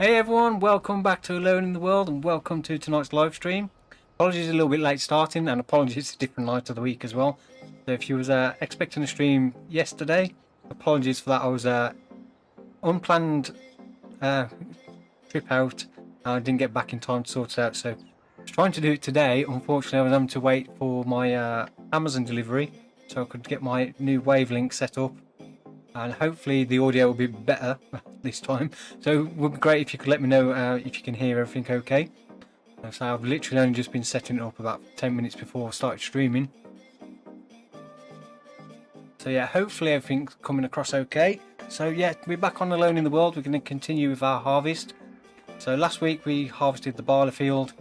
Hey everyone, welcome back to Alone in the World and welcome to tonight's live stream. Apologies a little bit late starting and apologies it's a different night of the week as well. So if you was expecting a stream yesterday, apologies for that. I was unplanned trip out. I didn't get back in time to sort it out, so I was trying to do it today. Unfortunately I was having to wait for my Amazon delivery so I could get my new wavelength set up. And hopefully the audio will be better this time. So it would be great if you could let me know if you can hear everything okay. So I've literally only just been setting it up about 10 minutes before I started streaming. So yeah, hopefully everything's coming across okay. So yeah, we're back on Alone in the World. We're going to continue with our harvest. So last week we harvested the barley field.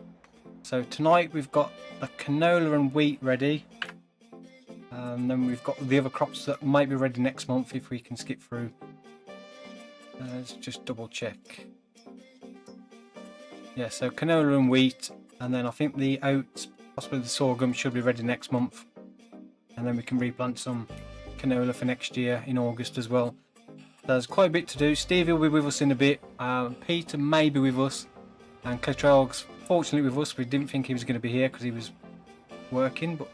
So tonight we've got the canola and wheat ready. And then we've got the other crops that might be ready next month if we can skip through. Let's just double check. Yeah, so canola and wheat, and then I think the oats, possibly the sorghum, should be ready next month. And then we can replant some canola for next year in August as well. There's quite a bit to do. Stevie will be with us in a bit. Peter may be with us. And Cletralg's fortunately with us. We didn't think he was going to be here because he was working, but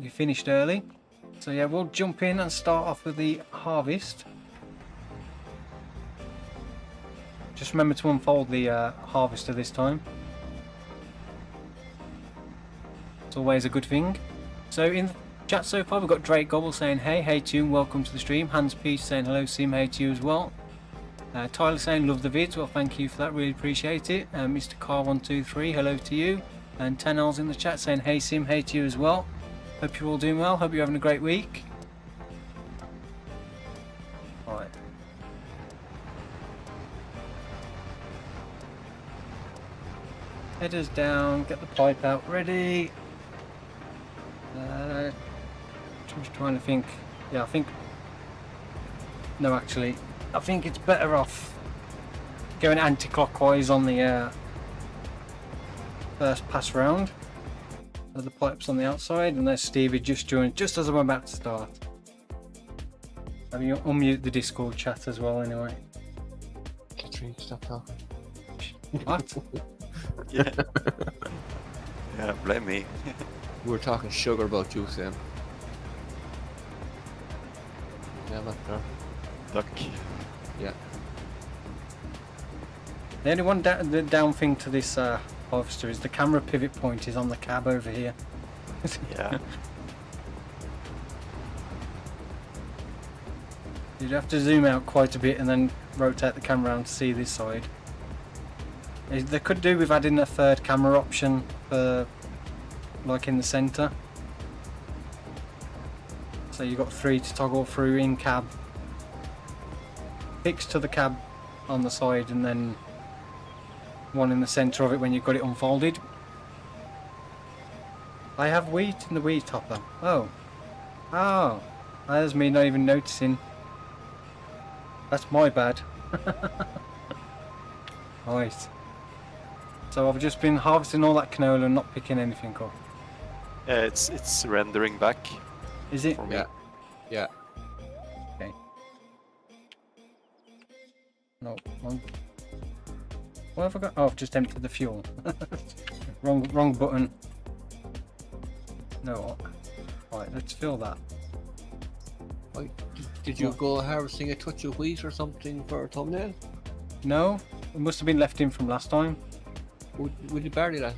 we finished early. So yeah, we'll jump in and start off with the harvest. Just remember to unfold the harvester this time. It's always a good thing. So in the chat so far we've got Drake Gobble saying hey to you and welcome to the stream. Hans Peach saying hello Sim, hey to you as well. Tyler saying love the vids, well thank you for that, really appreciate it. Mr. Car123, hello to you. And Tanel's in the chat saying hey Sim, hey to you as well. Hope you're all doing well, hope you're having a great week. Right. Headers down, get the pipe out ready. Just trying to think. Yeah, I think... No, actually, I think it's better off going anti-clockwise on the first pass round. So the pipe's on the outside, and there's Stevie just joined, just as I'm about to start. I mean, you'll unmute the Discord chat as well, anyway. Katrine, stop talking. What? Yeah. Yeah, blame me. We were talking sugar about juice then. Yeah, I'm not there. Duck. Yeah. The only one the down thing to this harvester is the camera pivot point is on the cab over here. Yeah. You'd have to zoom out quite a bit and then rotate the camera around to see this side. They could do with adding a third camera option for, like, in the centre. So you've got 3 to toggle through in cab, fixed to the cab on the side, and then one in the centre of it when you've got it unfolded. I have wheat in the wheat hopper. Oh. Oh. There's me not even noticing. That's my bad. Right. So I've just been harvesting all that canola and not picking anything up. Yeah, it's rendering back. Is it? For me. Yeah. Yeah. Okay. No. What have I got? Oh, I've just emptied the fuel. wrong button. No. Right, let's fill that. Did you go harvesting a touch of wheat or something for a thumbnail? No, it must have been left in from last time. Would you barley that?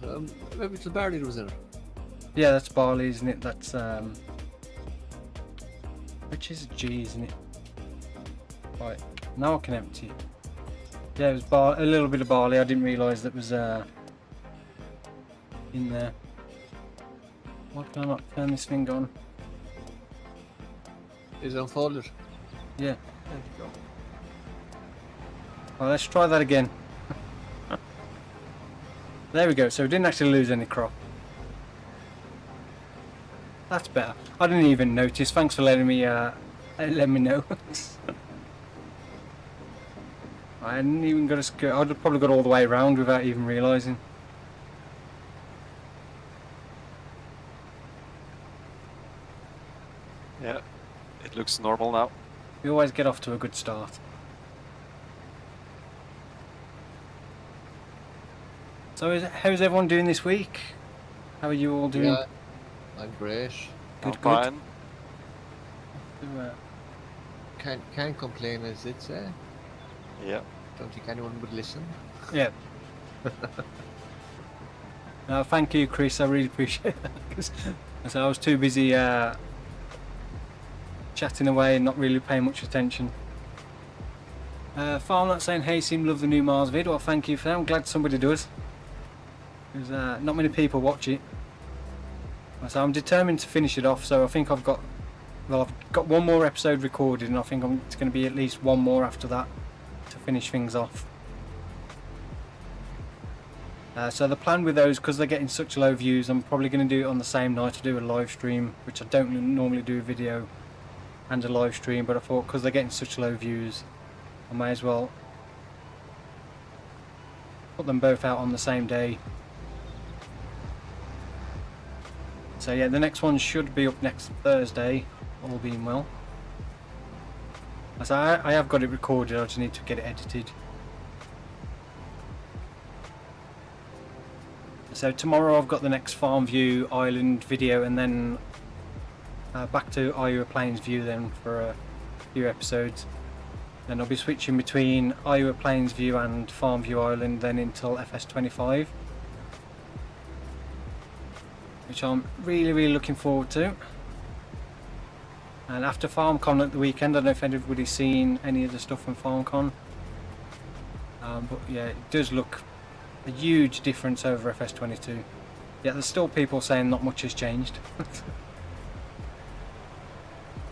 Maybe it's the barley that was in it. Yeah, that's barley, isn't it? That's which is a G, isn't it? Right, now I can empty it. Yeah, it was a little bit of barley. I didn't realise that was in there. Why can I not turn this thing on? Is it unfolded? Yeah. There you go. Well, let's try that again. There we go. So we didn't actually lose any crop. That's better. I didn't even notice. Thanks for letting me know. I hadn't even got a I'd have probably got all the way around without even realising. Yeah, it looks normal now. We always get off to a good start. So how's everyone doing this week? How are you all doing? Yeah, I'm great. Good, I'm good. fine. Can't complain, as it say. Yeah. Don't think anyone would listen. Yeah. Thank you, Chris. I really appreciate that. 'Cause I was too busy chatting away and not really paying much attention. Farmnut saying, hey, seem to love the new Mars vid. Well, thank you for that. I'm glad somebody does. Because not many people watch it. So I'm determined to finish it off. So I think I've got one more episode recorded, and I think it's going to be at least one more after that to finish things off. So the plan with those, because they're getting such low views, I'm probably going to do it on the same night to do a live stream, which I don't normally do a video and a live stream, but I thought because they're getting such low views, I may as well put them both out on the same day. So yeah, the next one should be up next Thursday, all being well. So I have got it recorded, I just need to get it edited. So tomorrow I've got the next Farmview Island video, and then back to Iowa Plains View then for a few episodes. Then I'll be switching between Iowa Plains View and Farmview Island then until FS25. Which I'm really looking forward to. And after FarmCon at the weekend, I don't know if anybody's seen any of the stuff from FarmCon. But yeah, it does look a huge difference over FS22. Yeah, there's still people saying not much has changed.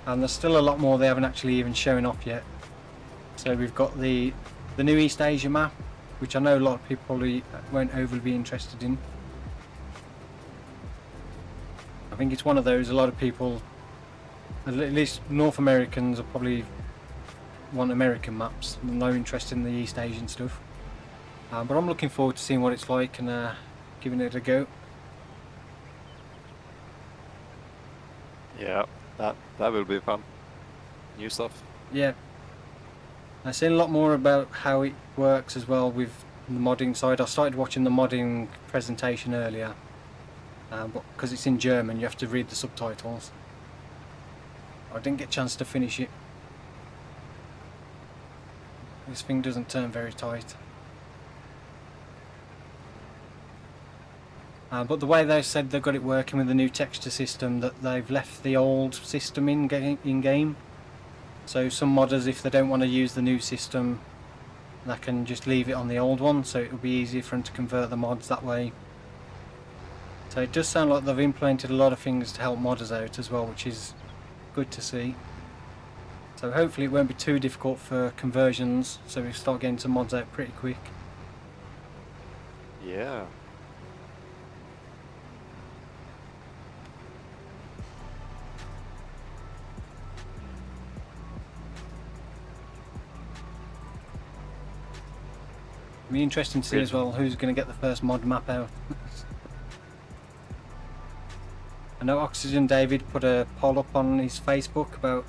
And there's still a lot more they haven't actually even shown off yet. So we've got the new East Asia map, which I know a lot of people probably won't overly be interested in. I think it's one of those, a lot of people, at least North Americans, are probably want American maps, no interest in the East Asian stuff. But I'm looking forward to seeing what it's like and giving it a go. Yeah, that will be fun. New stuff. Yeah. I've seen a lot more about how it works as well with the modding side. I started watching the modding presentation earlier. But because it's in German, you have to read the subtitles. I didn't get a chance to finish it. This thing doesn't turn very tight. But the way they said they've got it working with the new texture system, that they've left the old system in game. So some modders, if they don't want to use the new system, they can just leave it on the old one, so it will be easier for them to convert the mods that way. So it does sound like they've implemented a lot of things to help modders out as well, which is good to see. So hopefully it won't be too difficult for conversions, so we start getting some mods out pretty quick. Yeah. It'll be interesting to see as well who's going to get the first mod map out. I know Oxygen David put a poll up on his Facebook about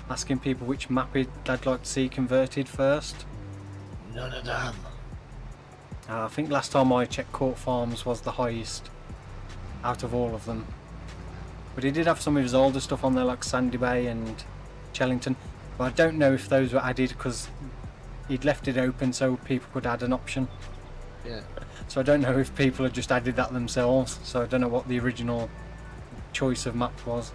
asking people which map they'd like to see converted first. None of them. I think last time I checked, Court Farms was the highest out of all of them. But he did have some of his older stuff on there, like Sandy Bay and Chellington. But I don't know if those were added because he'd left it open so people could add an option. Yeah. So I don't know if people had just added that themselves. So I don't know what the original choice of map was.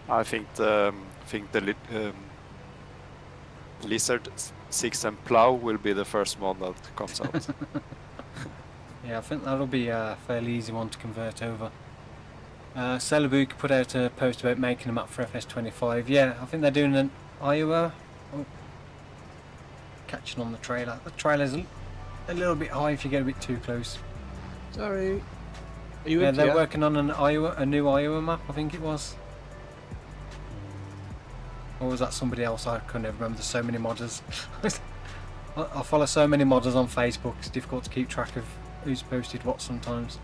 I think the Lizard 6 and Plow will be the first mod that comes out. Yeah, I think that'll be a fairly easy one to convert over. Celebuke put out a post about making a map for FS25. Yeah, I think they're doing an Iowa. Oh, catching on the trailer. The trailer's a little bit high if you get a bit too close. Sorry. Are you Yeah, into they're it? working on a new Iowa map, I think it was. Or was that somebody else? I couldn't even remember. There's so many modders. I follow so many modders on Facebook, it's difficult to keep track of who's posted what sometimes.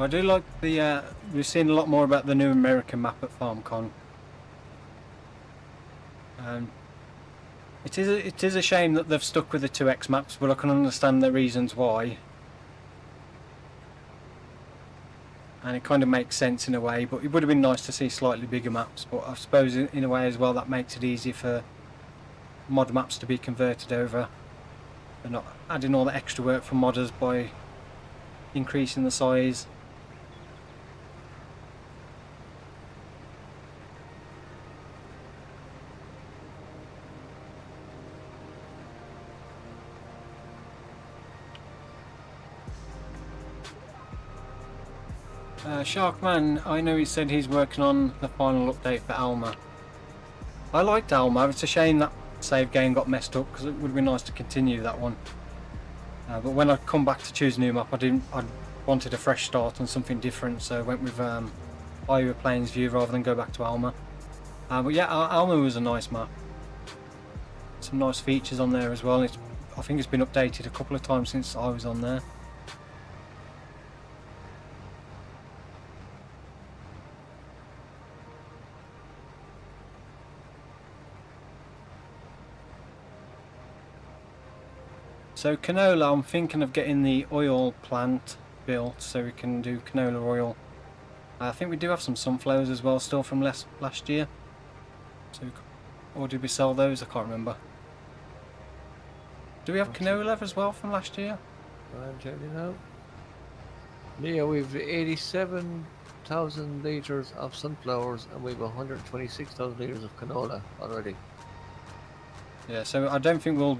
I do like the, we've seen a lot more about the new American map at FarmCon. It is a shame that they've stuck with the 2x maps, but I can understand the reasons why. And it kind of makes sense in a way, but it would have been nice to see slightly bigger maps. But I suppose in a way as well that makes it easier for mod maps to be converted over. They're not adding all the extra work for modders by increasing the size. Sharkman, I know he said he's working on the final update for Alma. I liked Alma, it's a shame that save game got messed up because it would be nice to continue that one. But when I come back to choose a new map, I wanted a fresh start and something different, so I went with Iowa Plains View rather than go back to Alma. But yeah, Alma was a nice map. Some nice features on there as well. I think it's been updated a couple of times since I was on there. So canola, I'm thinking of getting the oil plant built so we can do canola oil. I think we do have some sunflowers as well still from last year. So, or did we sell those? I can't remember. Do we have canola as well from last year? I'm telling you now. Yeah, we've 87,000 litres of sunflowers and we've 126,000 litres of canola already. Yeah, so I don't think we'll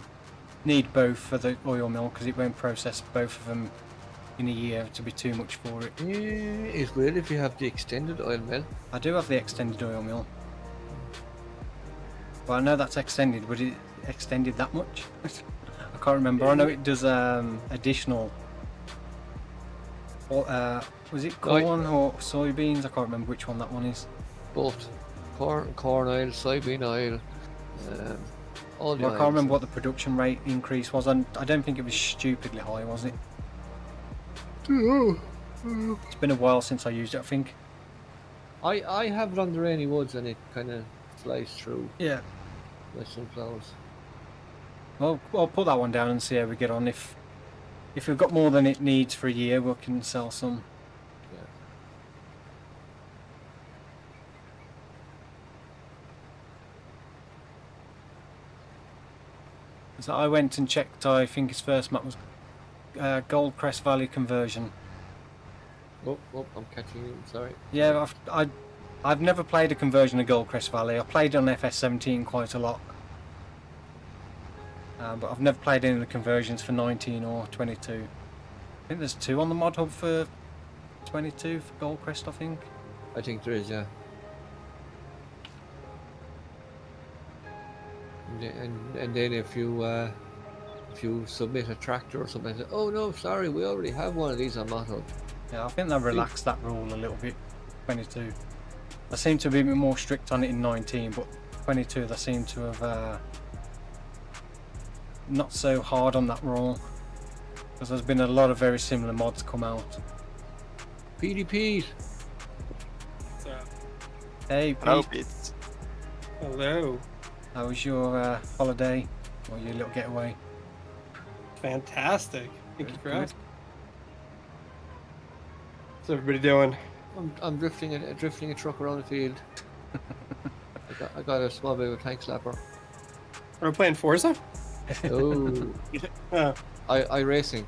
need both for the oil mill because it won't process both of them in a year to be too much for it. Yeah, it will if you have the extended oil mill. I do have the extended oil mill. Well, I know that's extended, but it extended that much? I can't remember. I know it does additional. Was it corn or soybeans? I can't remember which one that one is. Both corn oil, soybean oil. All the I can't remember what the production rate increase was. I don't think it was stupidly high, was it? It's been a while since I used it, I think. I have it on the rainy woods and it kind of flies through. Yeah. My sunflowers. Well, I'll put that one down and see how we get on. If we've got more than it needs for a year, we can sell some. Yeah. So I went and checked. I think his first map was Goldcrest Valley conversion. Oh, I'm catching you. Sorry. Yeah, I've never played a conversion of Goldcrest Valley. I played on FS17 quite a lot, but I've never played any of the conversions for 19 or 22. I think there's 2 on the mod hub for 22 for Goldcrest, I think. I think there is, yeah. And then if you submit a tractor or something, say, oh no, sorry, we already have one of these on mod hub. Yeah, I think they've relaxed that rule a little bit. 22. They seem to be a bit more strict on it in 19, but 22 they seem to have not so hard on that rule. Because there's been a lot of very similar mods come out. PDPs! What's up? Hey Pete, Hello, Pete. Hello. how was your holiday or your little getaway? Fantastic. Thank you for Good. asking. What's everybody doing? I'm drifting a truck around the field. I got a small bit of a tank slapper. Are we playing Forza? Oh, Oh, IRacing.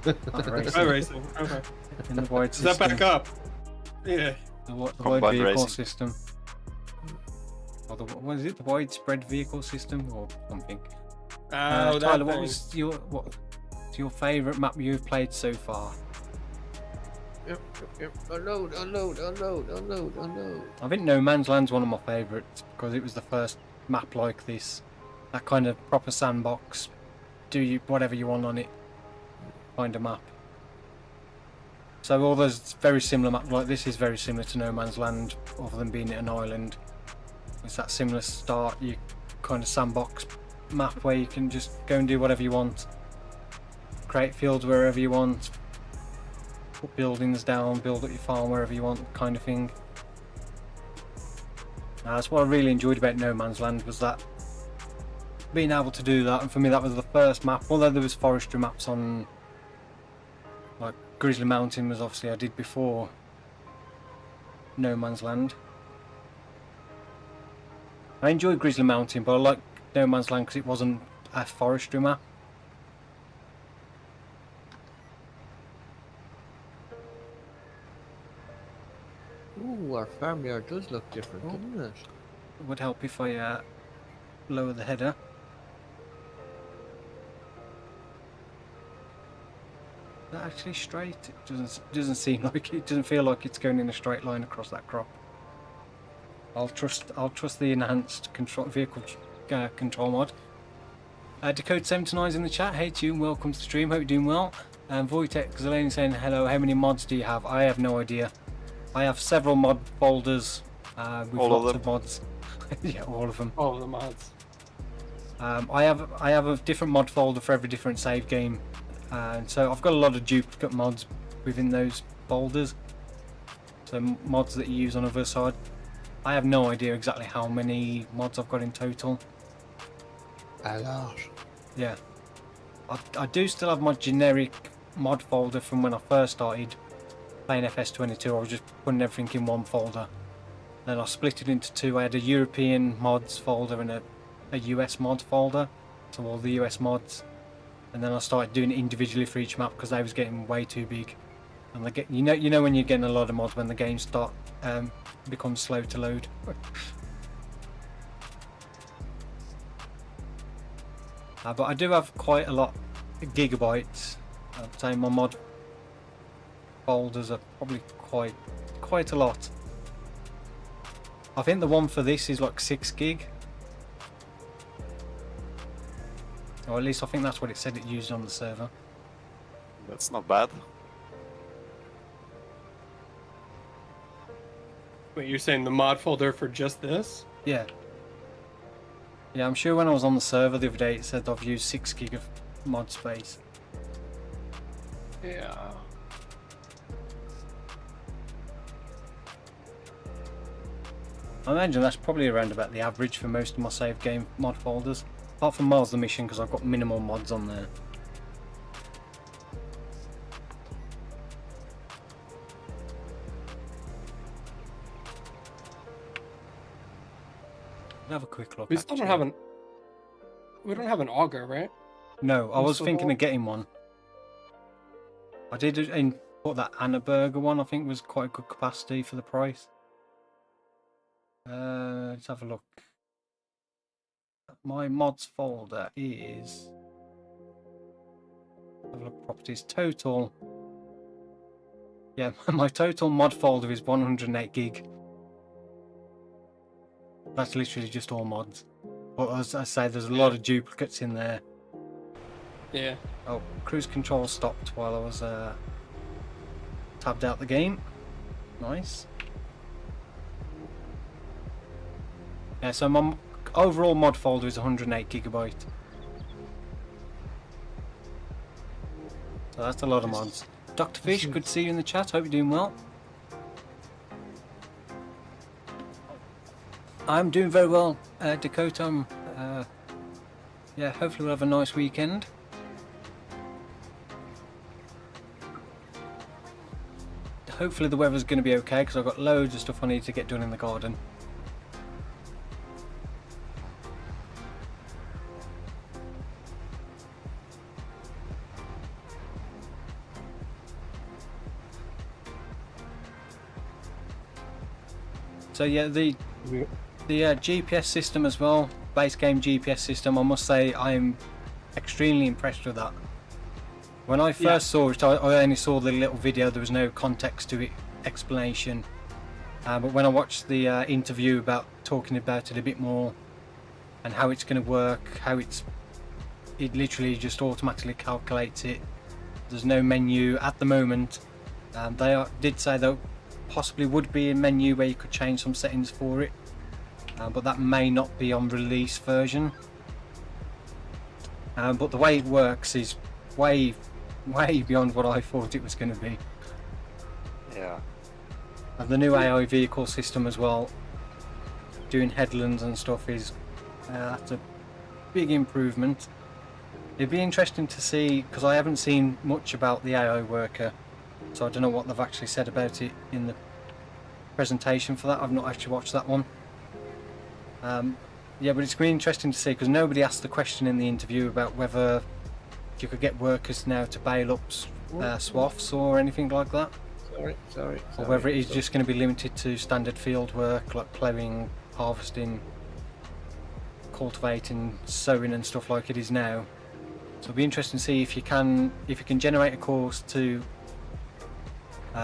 iRacing. Okay. In the wide Is that system. back up? Yeah. The wide Combined vehicle racing. system. Or what is it? The widespread vehicle system or something? Oh, that Tyler, what thing. was your favourite map you've played so far? Yep. Unload. I think No Man's Land's one of my favourites because it was the first map like this. That kind of proper sandbox, do you whatever you want on it kind of map. So all those very similar maps like this is very similar to No Man's Land, other than being an island. It's that similar start, you kind of sandbox map where you can just go and do whatever you want. Create fields wherever you want. put buildings down, build up your farm wherever you want, kind of thing. That's what I really enjoyed about No Man's Land, was that being able to do that. And for me, that was the first map, although there was forestry maps on, like Grizzly Mountain was obviously I did before No Man's Land. I enjoyed Grizzly Mountain, but I like No Man's Land because it wasn't a forestry map. Ooh, our farmyard does look different, doesn't it? It would help if I lower the header. Is that actually straight? It doesn't seem like it. Doesn't feel like it's going in a straight line across that crop. I'll trust the enhanced vehicle control mod. Dakota79 is in the chat. Hey to you and welcome to the stream. Hope you're doing well. And Wojtek Zeleny saying hello. How many mods do you have? I have no idea. I have several mod folders with All of lots them? of mods. Yeah, all of them. All of the mods. I have a different mod folder for every different save game, and so I've got a lot of duplicate mods within those folders. So mods that you use on other side. I have no idea exactly how many mods I've got in total. A lot. Yeah, I do still have my generic mod folder from when I first started playing FS22. I was just putting everything in one folder. Then I split it into two. I had a European mods folder and a US mod folder, so all the US mods. And then I started doing it individually for each map because they was getting way too big. And they get, you know when you're getting a lot of mods when the games start becomes slow to load. But I do have quite a lot of gigabytes. I'd say my mod folders are probably quite a lot. I think the one for this is like 6 gig. Or at least I think that's what it said it used on the server. That's not bad. Wait, you're saying the mod folder for just this? Yeah. Yeah, I'm sure when I was on the server the other day it said I've used 6 gig of mod space. Yeah. I imagine that's probably around about the average for most of my save game mod folders. Apart from Mars the Mission because I've got minimal mods on there. Have a quick look. We still don't have an. We don't have an auger, right? No, I was Still thinking don't? of getting one. I did put that Anna Burger one. I think was quite a good capacity for the price. Let's have a look. My mods folder is. Have a look. Properties total. Yeah, my total mod folder is 108 gig. That's literally just all mods. But as I say, there's a lot of duplicates in there. Yeah. Oh, cruise control stopped while I was tabbed out the game. Nice. Yeah, so my overall mod folder is 108 gigabyte. So that's a lot of mods. Dr. Fish, good to see you in the chat. Hope you're doing well. I'm doing very well, Dakota. Yeah, hopefully we'll have a nice weekend. Hopefully the weather's going to be okay because I've got loads of stuff I need to get done in the garden. So yeah, the GPS system as well, base game GPS system, I must say I'm extremely impressed with that. When I first saw it, I only saw the little video, there was no context to it, explanation. But when I watched the interview about talking about it a bit more and how it's going to work, how it literally just automatically calculates it. There's no menu at the moment. They did say there possibly would be a menu where you could change some settings for it. But that may not be on release version. But the way it works is way beyond what I thought it was going to be. And the new AI vehicle system as well, doing headlands and stuff, is that's a big improvement. It'd be interesting to see, because I haven't seen much about the AI worker, so I don't know what they've actually said about it in the presentation for that. I've not actually watched that one. Yeah, but it's going to be interesting to see, because nobody asked the question in the interview about whether you could get workers now to bail up swaths or anything like that. Sorry. Or whether it is just going to be limited to standard field work like ploughing, harvesting, cultivating, sowing and stuff like it is now. So it'll be interesting to see if you can generate a course to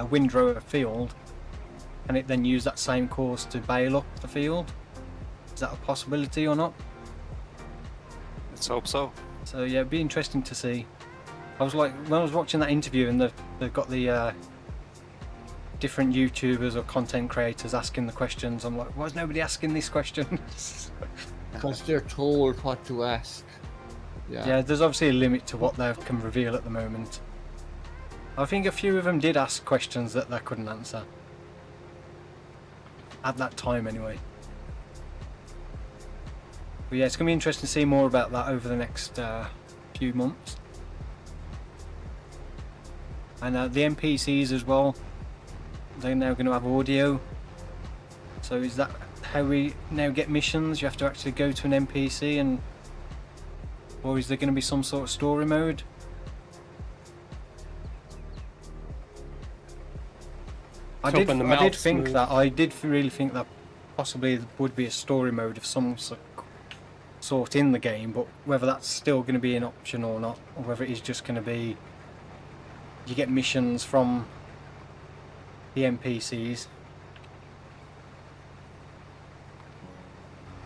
windrow a field, and it then use that same course to bail up the field. Is that a possibility or not? Let's hope so. So yeah, it'd be interesting to see. I was like, when I was watching that interview and they've got the different YouTubers or content creators asking the questions, I'm like, why is nobody asking this question? Because they're told what to ask. Yeah, there's obviously a limit to what they can reveal at the moment. I think a few of them did ask questions that they couldn't answer. At that time anyway. But yeah, it's going to be interesting to see more about that over the next few months. And the NPCs as well, they're now going to have audio. So is that how we now get missions? You have to actually go to an NPC, and or is there going to be some sort of story mode? I did really think that possibly there would be a story mode of some sort in the game, but whether that's still going to be an option or not, or whether it is just going to be you get missions from the NPCs.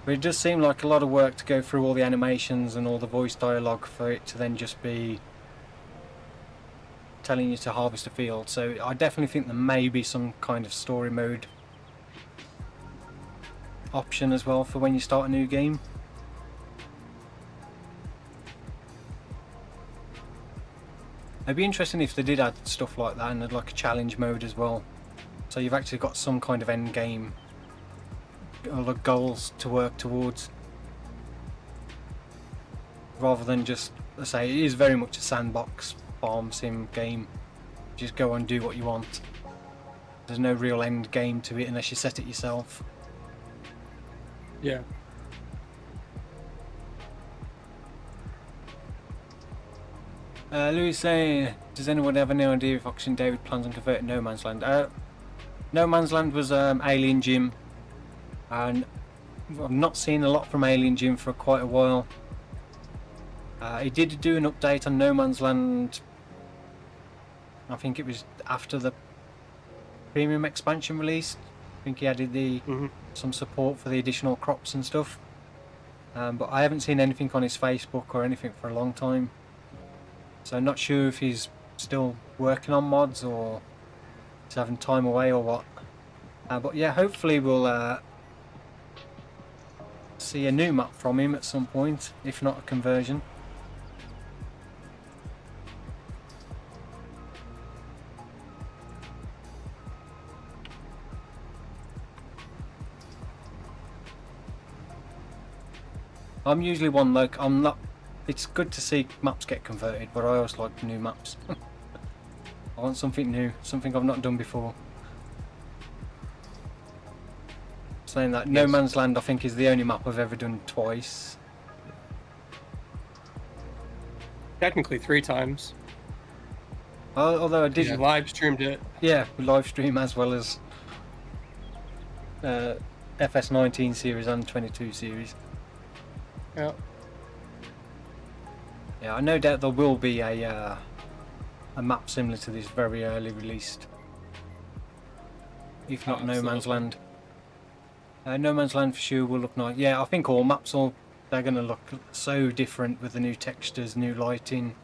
But it does seem like a lot of work to go through all the animations and all the voice dialogue for it to then just be telling you to harvest a field. So I definitely think there may be some kind of story mode option as well for when you start a new game. It'd be interesting if they did add stuff like that and had like a challenge mode as well. So you've actually got some kind of end game or goals to work towards, rather than just, let's say, it is very much a sandbox farm sim game. Just go and do what you want. There's no real end game to it unless you set it yourself. Yeah. Louis saying, does anyone have any idea if Oxygen David plans on converting No Man's Land? No Man's Land was Alien Gym, and I've not seen a lot from Alien Gym for quite a while. He did do an update on No Man's Land, I think it was after the premium expansion released. I think he added some support for the additional crops and stuff. But I haven't seen anything on his Facebook or anything for a long time. So I'm not sure if he's still working on mods or he's having time away or what. But yeah, hopefully we'll see a new map from him at some point, if not a conversion. I'm usually one like, I'm not, it's good to see maps get converted, but I always like new maps. I want something new, something I've not done before. Saying that, No Man's Land I think is the only map I've ever done twice. Technically 3 times. Although I did live streamed it. Yeah, live stream as well as FS19 series and 22 series. Yeah. Yeah, I no doubt there will be a map similar to this very early released. If not No Man's Land. No Man's Land for sure will look nice. Yeah, I think all maps they're going to look so different with the new textures, new lighting,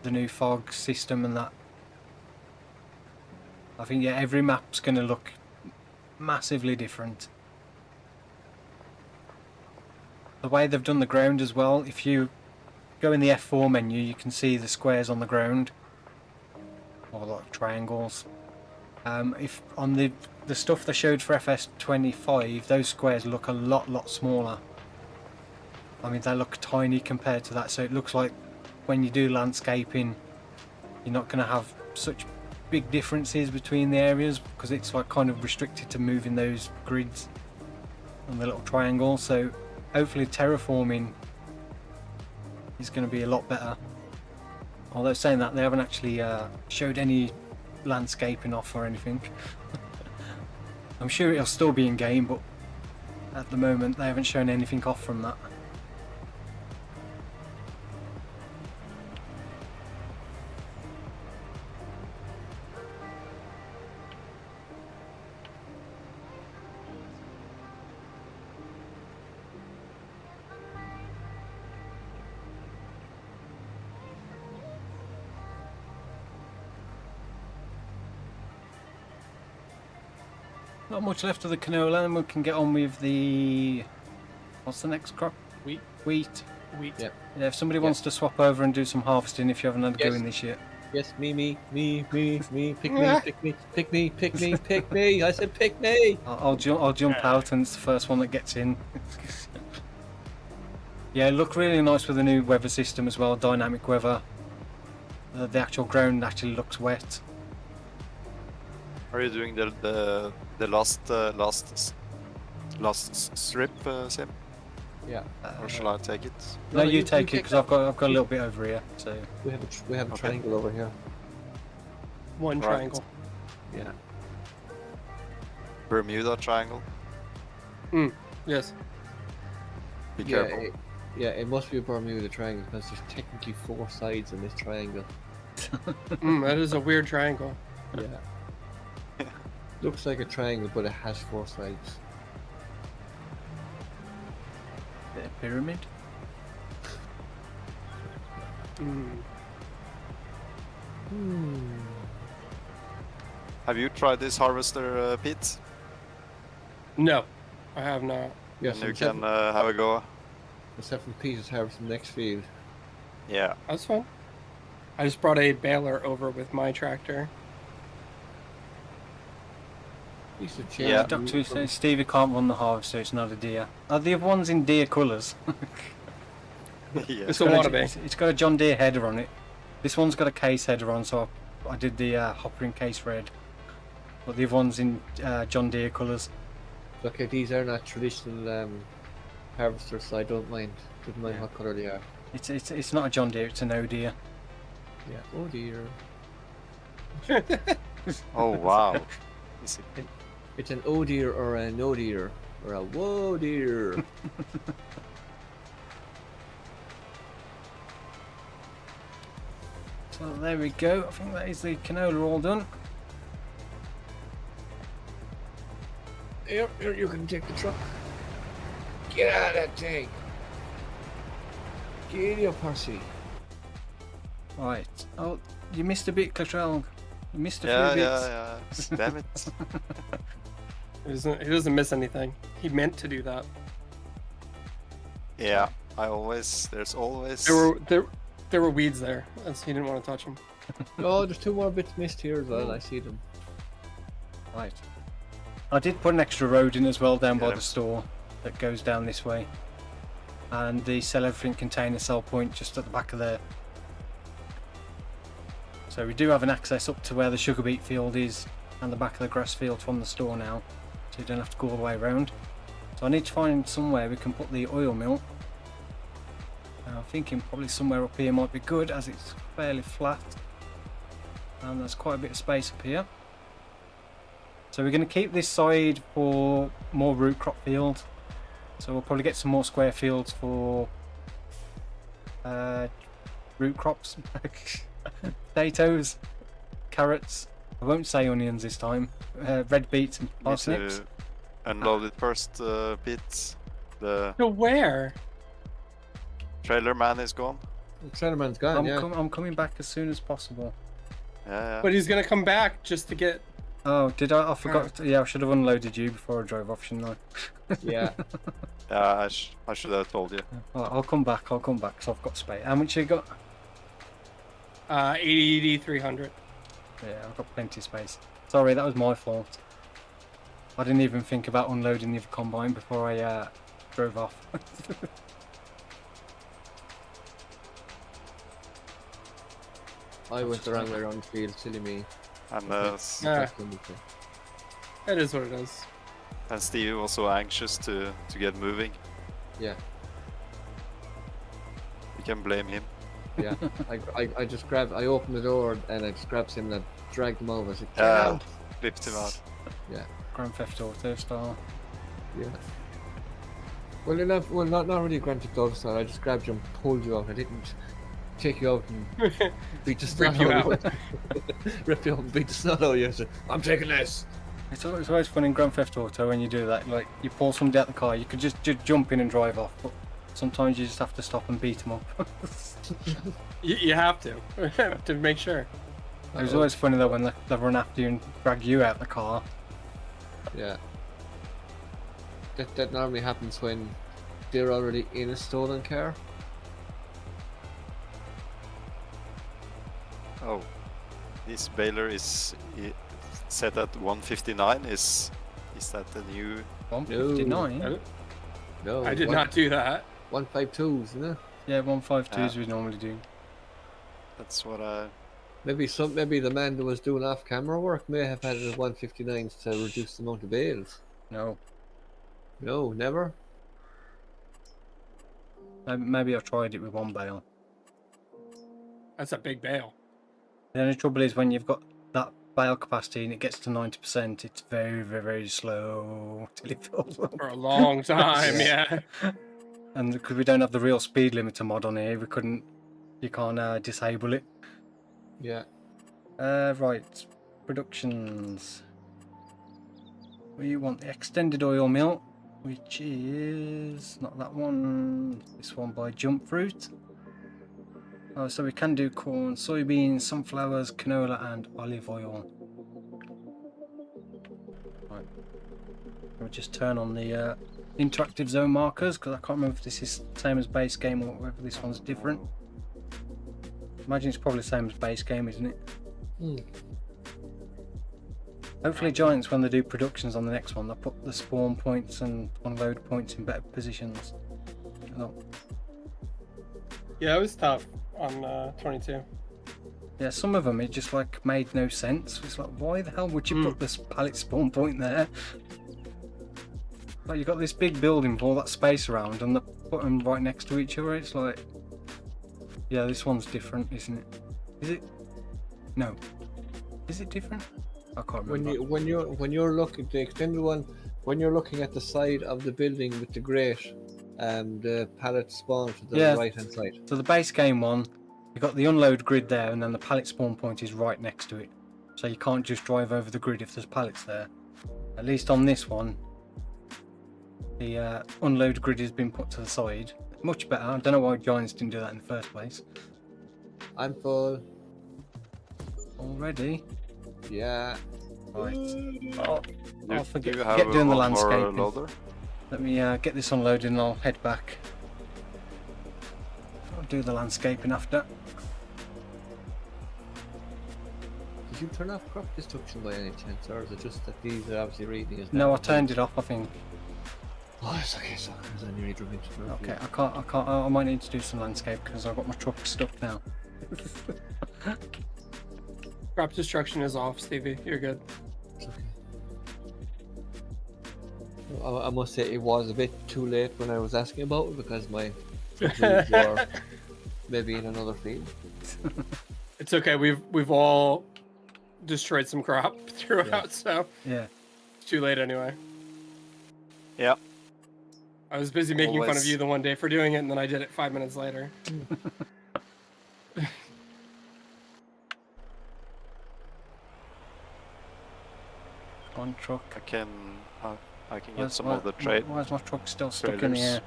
the new fog system and that. I think yeah, every map's going to look massively different. The way they've done the ground as well, if you go in the F4 menu you can see the squares on the ground, or like triangles. If on the stuff they showed for FS25, those squares look a lot smaller. I mean, they look tiny compared to that, so it looks like when you do landscaping, you're not going to have such big differences between the areas because it's like kind of restricted to moving those grids on the little triangle. So hopefully terraforming is going to be a lot better. Although saying that, they haven't actually showed any landscaping off or anything. I'm sure it'll still be in game, but at the moment they haven't shown anything off from that. Not much left of the canola, and we can get on with the... What's the next crop? Wheat. Wheat. Yep. Yeah, if somebody wants to swap over and do some harvesting, if you haven't had a go Yes. in this year. Yes, me, pick me, pick me. I said pick me. I'll jump out, and it's the first one that gets in. Yeah, it looked really nice with the new weather system as well, dynamic weather. The actual ground actually looks wet. Are you doing the last strip, Sim? Yeah, Or shall I take it? No, you you take it take because that. I've got a little bit over here. So we have a Okay. triangle over here. One Right. triangle. Yeah. Bermuda Triangle. Yes. Be careful. It must be a Bermuda Triangle because there's technically 4 sides in this triangle. That is a weird triangle. Yeah. Looks like a triangle, but it has 4 sides. bit of pyramid. Have you tried this harvester, Pete? No, I have not. Yes, And you can have a go. except for Peter's harvest in the next field. Yeah. That's fun. I just brought a baler over with my tractor. Piece of Yeah. Doctor says Stevie can't run the harvester, it's not a deer. Are the other ones in deer colours? Yeah. It's a wannabe. It's got a John Deere header on it. This one's got a case header on, so I did the hopper in case red. But the other one's in John Deere colours. Okay, these are not traditional harvesters, so I don't mind. Don't mind Yeah. what colour they are. It's not a John Deere, it's an O Deere. Yeah. Oh dear. Oh wow. Is it- It's an oh dear or a no dear or a whoa dear. So there we go. I think that is the canola all done. Here, you can take the truck. Get out of that thing. Get in your pussy. Right. Oh, you missed a bit, Cottrell. You missed a Yeah, few yeah, bits. yeah. Damn it. He doesn't miss anything. He meant to do that. Yeah. There's always. There were weeds there, as he didn't want to touch them. Oh, there's 2 more bits missed here as well. I see them. Right. I did put an extra road in as well down by Yeah. the store that goes down this way. And the sell everything container sell point just at the back of there. So we do have an access up to where the sugar beet field is and the back of the grass field from the store now. So you don't have to go all the way around. So I need to find somewhere we can put the oil mill. I'm thinking probably somewhere up here might be good as it's fairly flat. And there's quite a bit of space up here. So we're going to keep this side for more root crop field. So we'll probably get some more square fields for root crops. Potatoes, carrots. I won't say onions this time. Red beets and Need parsnips. to unload it first, Pete. The To where? trailer man is gone. The trailerman's gone, yeah. I'm coming back as soon as possible. Yeah, But he's gonna come back just to get. Oh, did I? I forgot. Yeah, I should have unloaded you before I drove off, shouldn't I? Yeah. yeah. I should have told you. Well, I'll come back. I'll come back. So I've got space. How much you got? 80 300. Yeah, I've got plenty of space. Sorry, that was my fault. I didn't even think about unloading the other combine before I drove off. I went the wrong way around the field, silly me. And Yeah, it is what it is. and Stevie was so anxious to get moving. Yeah, You can blame him. yeah. I just grabbed, I opened the door and I just grabbed him and I dragged him over. I said, "Get Yeah, out!" flipped him out. Yeah, Grand Theft Auto style. yeah. Well, not really Grand Theft Auto style. I just grabbed you and pulled you out. I didn't take you out and beat the snot Rip you out. out. Rip you out and beat the snot out of you. I said, "I'm taking this." It's always fun in Grand Theft Auto when you do that. Like, you pull somebody out the car, you could just jump in and drive off, but sometimes you just have to stop and beat them up. You have to make sure. It was always funny though when they run after you and drag you out the car. Yeah. That normally happens when they're already in a stolen car. Oh, this baler is set at 159. Is that the new? 159? No, I did not do that. 152s, isn't it? Yeah, 152s we normally do. That's what I. Maybe the man that was doing off-camera work may have had it at 159s to reduce the amount of bales. No. No, never. Maybe I tried it with one bale. That's a big bale. The only trouble is when you've got that bale capacity and it gets to 90%, it's very, very, very slow till it fills up. For a long time, yeah. And because we don't have the real speed limiter mod on here, you can't disable it. Yeah. Right, productions. We want the extended oil mill, which is not that one, this one by Jump Fruit. Oh, so we can do corn, soybeans, sunflowers, canola and olive oil. Right. We'll just turn on the interactive zone markers because I can't remember if this is the same as base game or whether this one's different. Imagine it's probably the same as base game, isn't it? Hopefully Giants, when they do productions on the next one, they'll put the spawn points and unload points in better positions. Oh. Yeah, it was tough on 22. Yeah, some of them it just like made no sense. It's like, why the hell would you put this pallet spawn point there? Like, you got this big building with all that space around and they put them right next to each other. It's like, yeah, this one's different, isn't it? Is it? No. Is it different? I can't remember. When you're looking the extended one, when you're looking at the side of the building with the grate, the pallet spawn to the right hand side. So the base game one, you've got the unload grid there, and then the pallet spawn point is right next to it. So you can't just drive over the grid if there's pallets there. At least on this one, the unload grid has been put to the side. Much better. I don't know why Giants didn't do that in the first place. I'm full. Already? Yeah. Right. I'll forget You have doing the one more landscaping. loader? Let me get this unloaded and I'll head back. I'll do the landscaping after. Did you turn off crop destruction by any chance, or is it just that these are obviously reading as No, I turned it off, I think. Oh, it's okay, so I need to read it. Okay, I can't. I might need to do some landscape because I've got my truck stuck now. Crop destruction is off, Stevie. You're good. It's okay. I must say it was a bit too late when I was asking about it because my moves were maybe in another field. It's okay. We've all destroyed some crop throughout, so Yeah. it's too late anyway. Yeah. I was busy making fun of Always. you the one day for doing it, and then I did it 5 minutes later. One truck. I can get Where's some of the trade. Why is my truck still stuck in the trailers. air?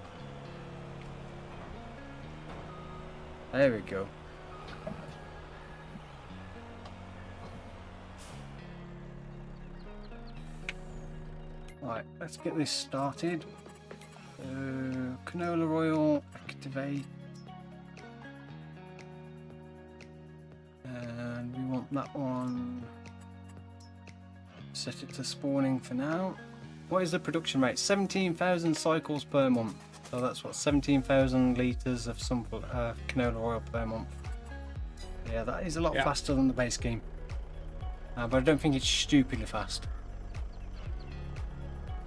There we go. Right, let's get this started. Canola oil, activate. And we want that one. set it to spawning for now. What is the production rate? 17,000 cycles per month. So that's what, 17,000 litres of canola oil per month. Yeah, that is a lot faster than the base game. But I don't think it's stupidly fast.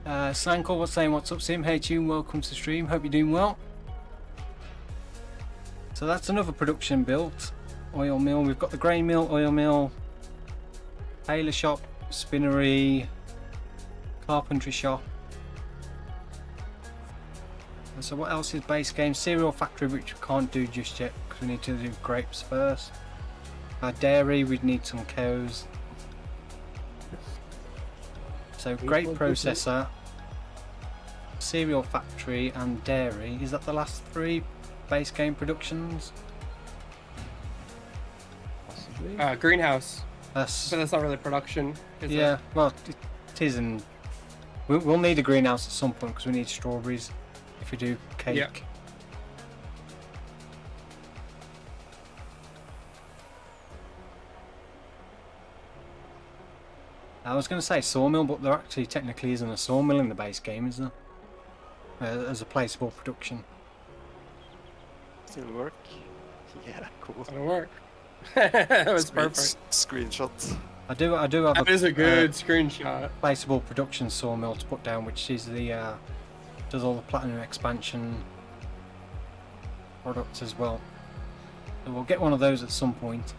Snankle was saying, what's up Sim? Hey Tune, welcome to the stream. Hope you're doing well. So that's another production built. Oil mill. We've got the grain mill, oil mill, tailor shop, spinnery, carpentry shop. And so what else is base game? Cereal factory, which we can't do just yet because we need to do grapes first. Dairy, we'd need some cows. So grape processor, cereal factory and dairy. Is that the last 3 base game productions? Possibly. Greenhouse. But that's not really production, is yeah, it? well, it is, and we'll need a greenhouse at some point because we need strawberries if we do cake. Yeah. I was going to say sawmill, but there actually technically isn't a sawmill in the base game, is there? As a placeable production. Still work? Yeah, cool. It'll work. That was perfect. Screenshot. I do have That is a good screenshot. placeable production sawmill to put down, which is the does all the platinum expansion products as well. So we'll get one of those at some point.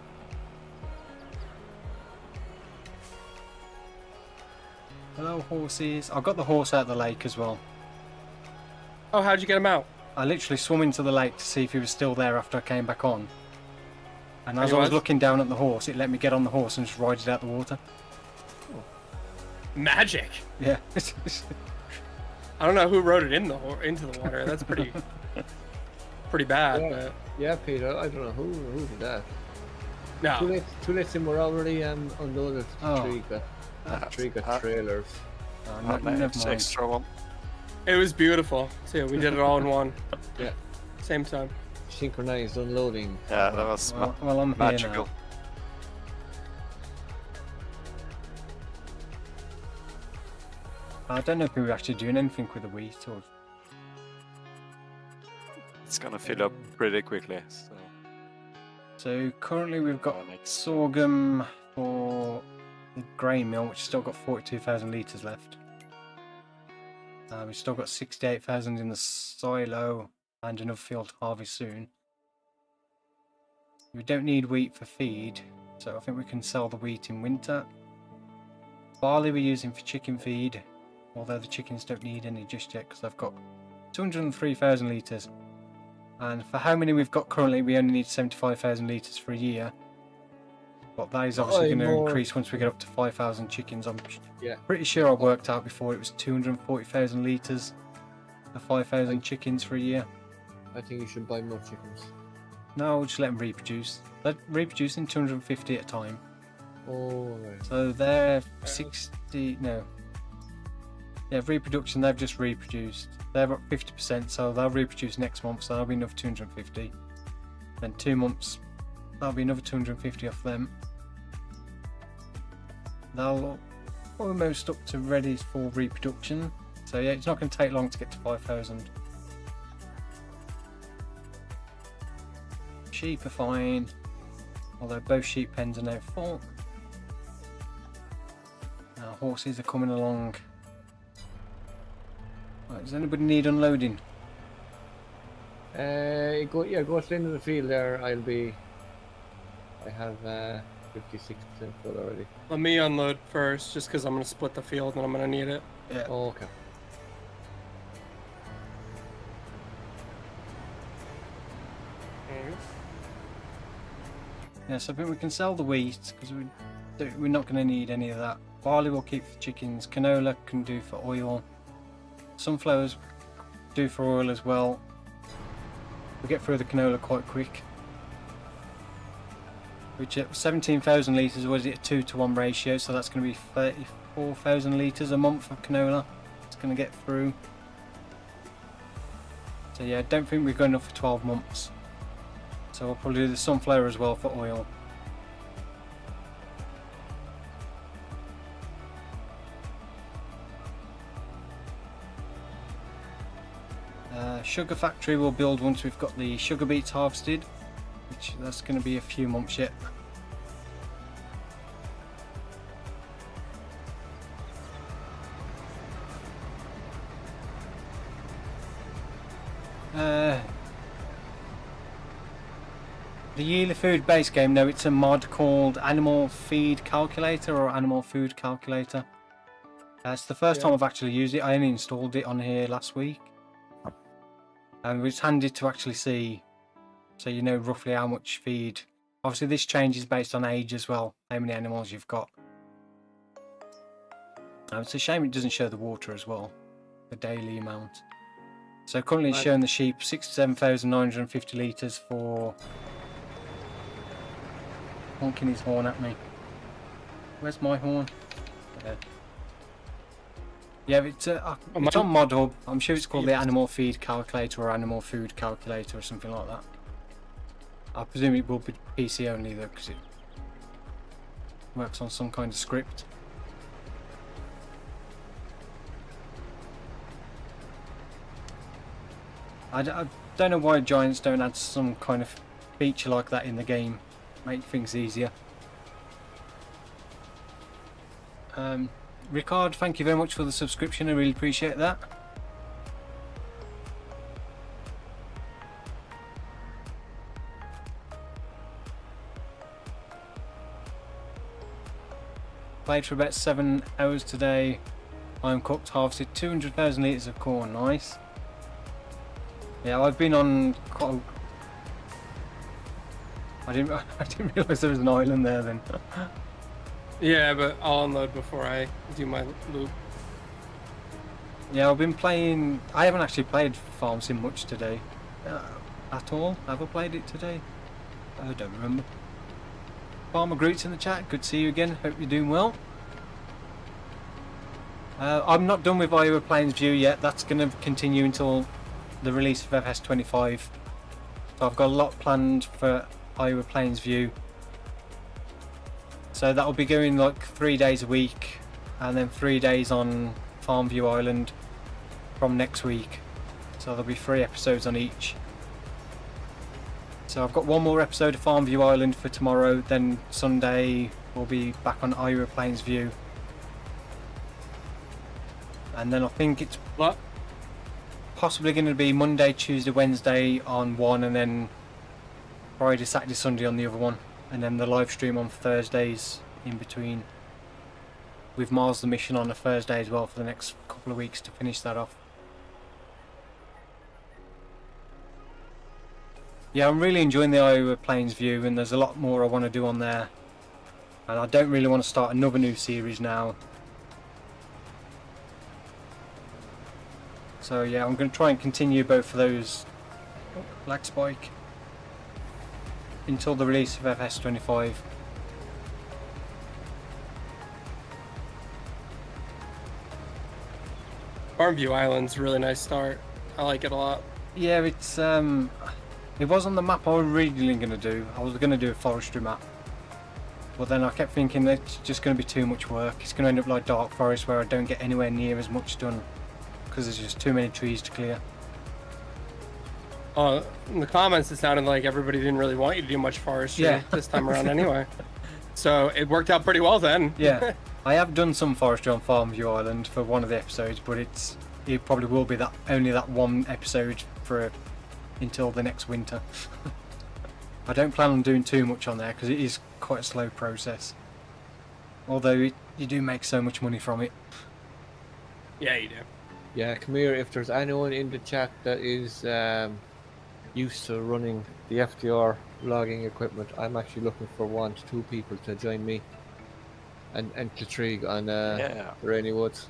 Hello horses. I got the horse out of the lake as well. Oh, how'd you get him out? I literally swam into the lake to see if he was still there after I came back on. And as He I was was? looking down at the horse, it let me get on the horse and just ride it out the water. Magic. Yeah. I don't know who wrote it into the water. That's pretty bad. Yeah. But Yeah, Peter. I don't know who did that. no. Two lets in were already unloaded. Oh. Three got trailers. Never mind. Extra one. It was beautiful too. We did it all in one. Yeah. Same time. Synchronized unloading. Yeah, that was Well, I'm here magical. now. I don't know if we were actually doing anything with the wheat or. It's gonna fill up pretty quickly. So currently we've got next. sorghum for the grain mill, which has still got 42,000 litres left. We've still got 68,000 in the silo and enough field to harvest soon. We don't need wheat for feed, so I think we can sell the wheat in winter. Barley we're using for chicken feed, although the chickens don't need any just yet because I've got 203,000 litres. And for how many we've got currently, we only need 75,000 litres for a year. But that is obviously going to increase once we get up to 5,000 chickens. I'm pretty sure I worked out before it was 240,000 litres for 5,000 chickens for a year. I think you should buy more chickens. No, we'll just let them reproduce. They're reproducing 250 at a time. Oh, right. So they're 60, no. Yeah, reproduction, they've just reproduced. They're at 50%, so they'll reproduce next month, so that'll be another 250. Then 2 months, that'll be another 250 off them. They'll almost up to ready for reproduction. So yeah, it's not going to take long to get to 5,000. Sheep are fine, although both sheep pens are now full. Horses are coming along. Right, does anybody need unloading? Go to the end of the field there. I have 56% full already. Let me unload first, just because I'm gonna split the field and I'm gonna need it. Yeah. Oh, okay. Yeah, so I think we can sell the wheat because we're not going to need any of that. Barley will keep for chickens. Canola can do for oil. Sunflowers do for oil as well. We get through the canola quite quick. Which at 17,000 litres was it a 2-to-1 ratio, so that's going to be 34,000 litres a month of canola. It's going to get through. So yeah, I don't think we've got enough for 12 months. So we'll probably do the sunflower as well for oil. Sugar factory we'll build once we've got the sugar beets harvested, which that's going to be a few months yet. The yearly food base game, no, it's a mod called Animal Feed Calculator or Animal Food Calculator. It's the first time I've actually used it. I only installed it on here last week. And it's handy to actually see, so you know roughly how much feed. Obviously this changes based on age as well, how many animals you've got. It's a shame it doesn't show the water as well, the daily amount. So currently it's showing the sheep 67,950 litres for... honking his horn at me. Where's my horn? There. Yeah, it's on Mod Hub. I'm sure it's called the Animal Feed Calculator or Animal Food Calculator or something like that. I presume it will be PC only though, because it works on some kind of script. I don't know why Giants don't add some kind of feature like that in the game. Make things easier. Ricard, thank you very much for the subscription. I really appreciate that. Played for about 7 hours today. I'm cooked, harvested 200,000 litres of corn. Nice. Yeah, I've been on quite a... I didn't realise there was an island there then. Yeah, but I'll unload before I do my loop. Yeah, I've been playing... I haven't actually played Farm Sim much today. At all. Have I played it today? I don't remember. Farmer Groot's in the chat. Good to see you again. Hope you're doing well. I'm not done with Iowa Plains View yet. That's going to continue until the release of FS22. So I've got a lot planned for Iowa Plains View. So that will be going like 3 days a week, and then 3 days on Farmview Island from next week. So there'll be 3 episodes on each. So I've got one more episode of Farmview Island for tomorrow, then Sunday we'll be back on Iowa Plains View. And then I think it's possibly going to be Monday, Tuesday, Wednesday on one, and then Friday, Saturday, Sunday on the other one. And then the live stream on Thursdays in between, with Mars the Mission on a Thursday as well for the next couple of weeks to finish that off. Yeah, I'm really enjoying the Iowa Plains View, and there's a lot more I want to do on there. And I don't really want to start another new series now. So yeah, I'm going to try and continue both of those. Black Spike. Until the release of FS22. Farmview Island's a really nice start. I like it a lot. Yeah, it's it was on the map I was originally going to do. I was going to do a forestry map, but then I kept thinking that it's just going to be too much work. It's going to end up like Dark Forest, where I don't get anywhere near as much done because there's just too many trees to clear. In the comments, it sounded like everybody didn't really want you to do much forestry this time around anyway. So it worked out pretty well then. Yeah, I have done some forestry on Farmview Island for one of the episodes, but it probably will be only that one episode for until the next winter. I don't plan on doing too much on there because it is quite a slow process. Although you do make so much money from it. Yeah, you do. Yeah, come here. If there's anyone in the chat that is used to running the FDR logging equipment, I'm actually looking for 1 to 2 people to join me and Trig on Rainy Woods.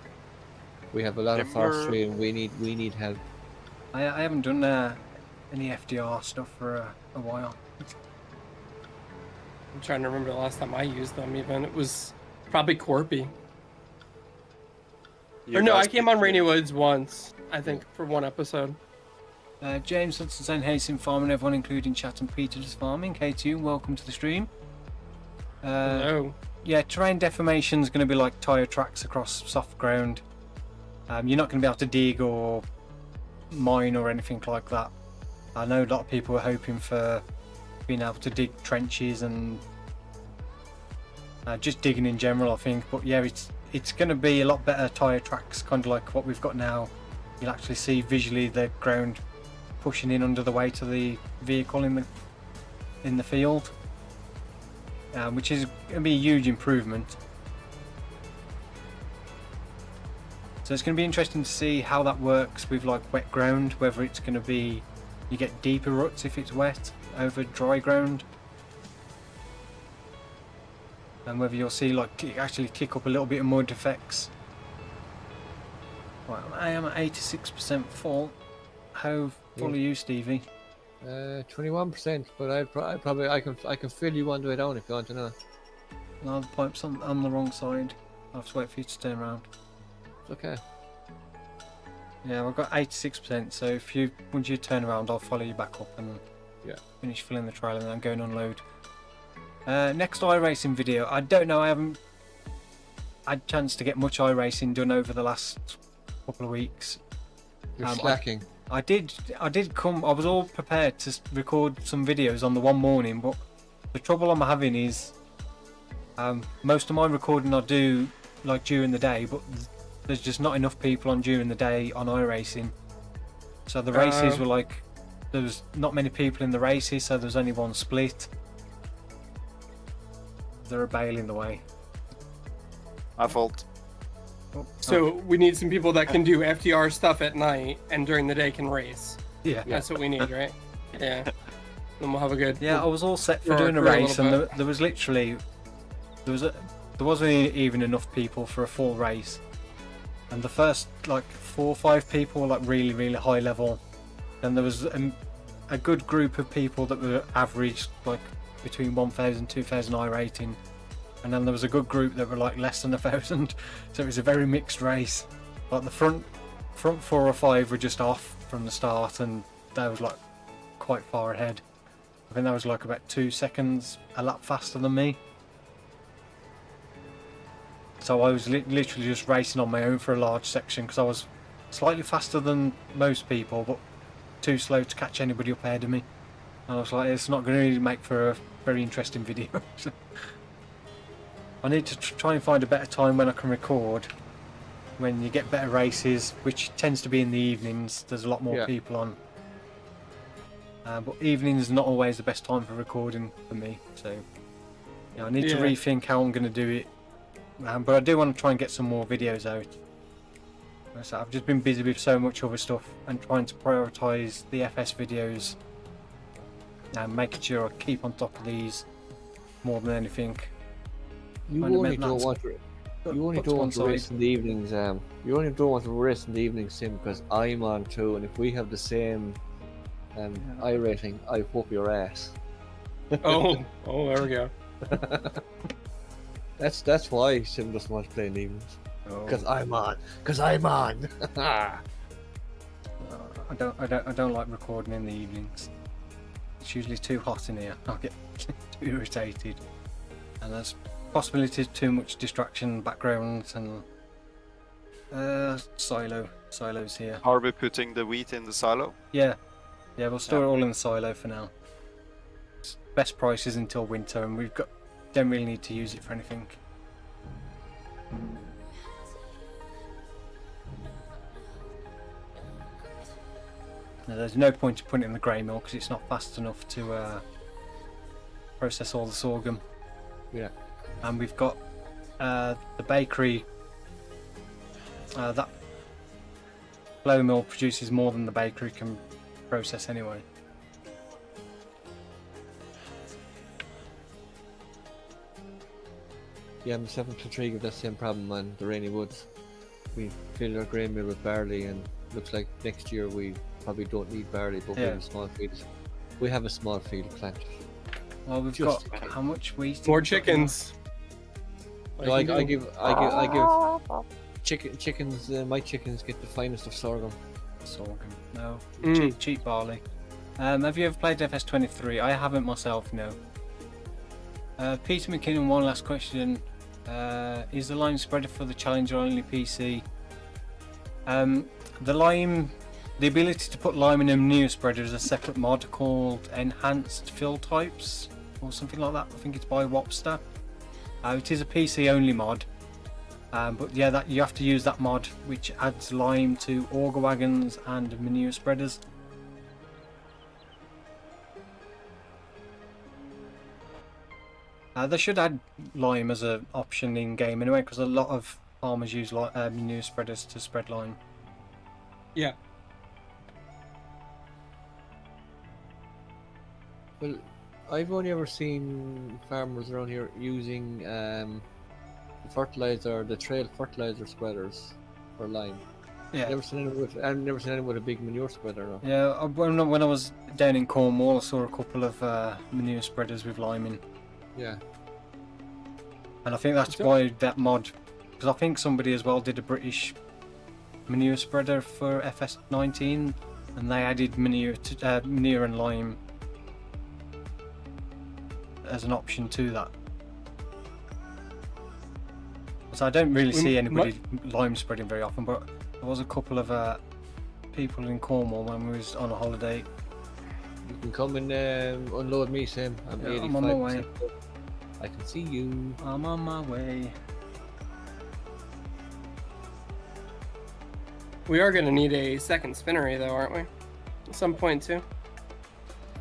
We have a lot of forestry and we need help. I haven't done any FDR stuff for a while. I'm trying to remember the last time I used them even. It was probably Corpy. Or no, I came on Rainy Woods once, I think, for one episode. James Hudson saying, hey, Sim Farming, everyone, including Chat and Peter just farming. K2, welcome to the stream. Hello. Yeah, terrain deformation is going to be like tyre tracks across soft ground. You're not going to be able to dig or mine or anything like that. I know a lot of people are hoping for being able to dig trenches and just digging in general, I think. But yeah, it's going to be a lot better tyre tracks, kind of like what we've got now. You'll actually see visually the ground pushing in under the weight of the vehicle in the field, which is going to be a huge improvement. So it's going to be interesting to see how that works with like wet ground, whether it's going to be you get deeper ruts if it's wet over dry ground, and whether you'll see like it actually kick up a little bit of mud effects. Right, I am at 86% full. How full are you, Stevie? 21%, but I can fill you one way down if you want to know. No, the pipe's on the wrong side. I'll have to wait for you to turn around. It's okay. Yeah, I've got 86%, so once you turn around, I'll follow you back up and finish filling the trailer and then go and unload. Next iRacing video, I don't know, I haven't had a chance to get much iRacing done over the last couple of weeks. You're slacking. I did come, I was all prepared to record some videos on the one morning, but the trouble I'm having is most of my recording I do like during the day, but there's just not enough people on during the day on iRacing. So the races were like, there was not many people in the races, so there was only one split. There are Baling in the way. My fault. So we need some people that can do FTR stuff at night and during the day can race. Yeah. That's what we need, right? Yeah. Then we'll have a good. Yeah, I was all set for for doing a our crew a race, little and there was literally there wasn't even enough people for a full race. And the first like 4 or 5 people were like really high level. Then there was a good group of people that were average, like between 1,000 2,000 I rating, and then there was a good group that were like less than 1,000. So it was a very mixed race. Like the front 4 or 5 were just off from the start, and they was like quite far ahead. I think that was like about 2 seconds a lap faster than me. So I was literally just racing on my own for a large section because I was slightly faster than most people, but too slow to catch anybody up ahead of me. And I was like, it's not going to really make for a very interesting video. I need to try and find a better time when I can record, when you get better races, which tends to be in the evenings. There's a lot more people on. But evenings is not always the best time for recording for me. So I need to rethink how I'm going to do it. But I do want to try and get some more videos out. So I've just been busy with so much other stuff and trying to prioritise the FS videos and making sure I keep on top of these more than anything. You only don't want to race in the evenings. You only don't want to race in the evenings, Sim, because I'm on too, and if we have the same iRacing, I whoop your ass. Oh, there we go. That's why Sim doesn't want to play in the evenings. Because I'm on. I don't like recording in the evenings. It's usually too hot in here. I'll get too irritated, and there's possibility of too much distraction, backgrounds, and silos here. Are we putting the wheat in the silo? Yeah, we'll store it all in the silo for now. It's best prices until winter, and don't really need to use it for anything. Now, there's no point in putting it in the grey mill because it's not fast enough to process all the sorghum. Yeah. And we've got the bakery. That flour mill produces more than the bakery can process anyway. Yeah, I'm 7-3 with that same problem on the Rainy Woods. We filled our grain mill with barley, and looks like next year we probably don't need barley, but we have a small field. We have a small field plant. Well, we've got how much wheat? More chickens. No, I give chickens. My chickens get the finest of sorghum. Sorghum, no, cheap barley. Have you ever played FS23? I haven't myself, no. Peter McKinnon, one last question. Is the lime spreader for the Challenger only PC? The lime the ability to put lime in a manure spreader is a separate mod called Enhanced Fill Types or something like that. I think it's by Wopster. It is a PC only mod, but yeah, that you have to use that mod, which adds lime to auger wagons and manure spreaders. They should add lime as an option in game anyway, because a lot of farmers use manure spreaders to spread lime. Yeah. Well, I've only ever seen farmers around here using the trail fertilizer spreaders for lime. Yeah. I've never seen anyone with a big manure spreader. No. Yeah, when I was down in Cornwall, I saw a couple of manure spreaders with lime in. Yeah. And I think that's why that mod, because I think somebody as well did a British manure spreader for FS19, and they added manure and lime as an option to that. So I don't really see anybody lime spreading very often, but there was a couple of people in Cornwall when we was on a holiday. You can come and unload me, Sam. I'm on my way. I can see you. I'm on my way. We are going to need a second spinnery though, aren't we? At some point too.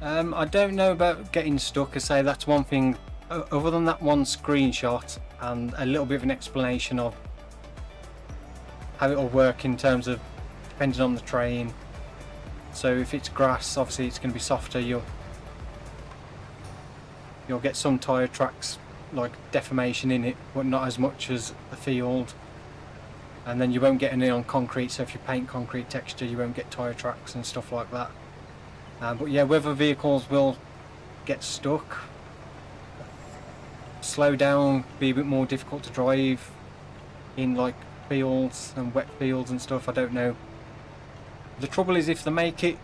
I don't know about getting stuck. I say that's one thing. Other than that one screenshot and a little bit of an explanation of how it'll work in terms of depending on the terrain. So if it's grass, obviously it's going to be softer. You'll get some tyre tracks like deformation in it, but not as much as the field. And then you won't get any on concrete. So if you paint concrete texture, you won't get tyre tracks and stuff like that. But yeah, whether vehicles will get stuck, slow down, be a bit more difficult to drive in like fields and wet fields and stuff, I don't know. The trouble is if they make it,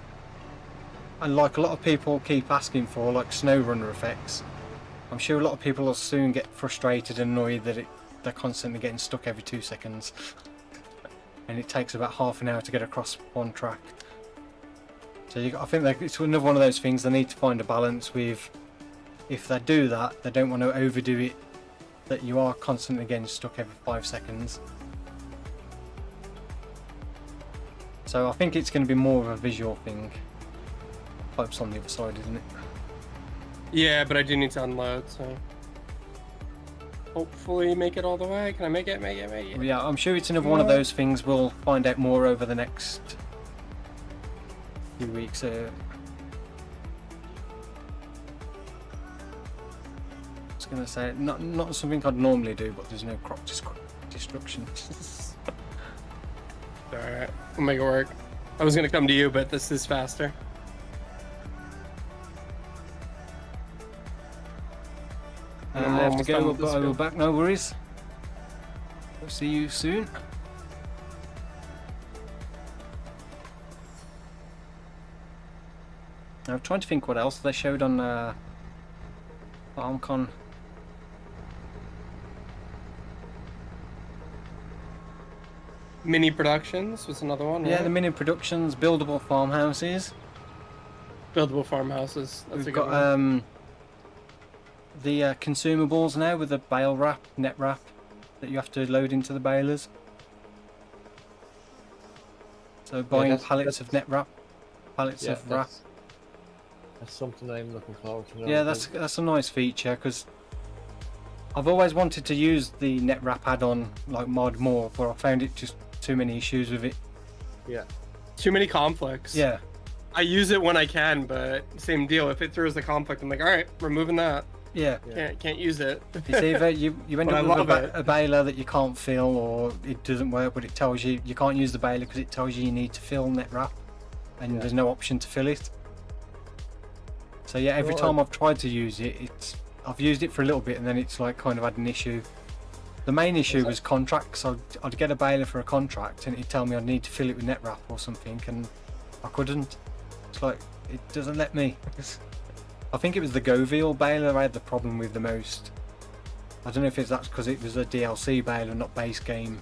and like a lot of people keep asking for, like snow runner effects, I'm sure a lot of people will soon get frustrated and annoyed that they're constantly getting stuck every 2 seconds. And it takes about half an hour to get across one track. So I think it's another one of those things they need to find a balance with. If they do that, they don't want to overdo it, that you are constantly getting stuck every 5 seconds. So I think it's going to be more of a visual thing. Pipe's on the other side, isn't it? Yeah, but I do need to unload, so hopefully make it all the way. Can I make it? Make it. Yeah, I'm sure it's another one of those things we'll find out more over the next few weeks. I was going to say, not something I'd normally do, but there's no crop destruction. Alright, we'll make it work. I was gonna come to you, but this is faster. I have to go, but I will back, no worries. We'll see you soon. I'm trying to think what else they showed on FarmCon. Mini productions was another one. Yeah, right? the mini productions, buildable farmhouses. Buildable farmhouses. That's a We've good got one. the consumables now with the bale wrap, net wrap that you have to load into the balers. So buying pallets of net wrap, pallets of wrap. That's something I'm looking forward to. Yeah, that's a nice feature because I've always wanted to use the net wrap add-on like mod more, but I found it just too many issues with it. Yeah. Too many conflicts. Yeah. I use it when I can, but same deal. If it throws a conflict, I'm like, all right, removing that. Yeah. Can't use it. It's either you end But up with a baler that you can't fill, or it doesn't work, but it tells you you can't use the baler because it tells you need to fill net wrap, and there's no option to fill it. So yeah, every time I've tried to use it, I've used it for a little bit, and then it's like kind of had an issue. The main issue was contracts. I'd get a baler for a contract, and it'd tell me I'd need to fill it with net wrap or something, and I couldn't. It's like it doesn't let me. I think it was the Govil baler I had the problem with the most. I don't know if that's because it was a DLC baler, not base game.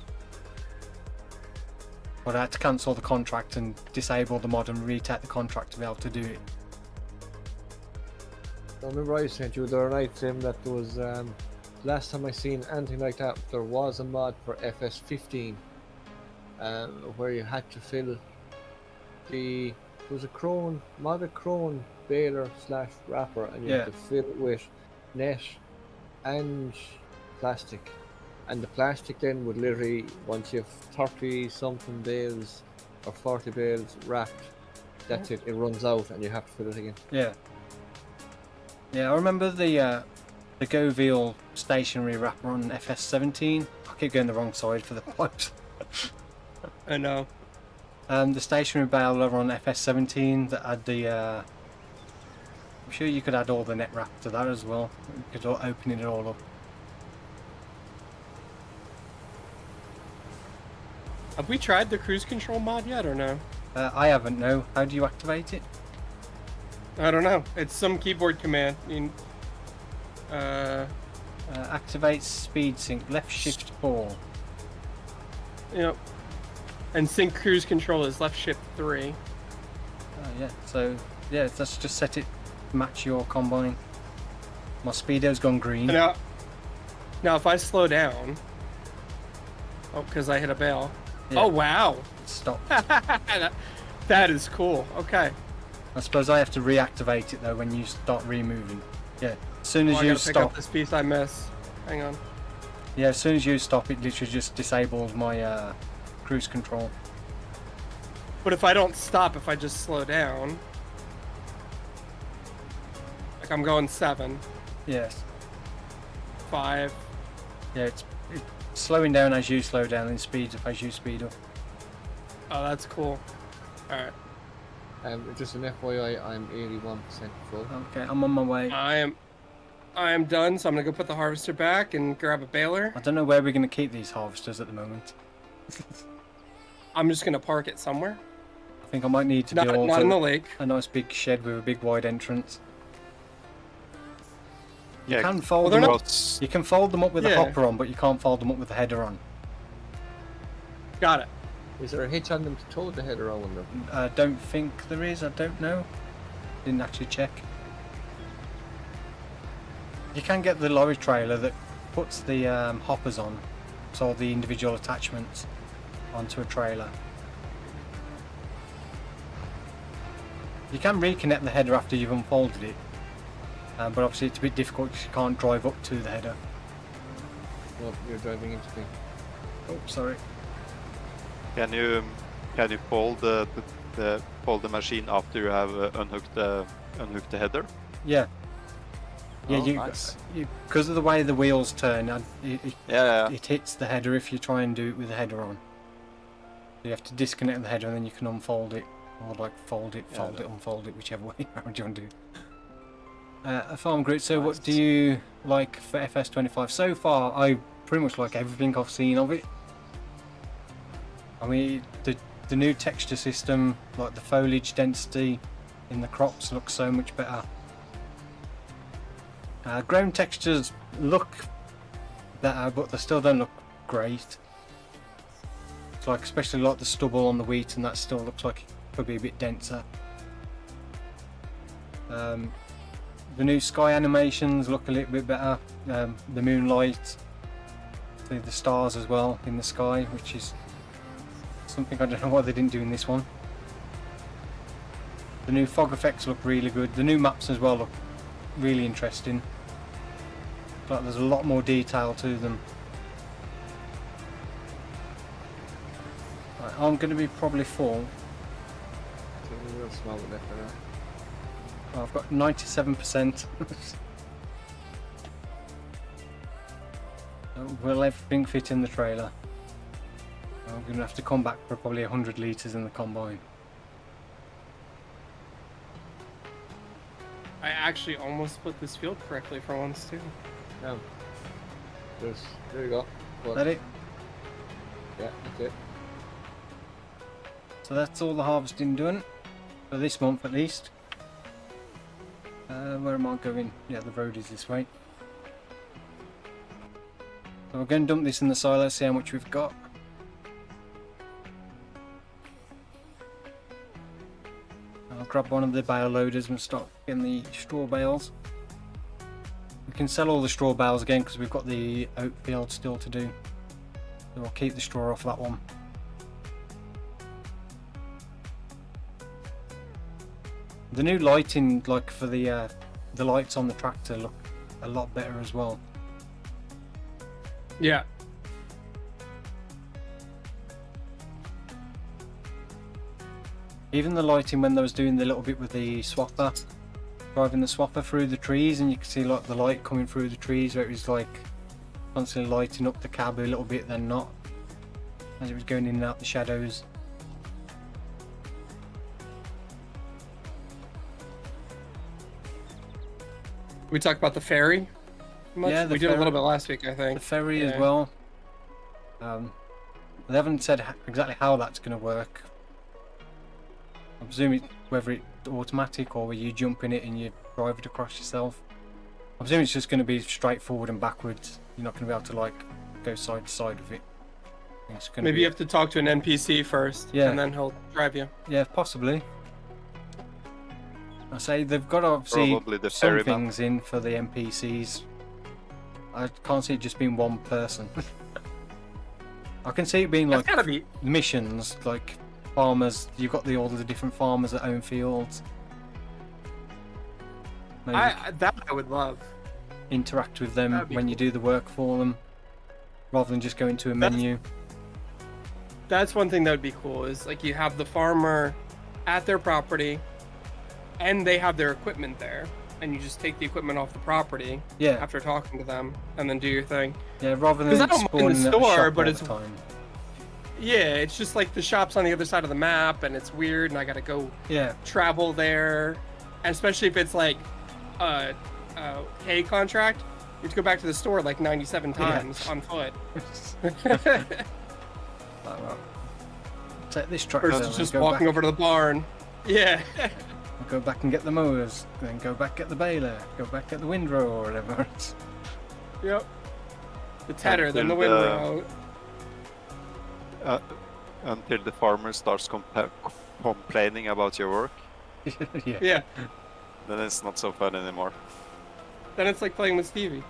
But I had to cancel the contract and disable the mod and retake the contract to be able to do it. I remember I sent you the other night, Tim, that there was last time I seen anything like that. There was a mod for FS15 where you had to fill the. There was a modded crone baler / wrapper, and you had to fill it with net and plastic. And the plastic then would literally, once you have 30 something bales or 40 bales wrapped, that's it. It runs out, and you have to fill it again. Yeah. Yeah, I remember the Govil stationary wrapper on FS17. I keep going the wrong side for the pipes. I know. The stationary baler on FS17 that had the. I'm sure you could add all the net wrap to that as well. You could open it all up. Have we tried the cruise control mod yet or no? I haven't. No. How do you activate it? I don't know. It's some keyboard command. Activate speed sync. Left shift 4. Yep. And sync cruise control is left shift 3. Yeah. So yeah, let's just set it to match your combine. My speedo's gone green. Now if I slow down. Oh, because I hit a bale. Yeah. Oh wow. Stop. That is cool. Okay. I suppose I have to reactivate it though when you start removing. Yeah. As soon as I you gotta pick up stop. this piece I missed. Hang on. Yeah. As soon as you stop, it literally just disables my cruise control. But if I don't stop, if I just slow down, like I'm going 7, Yes. 5. Yeah. It's slowing down as you slow down and speeds up as you speed up. Oh, that's cool. All right. Just an FYI, I'm 81% full. Okay. I'm on my way. I am done, so I'm gonna go put the harvester back and grab a baler. I don't know where we're going to keep these harvesters at the moment. I'm just gonna park it somewhere. I think I might need to Not build in the lake. a nice big shed with a big wide entrance. You Yeah, can fold Well, them they're up. was- You can fold them up with a Yeah. hopper on, but you can't fold them up with the header on. Got it. Is there a hitch on them to tow the header on them? I don't think there is. I don't know. Didn't actually check. You can get the lorry trailer that puts the hoppers on, so the individual attachments onto a trailer. You can reconnect the header after you've unfolded it, but obviously it's a bit difficult because you can't drive up to the header. No, you're driving into me. Oh, sorry. Can you fold the machine after you have unhooked the header? Yeah. Yeah, Oh, you nice. because of the way the wheels turn, Yeah. it hits the header if you try and do it with the header on. You have to disconnect the header and then you can unfold it, or like fold it, unfold it, whichever way around you want to do. A farm grid. So, what do you like for FS25? So far, I pretty much like everything I've seen of it. I mean, the new texture system, like the foliage density in the crops, looks so much better. Ground textures look better, but they still don't look great. It's like, especially like the stubble on the wheat, and that still looks like it could be a bit denser. The new sky animations look a little bit better. The moonlight, the stars as well in the sky, which is something I don't know why they didn't do in this one. The new fog effects look really good. The new maps as well look really interesting. Like there's a lot more detail to them. Right, I'm going to be probably full. It's a real small left there. I've got 97%. Will everything fit in the trailer? I'm going to have to come back for probably 100 litres in the combine. I actually almost put this field correctly for once too. There you go. Is that it? Yeah, that's it. So that's all the harvesting done for this month at least. Where am I going? Yeah, the road is this way. So we're going to dump this in the silo, see how much we've got. I'll grab one of the bale loaders and start getting the straw bales. We can sell all the straw bales again because we've got the oat field still to do. So I'll keep the straw off that one. The new lighting, like for the lights on the tractor, look a lot better as well. Yeah. Even the lighting when they was doing the little bit with the swapper, driving the swapper through the trees, and you can see like the light coming through the trees, where it was like constantly lighting up the cab a little bit, then not, as it was going in and out the shadows. We talked about the ferry. Much? Yeah, the we did a little ferry. bit last week, I think. The ferry as Yeah. well. They haven't said exactly how that's going to work. I'm presuming whether it's automatic or where you jump in it and you drive it across yourself. I'm presuming it's just going to be straight forward and backwards. You're not going to be able to like go side to side with it. It's going Maybe be, you have to talk to an NPC first, Yeah. and then he'll drive you. yeah, possibly. I say they've got obviously Probably the some ferryman. things in for the NPCs. I can't see it just being one person. I can see it being That's like gotta be. missions, like farmers. You've got all the different farmers that own fields. Maybe That I would love. interact with them That'd be when you do the work for them, rather than just going to a That's- menu. That's one thing that would be cool. Is like you have the farmer at their property, and they have their equipment there, and you just take the equipment off the property Yeah, after talking to them, and then do your thing. yeah. Rather 'Cause I than don't mind the spawning at a store, shop but all it's- the time. Yeah, it's just like the shop's on the other side of the map, and it's weird, and I gotta go Yeah, travel there, and especially if it's like a hay contract, you have to go back to the store like 97 Yeah. times on foot. Like, well, take this tractor Versus and just go walking back, over to the barn. Yeah. go back and get the mowers, then go back get the baler, go back get the windrow or whatever. Yep. The tedder, then the Until windrow. Until the farmer starts complaining about your work, Yeah. Yeah. then it's not so fun anymore. Then it's like playing with Stevie.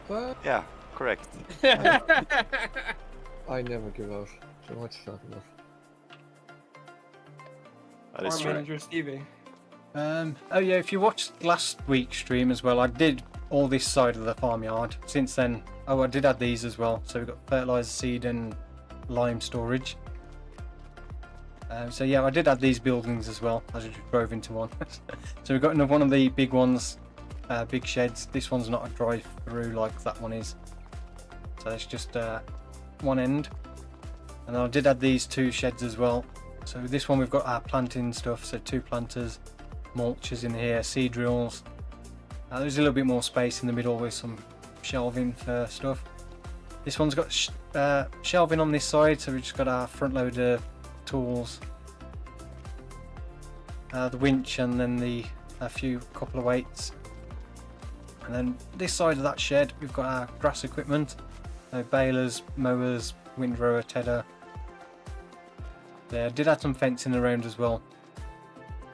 What? Yeah, correct. I never give out. So much to talk about. That is Farm true. manager Stevie. Oh yeah, if you watched last week's stream as well, I did all this side of the farmyard. Since then, oh, I did add these as well. So we've got fertilizer, seed, and lime storage. So yeah, I did add these buildings as well as I just drove into one. So we've got another one of the big ones, big sheds. This one's not a drive-through like that one is. So it's just one end. And I did add these two sheds as well. So this one we've got our planting stuff. So 2 planters, mulches in here, seed drills. There's a little bit more space in the middle with some shelving for stuff. This one's got shelving on this side, so we've just got our front loader tools, the winch, and then a couple of weights. And then this side of that shed, we've got our grass equipment, balers, mowers, windrower, tedder. Yeah, I did add some fencing around as well,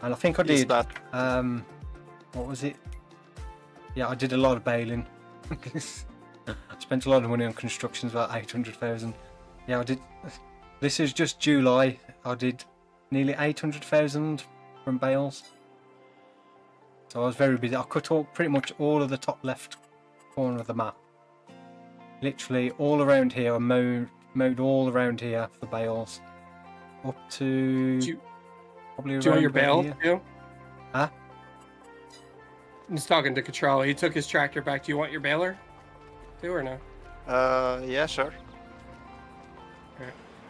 and I think I Is did. that What was it? Yeah, I did a lot of baling. I spent a lot of money on constructions, about 800,000. Yeah, I did. This is just July. I did nearly 800,000 from bales. So I was very busy. I cut off pretty much all of the top left corner of the map. Literally all around here. I mowed all around here for bales. Up to Do you- probably Do you want around your about bale here. too? Huh? I'm just talking to Cottrell. He took his tractor back. Do you want your baler too or no? yeah, sure.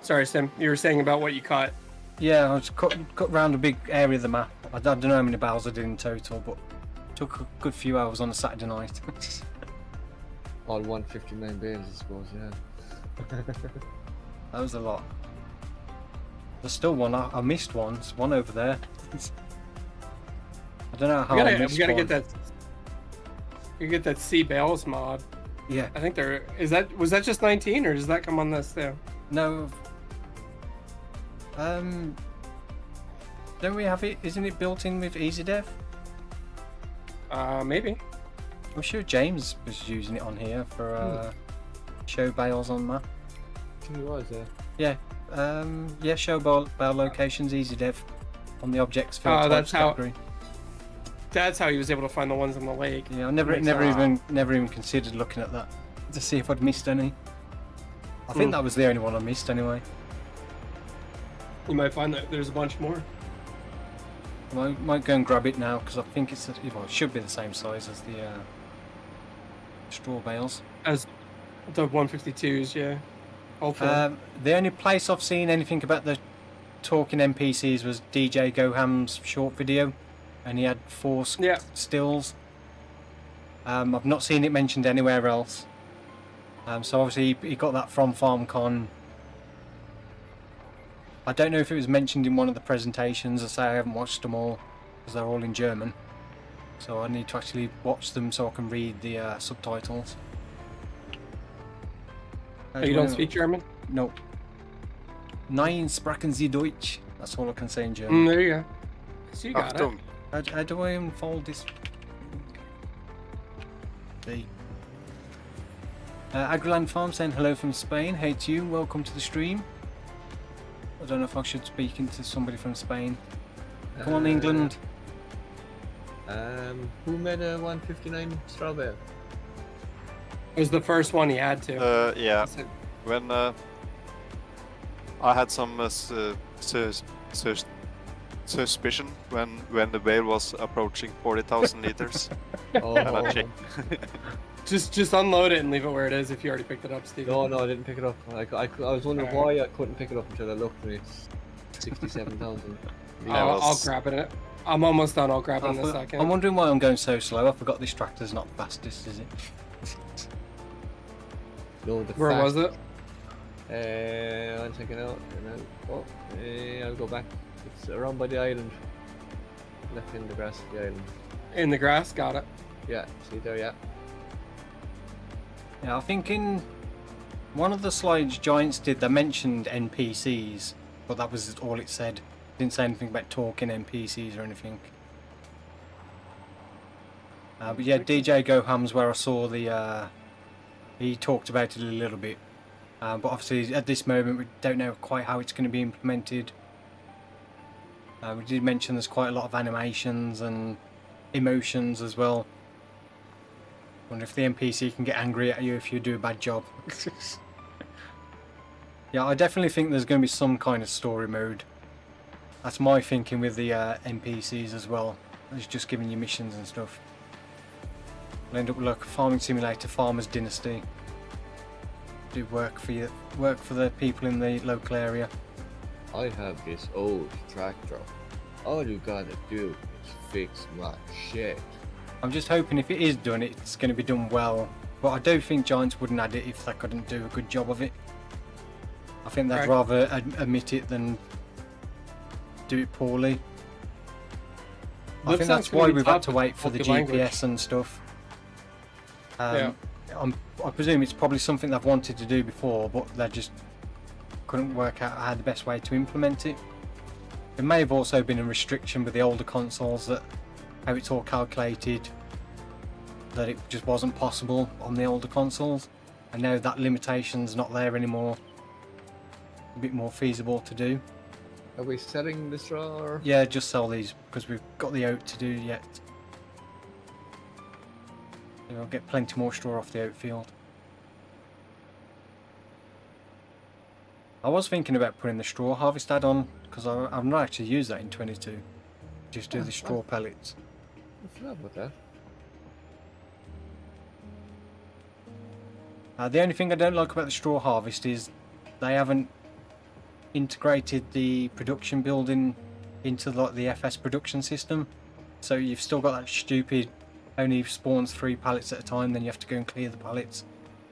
Sorry, Sim. You were saying about what you caught. Yeah, I just cut round a big area of the map. I don't know how many bales I did in total, but took a good few hours on a Saturday night. All 159 bales, I suppose, yeah. That was a lot. There's still one. I missed one. There's one over there. I don't know how We I gotta missed get one. that. You get that C bales mod. Yeah. I think was that just 19 or does that come on this too? No. Don't we have it? Isn't it built in with EasyDev? Maybe. I'm sure James was using it on here for show bales on map. I think he was, Yeah. Yeah, show bale locations, EasyDev on the objects field types that's how- category. That's how he was able to find the ones on the lake. Yeah, I never Makes even considered looking at that to see if I'd missed any. I think that was the only one I missed anyway. You might find that there's a bunch more. I might go and grab it now because I think it should be the same size as the straw bales. As the 152s, yeah. Hopefully. The only place I've seen anything about the talking NPCs was DJ Goham's short video, and he had 4 stills. I've not seen it mentioned anywhere else. So obviously he got that from FarmCon. I don't know if it was mentioned in one of the presentations. I say I haven't watched them all because they're all in German. So I need to actually watch them so I can read the subtitles. You don't speak German? No. Nein, sprechen Sie Deutsch. That's all I can say in German. There you go. So you got it. Achtung. How do I unfold this? The Agriland Farm saying hello from Spain. Hey to you, welcome to the stream. I don't know if I should speak into somebody from Spain. Come on, England. Who made a 159 straw bale? It was the first one he had to. Yeah. He said- When I had some suspicion when the bale was approaching 40,000 liters, Oh, and I checked. Just unload it and leave it where it is if you already picked it up, Stevie. no, I didn't pick it up. I was wondering why I couldn't pick it up until I looked and it's 67,000. I'll grab it. I'm almost done. I'll grab it in a second. I'm wondering why I'm going so slow. I forgot this tractor's not the fastest, is it? No, Where was it? 1 second out, and then I'll go back. It's around by the island. Left in the grass of the island. In the grass. Got it. Yeah, see there, yeah. Yeah, I think in one of the slides Giants did, they mentioned NPCs, but that was all it said. Didn't say anything about talking NPCs or anything. But yeah, DJ Goham's where I saw the. He talked about it a little bit, but obviously at this moment we don't know quite how it's going to be implemented. We did mention there's quite a lot of animations and emotions as well. Wonder if the NPC can get angry at you if you do a bad job. Yeah, I definitely think there's going to be some kind of story mode. That's my thinking with the NPCs as well. It's just giving you missions and stuff. We'll end up with like a farming simulator, Farmer's Dynasty. Do work for the people in the local area. I have this old tractor. All you gotta do is fix my shit. I'm just hoping if it is done, it's going to be done well. But I do think Giants wouldn't add it if they couldn't do a good job of it. I think they'd Right. rather admit it than do it poorly. I think that's why we've had to wait for the GPS and stuff. Yeah. I presume it's probably something they've wanted to do before, but they just couldn't work out how the best way to implement it. There may have also been a restriction with the older consoles that how it's all calculated, that it just wasn't possible on the older consoles, and now that limitation's not there anymore. A bit more feasible to do. Are we selling the straw or? Yeah, just sell these because we've got the oat to do yet. I'll get plenty more straw off the oat field. I was thinking about putting the straw harvest add-on because I've not actually used that in 22. Just do the straw pellets. I forgot about that. The only thing I don't like about the straw harvest is they haven't integrated the production building into like the FS production system. So you've still got that stupid only spawns 3 pallets at a time, then you have to go and clear the pallets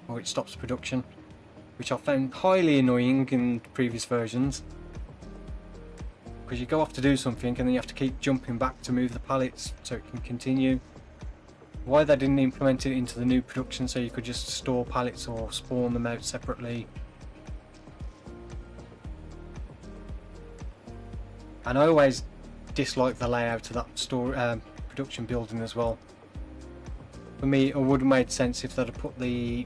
or it stops production, which I found highly annoying in previous versions. Because you go off to do something and then you have to keep jumping back to move the pallets so it can continue. Why they didn't implement it into the new production so you could just store pallets or spawn them out separately. And I always dislike the layout of that production building as well. For me, it would have made sense if they'd have put the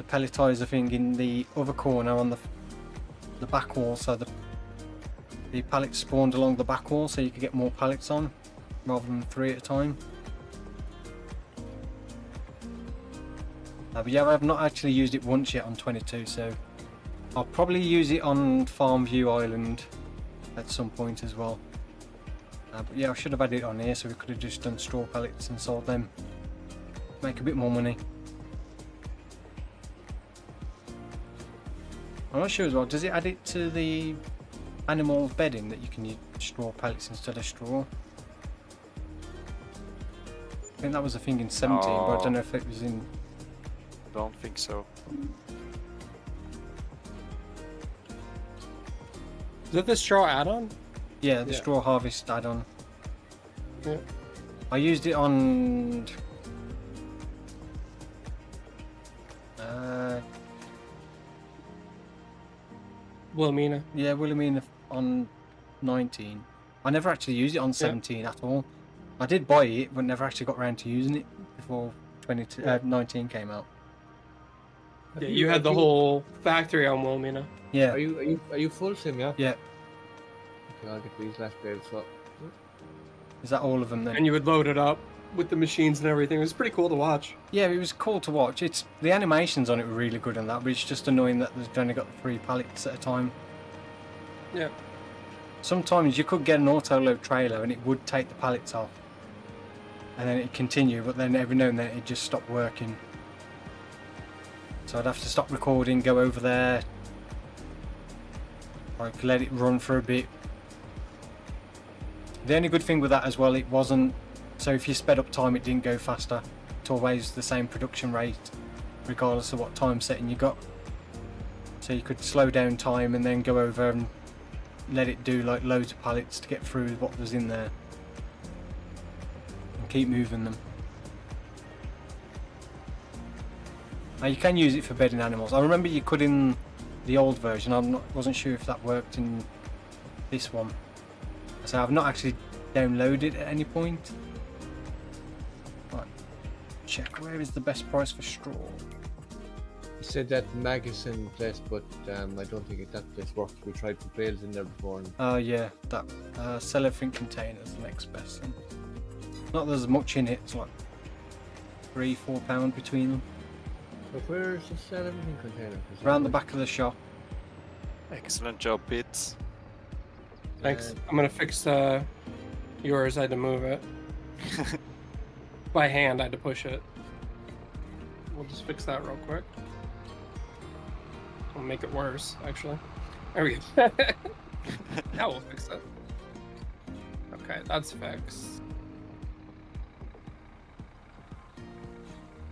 pelletizer thing in the other corner on the back wall, so the pallets spawned along the back wall, so you could get more pallets on rather than 3 at a time. But yeah, I've not actually used it once yet on 22, so I'll probably use it on Farmview Island at some point as well. But yeah, I should have had it on here, so we could have just done straw pellets and sold them. Make a bit more money. I'm not sure as well, does it add it to the animal bedding that you can use straw pellets instead of straw? I think that was a thing in 17, but I don't know if it was in... Don't think so. Is that the straw add-on? Yeah, the straw harvest add-on. Yeah. I used it on... Wilhelmina. Yeah, Wilhelmina on 19. I never actually used it on 17 at all. I did buy it, but never actually got around to using it before 19 came out. Yeah, you had the whole factory on Wilhelmina. Yeah. Are you full sim? Yeah. Yeah. Okay, I'll get these last bales up. Is that all of them then? And you would load it up with the machines and everything. It was pretty cool to watch. Yeah, it was cool to watch. It's the animations on it were really good on that, but it's just annoying that they've only got 3 pallets at a time. Yeah. Sometimes you could get an auto-load trailer and it would take the pallets off. And then it'd continue, but then every now and then it'd just stop working. So I'd have to stop recording, go over there, like let it run for a bit. The only good thing with that as well, it wasn't, so if you sped up time it didn't go faster. It's always the same production rate regardless of what time setting you got. So you could slow down time and then go over and let it do like loads of pallets to get through what was in there and keep moving them. Now you can use it for bedding animals. I remember you could in the old version. Wasn't sure if that worked in this one. So I've not actually downloaded it at any point. Right, check where is the best price for straw. You said that magazine place, but I don't think that place works. We tried to bales in there before. And... yeah, that sell everything containers, the next best thing. Not there's much in it. It's like £3-4 between them. So where's the sell everything container? Around the back of the shop. Excellent job, Pete. Thanks. I'm gonna fix yours. I had to move it. By hand, I had to push it. We'll just fix that real quick. We'll make it worse, actually. There we go. Now we'll fix it. Okay, that's fixed.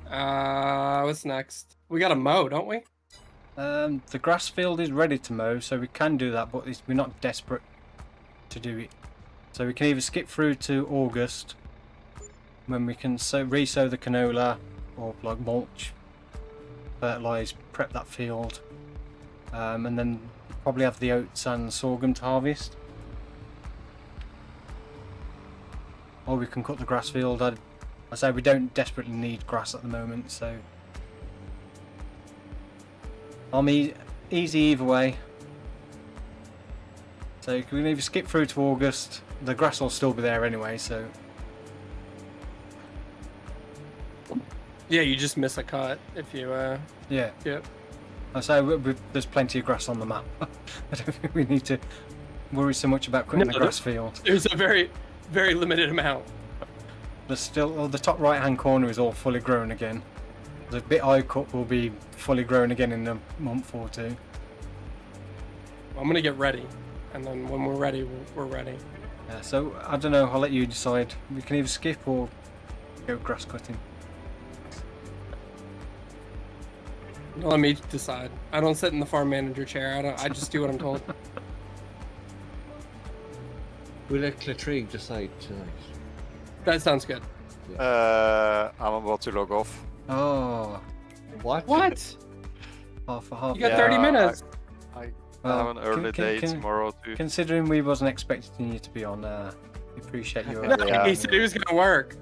What's next? We gotta mow, don't we? The grass field is ready to mow, so we can do that, but we're not desperate to do it. So we can either skip through to August, when we can re-sow the canola, or like mulch, fertilise, prep that field, and then probably have the oats and sorghum to harvest. Or we can cut the grass field. I say we don't desperately need grass at the moment, so I'm easy either way. So we can either skip through to August. The grass will still be there anyway, so Yeah, you just miss a cut if you yeah. Yep. I say there's plenty of grass on the map. I don't think we need to worry so much about cutting No, the grass field. There's a very, very limited amount. There's still the top right hand corner is all fully grown again. The bit I cut will be fully grown again in a month or two. I'm gonna get ready, and then when we're ready, we're ready. Yeah, so I don't know. I'll let you decide. We can either skip or go grass cutting. Let me decide. I don't sit in the farm manager chair. I just do what I'm told. We'll let Clatrig decide tonight. That sounds good. I'm about to log off. Oh, What? What? half a half. You got 30 minutes. I have an early day tomorrow too. Considering we wasn't expecting you to be on, we appreciate you. Yeah. He said it was gonna work.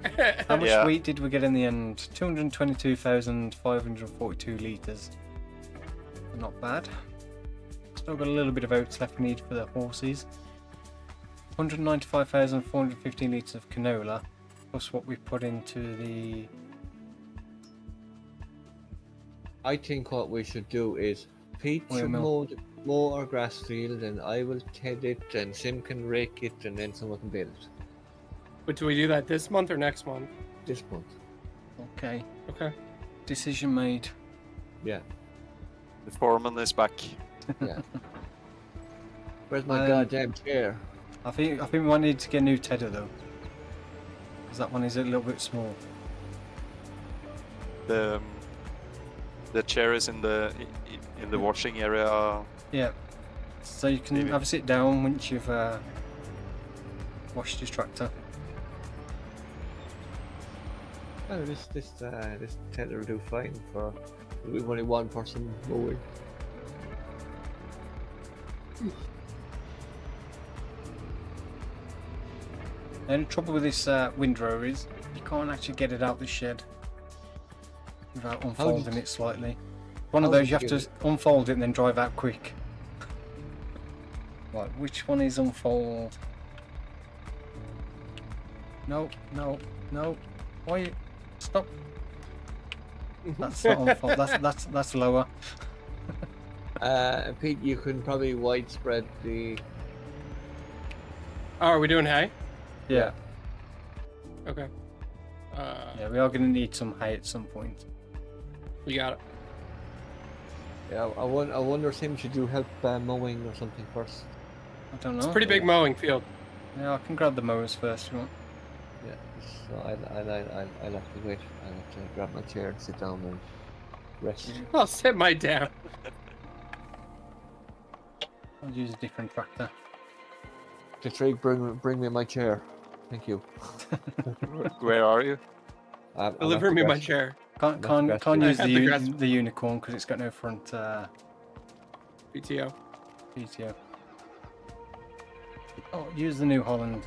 How much Yeah. wheat did we get in the end? 222,542 litres. Not bad. Still got a little bit of oats left we need for the horses. 195,415 litres of canola, plus what we put into the... I think what we should do is Pete Oil should mill. mow our grass field, and I will ted it, and Sim can rake it, and then someone can build it But do we do that this month or next month? this month. Okay, Okay. decision made. Yeah, The foreman is back. yeah. Where's my Um, goddamn chair? I think we might need to get a new tedder though, because that one is a little bit small. The chair is in the washing area. Yeah, so you can Maybe. have a sit down once you've washed your tractor. Oh, this tether will do fine for. We've only one person mowing. The only trouble with this windrow is you can't actually get it out the shed without unfolding it slightly. One of how those you did have you to unfold it and then drive out quick. Right, which one is unfold? No, no, no. Why you stop? That's not unfold. That's lower. Pete, you can probably widespread the. Oh, are we doing hay? Yeah, Okay. yeah. We are going to need some hay at some point. We got it. Yeah, I wonder if Sim should do help mowing or something first. I don't know. It's a pretty big mowing field. Yeah, I can grab the mowers first if you want. Yeah, so I'll have to wait. I'll have to grab my chair and sit down and rest. I'll sit my down. I'll use a different tractor. Patrick, bring me my chair. Thank you. Where are you? Deliver me my chair. Can't That's use I had the grass- the unicorn because it's got no front PTO. PTO. Oh, use the New Holland.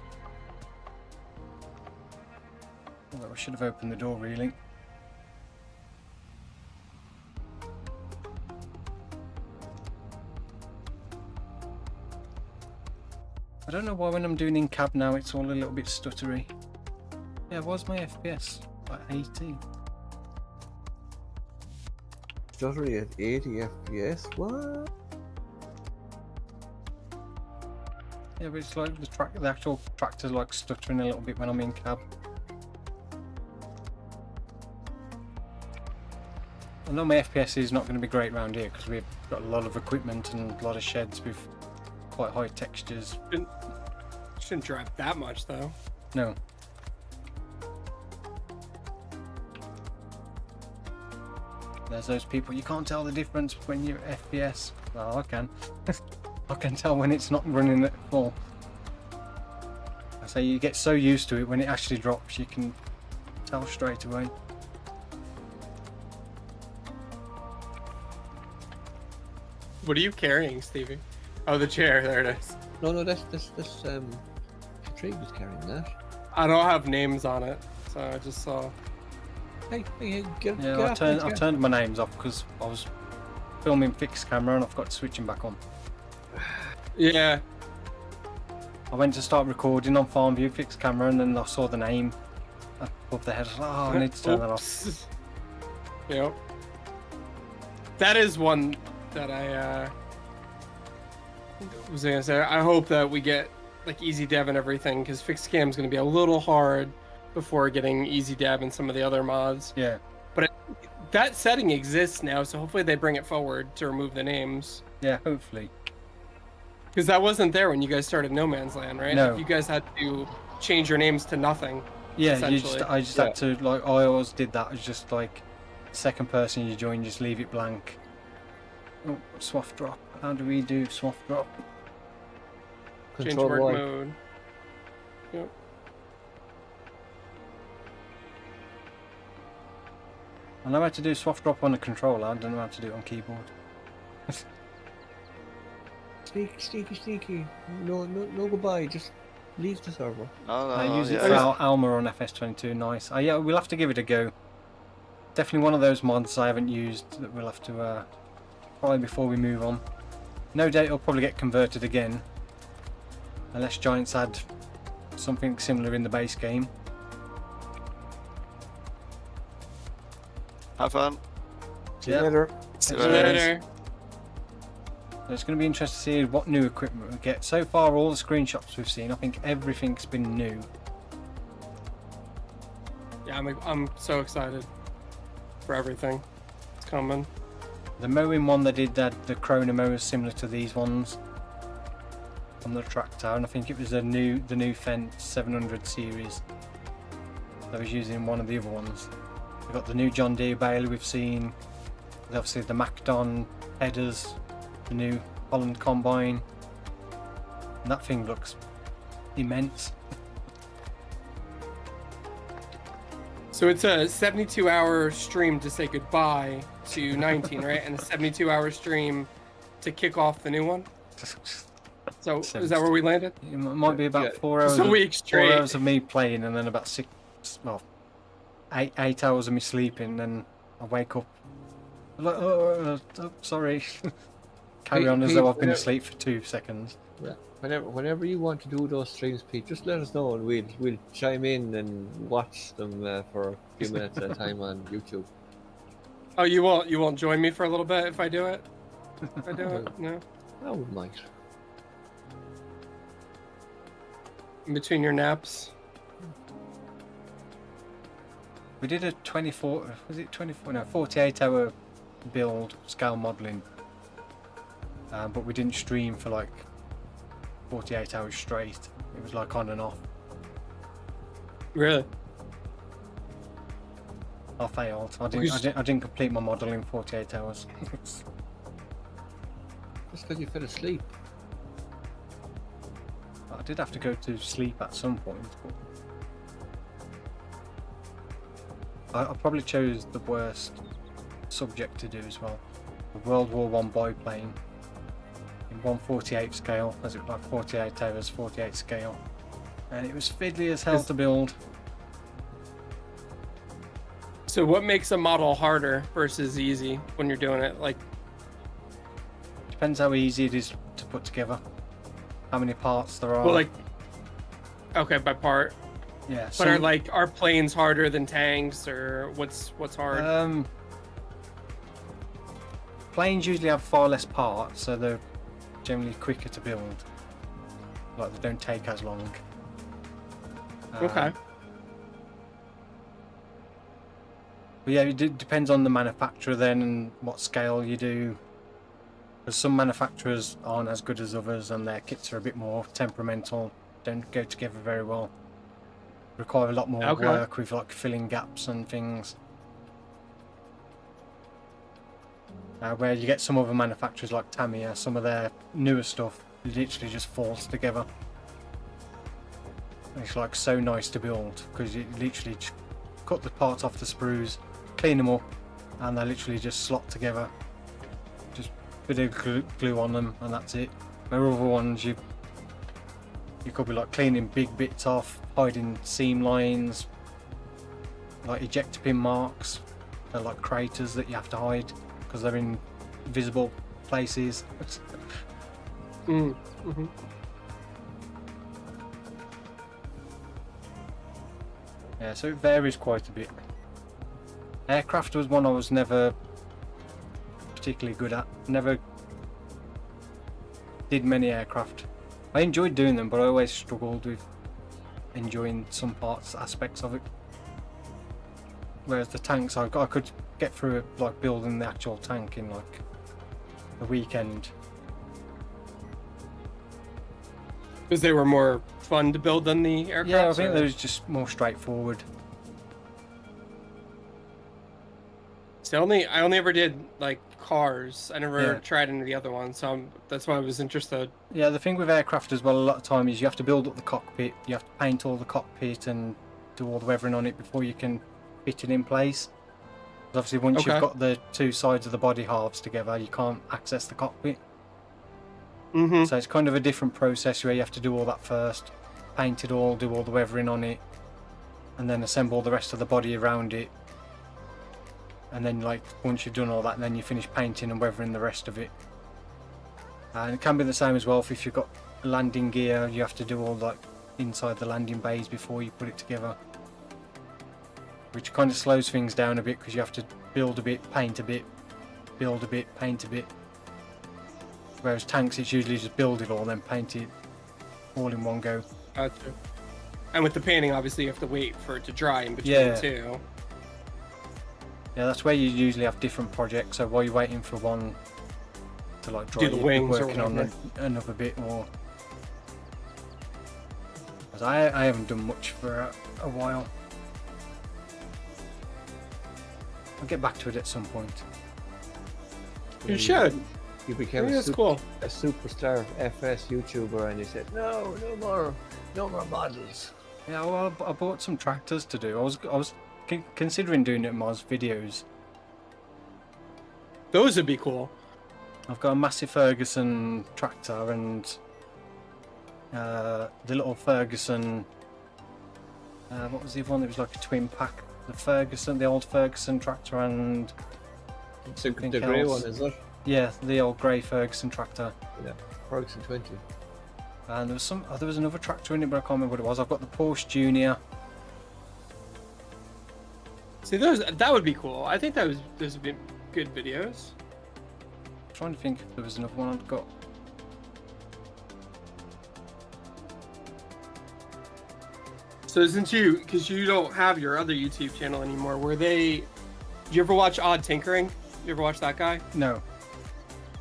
Although I should have opened the door really. I don't know why when I'm doing in cab now it's all a little bit stuttery. Yeah, why's my FPS like 80? Stuttery at 80 FPS. What? Yeah, but it's like the actual tractor's like stuttering a little bit when I'm in cab. I know my FPS is not going to be great around here because we've got a lot of equipment and a lot of sheds with quite high textures. Shouldn't drive that much though. No. There's those people, you can't tell the difference when you're FPS. Well, I can. I can tell when it's not running at full. I say you get so used to it, when it actually drops, you can tell straight away. What are you carrying, Stevie? Oh, the chair. There it is. No, that's Patrick was carrying that. I don't have names on it, so I just saw. Hey, get Yeah, off my I chair. turned my names off because I was filming fixed camera and I've got to switch them back on. Yeah. I went to start recording on farm view fixed camera and then I saw the name above the head. I was like, oh, I need to turn that off. Oops. Yep. That is one that I was gonna say. I hope that we get like easy dev and everything because fixed cam is gonna be a little hard before getting easy dev and some of the other mods. Yeah. That setting exists now, so hopefully they bring it forward to remove the names. Yeah, hopefully. Because that wasn't there when you guys started No Man's Land, right? No. You guys had to change your names to nothing. Yeah, Essentially. I just had to, like, I always did that. It's just like, second person you join, just leave it blank. Oh, swath drop. How do we do swath drop? Change Control work Y. mode. Yep. I know how to do swath drop on a controller, I don't know how to do it on keyboard. Sneaky. No goodbye. Just leave the server. No, I no, use it yeah. for Alma on FS22. Nice. Yeah, we'll have to give it a go. Definitely one of those mods I haven't used that we'll have to try before we move on. No doubt it'll probably get converted again, unless Giants add something similar in the base game. Have fun. See you later. See you Later. later. Later. So it's going to be interesting to see what new equipment we get. So far, all the screenshots we've seen, I think everything's been new. Yeah, I'm so excited for everything. It's coming. The mowing one they did, the Chrono mowers similar to these ones on the tractor, and I think it was the new Fendt 700 series that was using one of the other ones. We've got the new John Deere baler we've seen, obviously the Macdon headers, the new Holland combine, and that thing looks immense. So it's a 72-hour stream to say goodbye to 19, right? And a 72-hour stream to kick off the new one. So is that where we landed? It might be about Yeah. 4 hours. Just a week straight. 4 hours of me playing, and then about eight hours of me sleeping. Then I wake up. I'm like, oh, sorry. Carry on as though I've been asleep for 2 seconds. Yeah. Whenever you want to do those streams, Pete, just let us know and we'll chime in and watch them for a few minutes at a time on YouTube. Oh, you won't join me for a little bit if I do it? If I do it? No. I wouldn't mind. In between your naps. We did a 48-hour build scale modelling, but we didn't stream for like 48 hours straight. It was like on and off. Really? I failed. I didn't complete my model in 48 hours. Just because you fell asleep. I did have to go to sleep at some point. But I probably chose the worst subject to do as well. The World War I biplane in 1/48 scale, as it like 48 hours, 48 scale, and it was fiddly as hell to build. So what makes a model harder versus easy when you're doing it? Like, Depends how easy it is to put together, how many parts there are. well, like, okay, by part. yeah, But are planes harder than tanks, or what's hard? Planes usually have far less parts, so they're generally quicker to build. Like they don't take as long. Okay. But yeah, it depends on the manufacturer then and what scale you do. Because some manufacturers aren't as good as others, and their kits are a bit more temperamental, don't go together very well. Require a lot more Okay. work with like filling gaps and things. Where you get some other manufacturers like Tamiya, some of their newer stuff literally just falls together. It's like so nice to build because you literally just cut the parts off the sprues, clean them up, and they literally just slot together. Just bit of glue on them, and that's it. Where other ones you could be like cleaning big bits off, hiding seam lines, like ejector pin marks. They're like craters that you have to hide because they're in visible places. Mm-hmm. Yeah, so it varies quite a bit. Aircraft was one I was never particularly good at. Never did many aircraft. I enjoyed doing them, but I always struggled with enjoying some aspects of it. Whereas the tanks, I could get through it, like building the actual tank in like a weekend. Because they were more fun to build than the aircraft. Yeah, I think they was just more straightforward. So I only ever did like cars. I never Yeah. tried any of the other ones, so that's why I was interested. Yeah, the thing with aircraft as well a lot of time is you have to build up the cockpit, you have to paint all the cockpit and do all the weathering on it before you can fit it in place. 'Cause obviously once Okay. you've got the two sides of the body halves together, you can't access the cockpit. Mm-hmm. So it's kind of a different process where you have to do all that first, paint it all, do all the weathering on it, and then assemble the rest of the body around it. And then, like, once you've done all that, then you finish painting and weathering the rest of it. And it can be the same as well if you've got landing gear. You have to do all like inside the landing bays before you put it together, which kind of slows things down a bit because you have to build a bit, paint a bit, build a bit, paint a bit. Whereas tanks, it's usually just build it all, then paint it all in one go. Gotcha. And with the painting, obviously, you have to wait for it to dry in between Yeah. too. Yeah, that's where you usually have different projects. So while you're waiting for one to like dry, Do the you're wings or working on whatever. another bit more. 'Cause I haven't done much for a while. I'll get back to it at some point. You should. You I became think a, that's cool. a superstar FS YouTuber, and you said, no more models. Yeah, well, I bought some tractors to do. I was considering doing it in my videos. Those would be cool. I've got a massive Ferguson tractor and the little Ferguson. What was the other one? It was like a twin pack. The old Ferguson tractor, and The something grey else. one, is it? Yeah, the old grey Ferguson tractor. Yeah, Ferguson 20. And there was another tractor in it, but I can't remember what it was. I've got the Porsche Junior. See, that would be cool. I think those would be good videos. I'm trying to think if there was another one I've got. So since because you don't have your other YouTube channel anymore, do you ever watch Odd Tinkering? You ever watch that guy No.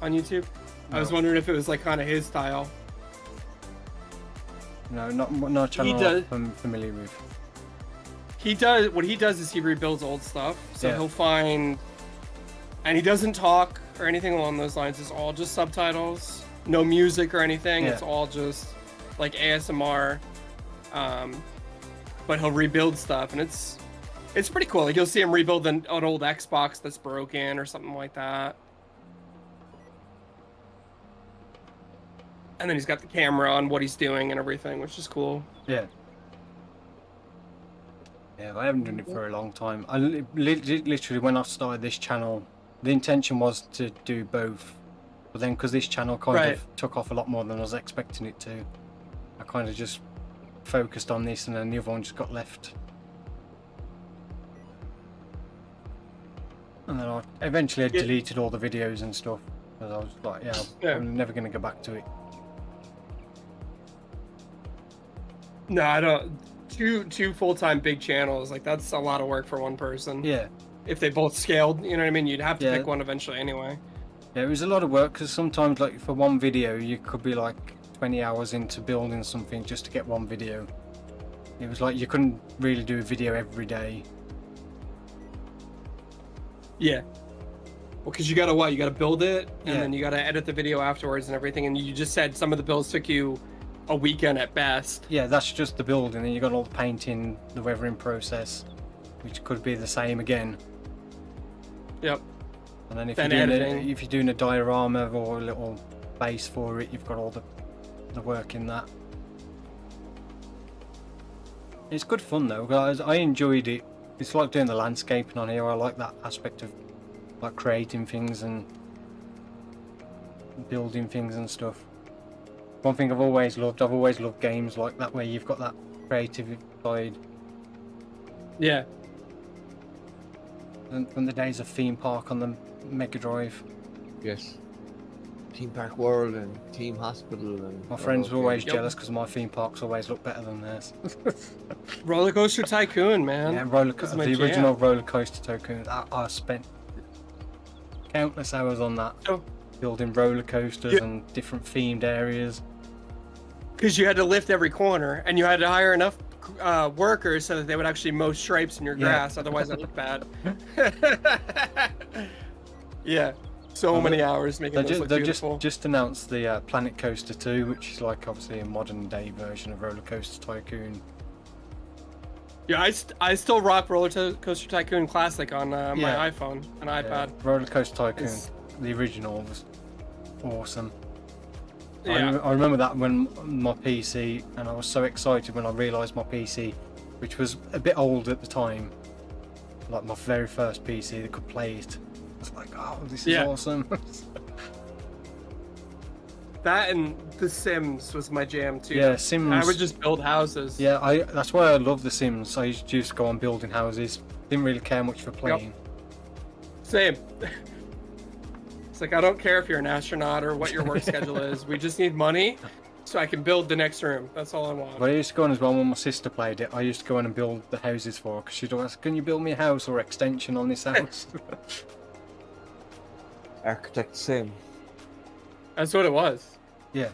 on YouTube? I was No. wondering if it was like kind of his style. No, not a channel does- I'm familiar with. What he does is he rebuilds old stuff. So Yeah. he'll find, and he doesn't talk or anything along those lines. It's all just subtitles, no music or anything. Yeah. It's all just like ASMR. But he'll rebuild stuff, and it's pretty cool. Like you'll see him rebuild an old Xbox that's broken or something like that. And then he's got the camera on what he's doing and everything, which is cool. Yeah. Yeah, I haven't done it for a long time. I literally, when I started this channel, the intention was to do both. But then, because this channel kind Right. of took off a lot more than I was expecting it to, I kind of just focused on this, and then the other one just got left. And then eventually I Yeah. deleted all the videos and stuff. Because I was like, Yeah. I'm never going to go back to it. No, I don't. Two full-time big channels, like that's a lot of work for one person. Yeah. If they both scaled, you know what I mean? You'd have to Yeah. pick one eventually anyway. Yeah, it was a lot of work because sometimes, like, for one video, you could be like 20 hours into building something just to get one video. It was like you couldn't really do a video every day. Yeah. Well, because you gotta what? You gotta build it, and Yeah. then you gotta edit the video afterwards and everything. And you just said some of the builds took you a weekend at best. Yeah, that's just the building. Then you got all the painting, the weathering process, which could be the same again. Yep. And then if Then you're doing editing. if you're doing a diorama or a little base for it, you've got all the work in that. It's good fun though, guys. I enjoyed it. It's like doing the landscaping on here. I like that aspect of like creating things and building things and stuff. One thing I've always loved games like that where you've got that creative side. Yeah. And from the days of Theme Park on the Mega Drive, Yes. Team Park World and Team Hospital and my friends were always Yep. jealous because my theme parks always look better than theirs. Roller Coaster Tycoon, man. Yeah, That's my the jam. original Roller Coaster Tycoon. I spent countless hours on that, Oh. building roller coasters Yeah. and different themed areas. Because you had to lift every corner, and you had to hire enough workers so that they would actually mow stripes in your Yeah. grass. Otherwise, it looked bad. Yeah. So many hours making this look They beautiful. just announced the Planet Coaster 2, which is like obviously a modern day version of Roller Coaster Tycoon. Yeah, I still rock Roller Coaster Tycoon Classic on Yeah. my iPhone and Yeah, iPad. Roller Coaster Tycoon, It's- the original, was awesome. Yeah. I remember that when my PC, and I was so excited when I realised my PC, which was a bit old at the time, like my very first PC that could play it. I was like, oh, this is awesome. That and The Sims was my jam too. Yeah, Sims. I would just build houses. Yeah, that's why I love The Sims. I used to just go on building houses. Didn't really care much for playing. Same. It's like, I don't care if you're an astronaut or what your work schedule is. We just need money so I can build the next room. That's all I want. But I used to go on as well when my sister played it. I used to go in and build the houses for her because she'd always, can you build me a house or extension on this house? Architect Sim. That's what it was. Yeah.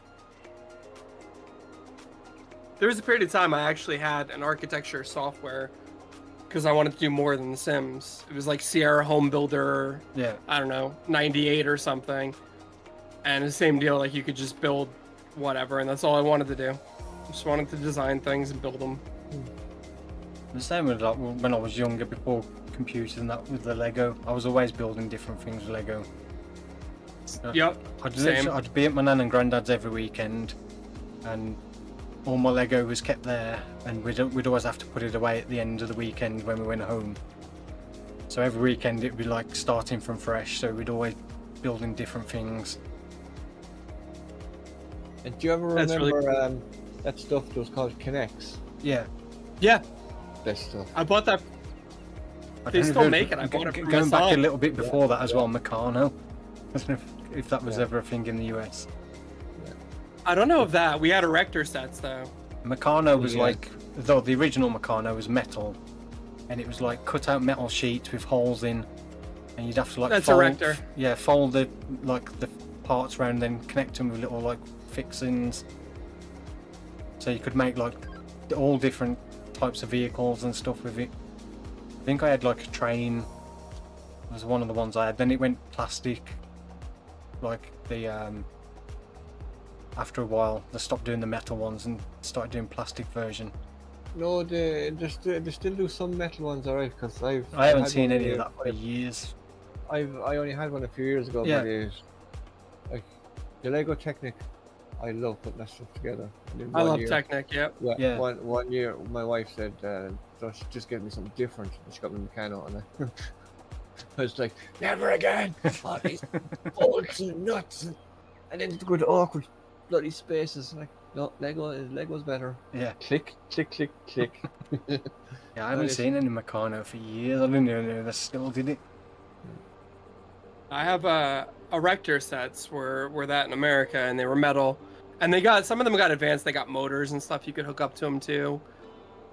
There was a period of time I actually had an architecture software because I wanted to do more than The Sims. It was like Sierra Home Builder, Yeah. I don't know, 98 or something. And the same deal, like you could just build whatever, and that's all I wanted to do. Just wanted to design things and build them. The same with like when I was younger, before computers and that, with the Lego. I was always building different things with Lego. Yep. I'd be at my nan and granddad's every weekend, and all my Lego was kept there, and we'd always have to put it away at the end of the weekend when we went home. So every weekend it'd be like starting from fresh. So we'd always building different things. And do you ever That's remember really cool. that stuff that was called Connects? Yeah. Yeah, Best stuff. I bought that. I They don't still know, make it. I bought it for going back myself. a little bit before that as well, Meccano. I don't know if that was Yeah. ever a thing in the US. I don't know if that. We had erector sets though. Meccano was Yeah. like, though the original Meccano was metal, and it was like cut out metal sheets with holes in, and you'd have to like That's fold, erector. yeah, fold the parts around, and then connect them with little like fixings. So you could make like all different types of vehicles and stuff with it. I think I had like a train. Was one of the ones I had. Then it went plastic. Like the after a while, they stopped doing the metal ones and started doing plastic version. No, they still do some metal ones, alright. Because I haven't had seen one any of here. that for years. I only had one a few years ago. Yeah. But it was, like the Lego Technic, I love putting that stuff together. And in I one love year- Technic. Yep. Yeah. One year, my wife said, "Just give me something different." And she got me Meccano, and I was like, "Never again!" All these bolts and nuts, and then to go to awkward bloody spaces. Like, no, Lego's better. Yeah. Click, click, click, click. Yeah, I haven't Nice. seen any Meccano for years. I didn't even know they still did it. I have erector sets were that in America, and they were metal, and they got some of them got advanced. They got motors and stuff you could hook up to them too,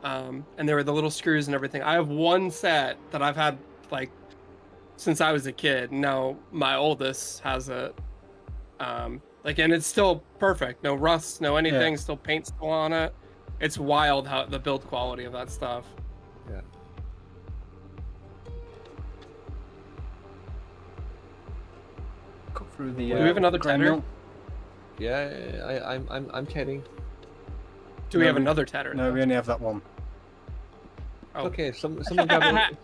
and there were the little screws and everything. I have one set that I've had like since I was a kid. Now my oldest has it, like, and it's still perfect. No rust, no anything. Yeah. Still paint still on it. It's wild how the build quality of that stuff. Yeah. Cut through the. Do we have another grain tender? mill. Yeah, I'm Tedding. Do we No, have another tedder? No, we only have that one. Oh. Okay, someone grab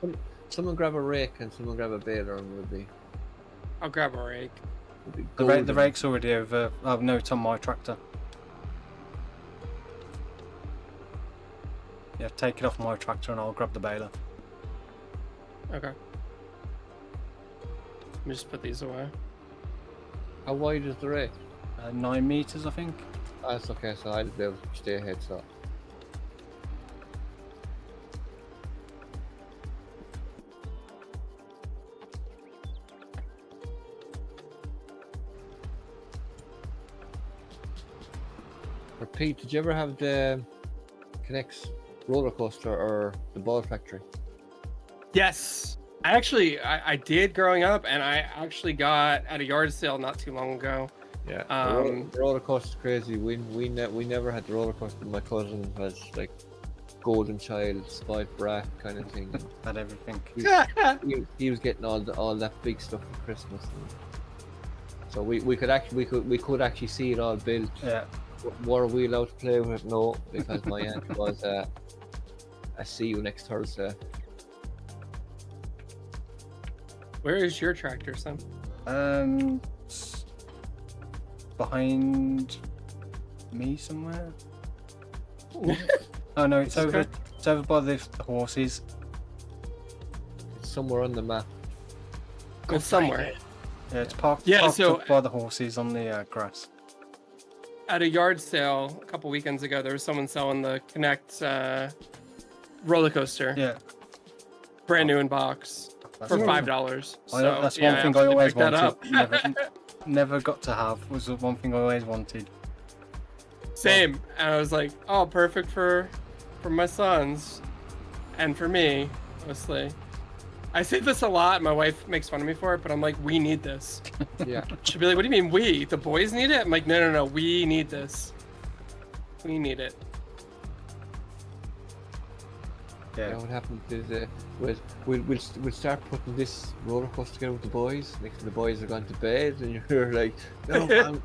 someone grab a rake and someone grab a baler, and I'll grab a rake. we'll be The golden. rake's already over. Oh no, it's on my tractor. Yeah, take it off my tractor and I'll grab the baler. Okay. Let me just put these away. How wide is the rake? 9 meters, I think. That's okay, so I'll be able to stay ahead. So Pete, did you ever have the Connects roller coaster or the ball factory? Yes, I did growing up, and I actually got at a yard sale not too long ago. Yeah. Um, the roller coaster's crazy. We never had the roller coaster. My cousin has like golden child, spoiled brat kind of thing. Had everything. he was getting all that big stuff for Christmas. So we could actually see it all built. Yeah. Were we allowed to play with it? No, because my aunt was I see you next Thursday. Where is your tractor, Sam? behind me somewhere. Oh no, it's over. Okay. It's over by the horses. It's somewhere on the map. It's somewhere. Yeah, it's parked, Yeah, parked so- up by the horses on the grass. At a yard sale a couple weekends ago, there was someone selling the Connect roller coaster, Yeah, brand new in box, that's, for one- $5. that's yeah, one thing I absolutely always pick that wanted. up. Never got to have. Was the one thing I always wanted. Same. And I was like, oh, perfect for my sons and for me, mostly. I say this a lot. My wife makes fun of me for it, but I'm like, we need this. Yeah. She'll be like, what do you mean we? The boys need it? I'm like, no, we need this. We need it. Yeah, what happened is we'll start putting this roller coaster together with the boys. Next thing the boys are gone to bed, and you're like, no, man,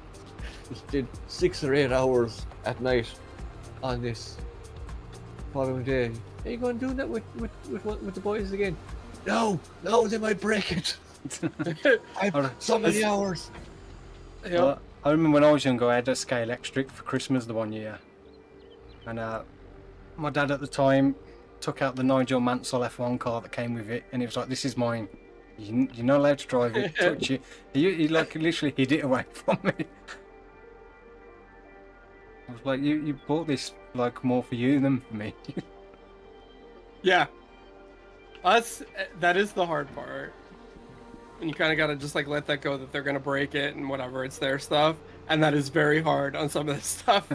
just did 6 or 8 hours at night on this following day. Are you going to do that with the boys again? No, they might break it. I've so many hours. Yep. Well, I remember when I was younger, I had a Scale Electric for Christmas the one year, and my dad at the time took out the Nigel Mansell F1 car that came with it, and he was like, "This is mine. You're not allowed to drive it, touch it." He like literally hid it away from me. I was like, "You bought this like more for you than for me." Yeah. That is the hard part. And you kind of got to just like let that go that they're going to break it and whatever, it's their stuff. And that is very hard on some of this stuff.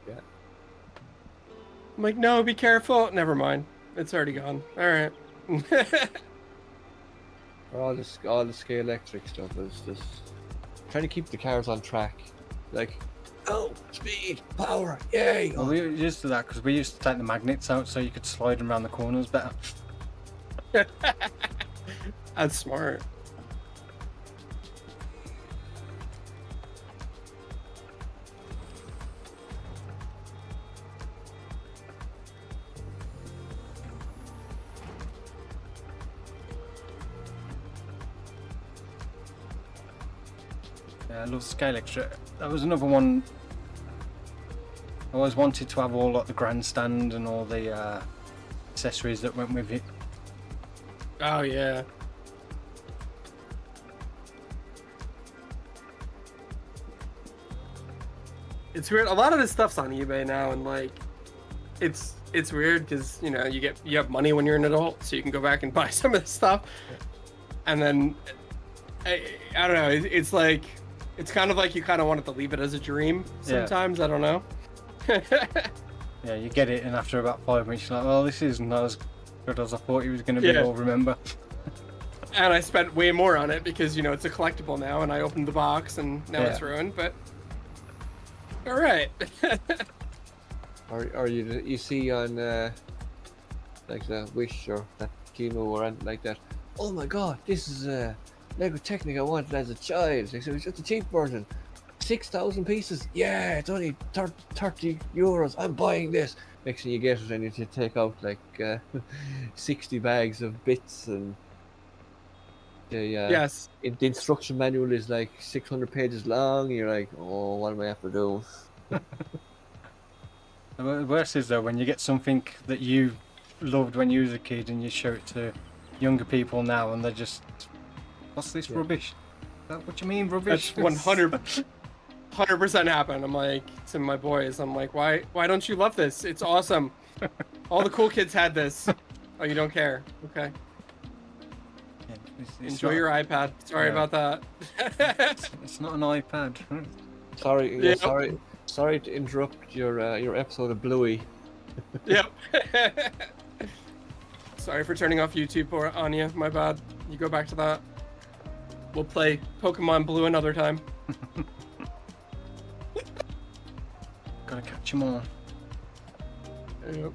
Yeah. I'm like, no, be careful. Never mind. It's already gone. All right. All the Scale Electric stuff is just trying to keep the cars on track. Like, oh, speed, power, yay! Well, we used to that because we used to take the magnets out so you could slide them around the corners better. That's smart. Yeah, I love Scale Extra. That was another one. I always wanted to have all like the grandstand and all the accessories that went with it. Oh, yeah. It's weird. A lot of this stuff's on eBay now, and like, it's weird because you have money when you're an adult, so you can go back and buy some of this stuff, and then I don't know. It's like it's kind of like you kind of wanted to leave it as a dream sometimes. Yeah. I don't know. Yeah, you get it, and after about 5 minutes, you're like, "Well, this is not as good as I thought it was going to be." Yeah. Or remember. And I spent way more on it because it's a collectible now, and I opened the box, and now it's ruined. But all right. Or you see on like the Wish or that Kino or anything like that. Oh my God, this is a Lego Technic I wanted as a child. Like, so it's just a cheap version. 6,000 pieces. Yeah, it's only 30 euros. I'm buying this. Next thing you get it, and you take out like 60 bags of bits, and the the instruction manual is like 600 pages long. You're like, oh, what am I after doing? The worst is though when you get something that you loved when you was a kid and you show it to younger people now, and they're just, "What's this rubbish? Is that what you mean, rubbish?" That's 100% happen. I'm like to my boys, I'm like, why don't you love this? It's awesome. All the cool kids had this. Oh, you don't care? Okay. Yeah, Enjoy your iPad. Sorry about that. It's not an iPad. Sorry to interrupt your episode of Bluey. Yep. Sorry for turning off YouTube on you. My bad. You go back to that. We'll play Pokemon Blue another time. Gotta catch them all. Yep.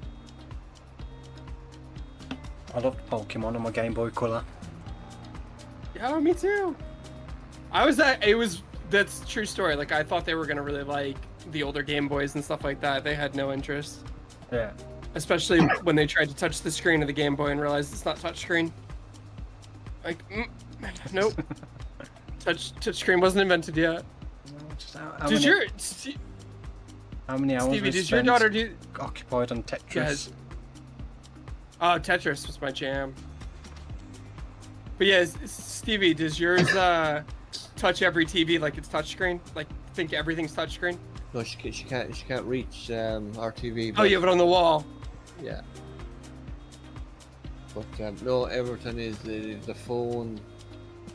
I loved Pokemon on my Game Boy Color. Yeah, me too. That's a true story. Like, I thought they were gonna really like the older Game Boys and stuff like that. They had no interest. Yeah. Especially when they tried to touch the screen of the Game Boy and realized it's not touchscreen. Like, nope. Touchscreen wasn't invented yet. How Does many, your how many hours Stevie? was Does your spent daughter do? occupied on Tetris? Guys. Oh, Tetris was my jam. But yeah, Stevie, does yours touch every TV like it's touchscreen? Like think everything's touchscreen? No, she can't reach our TV. Oh, you have it on the wall. Yeah. But no, everything is the phone,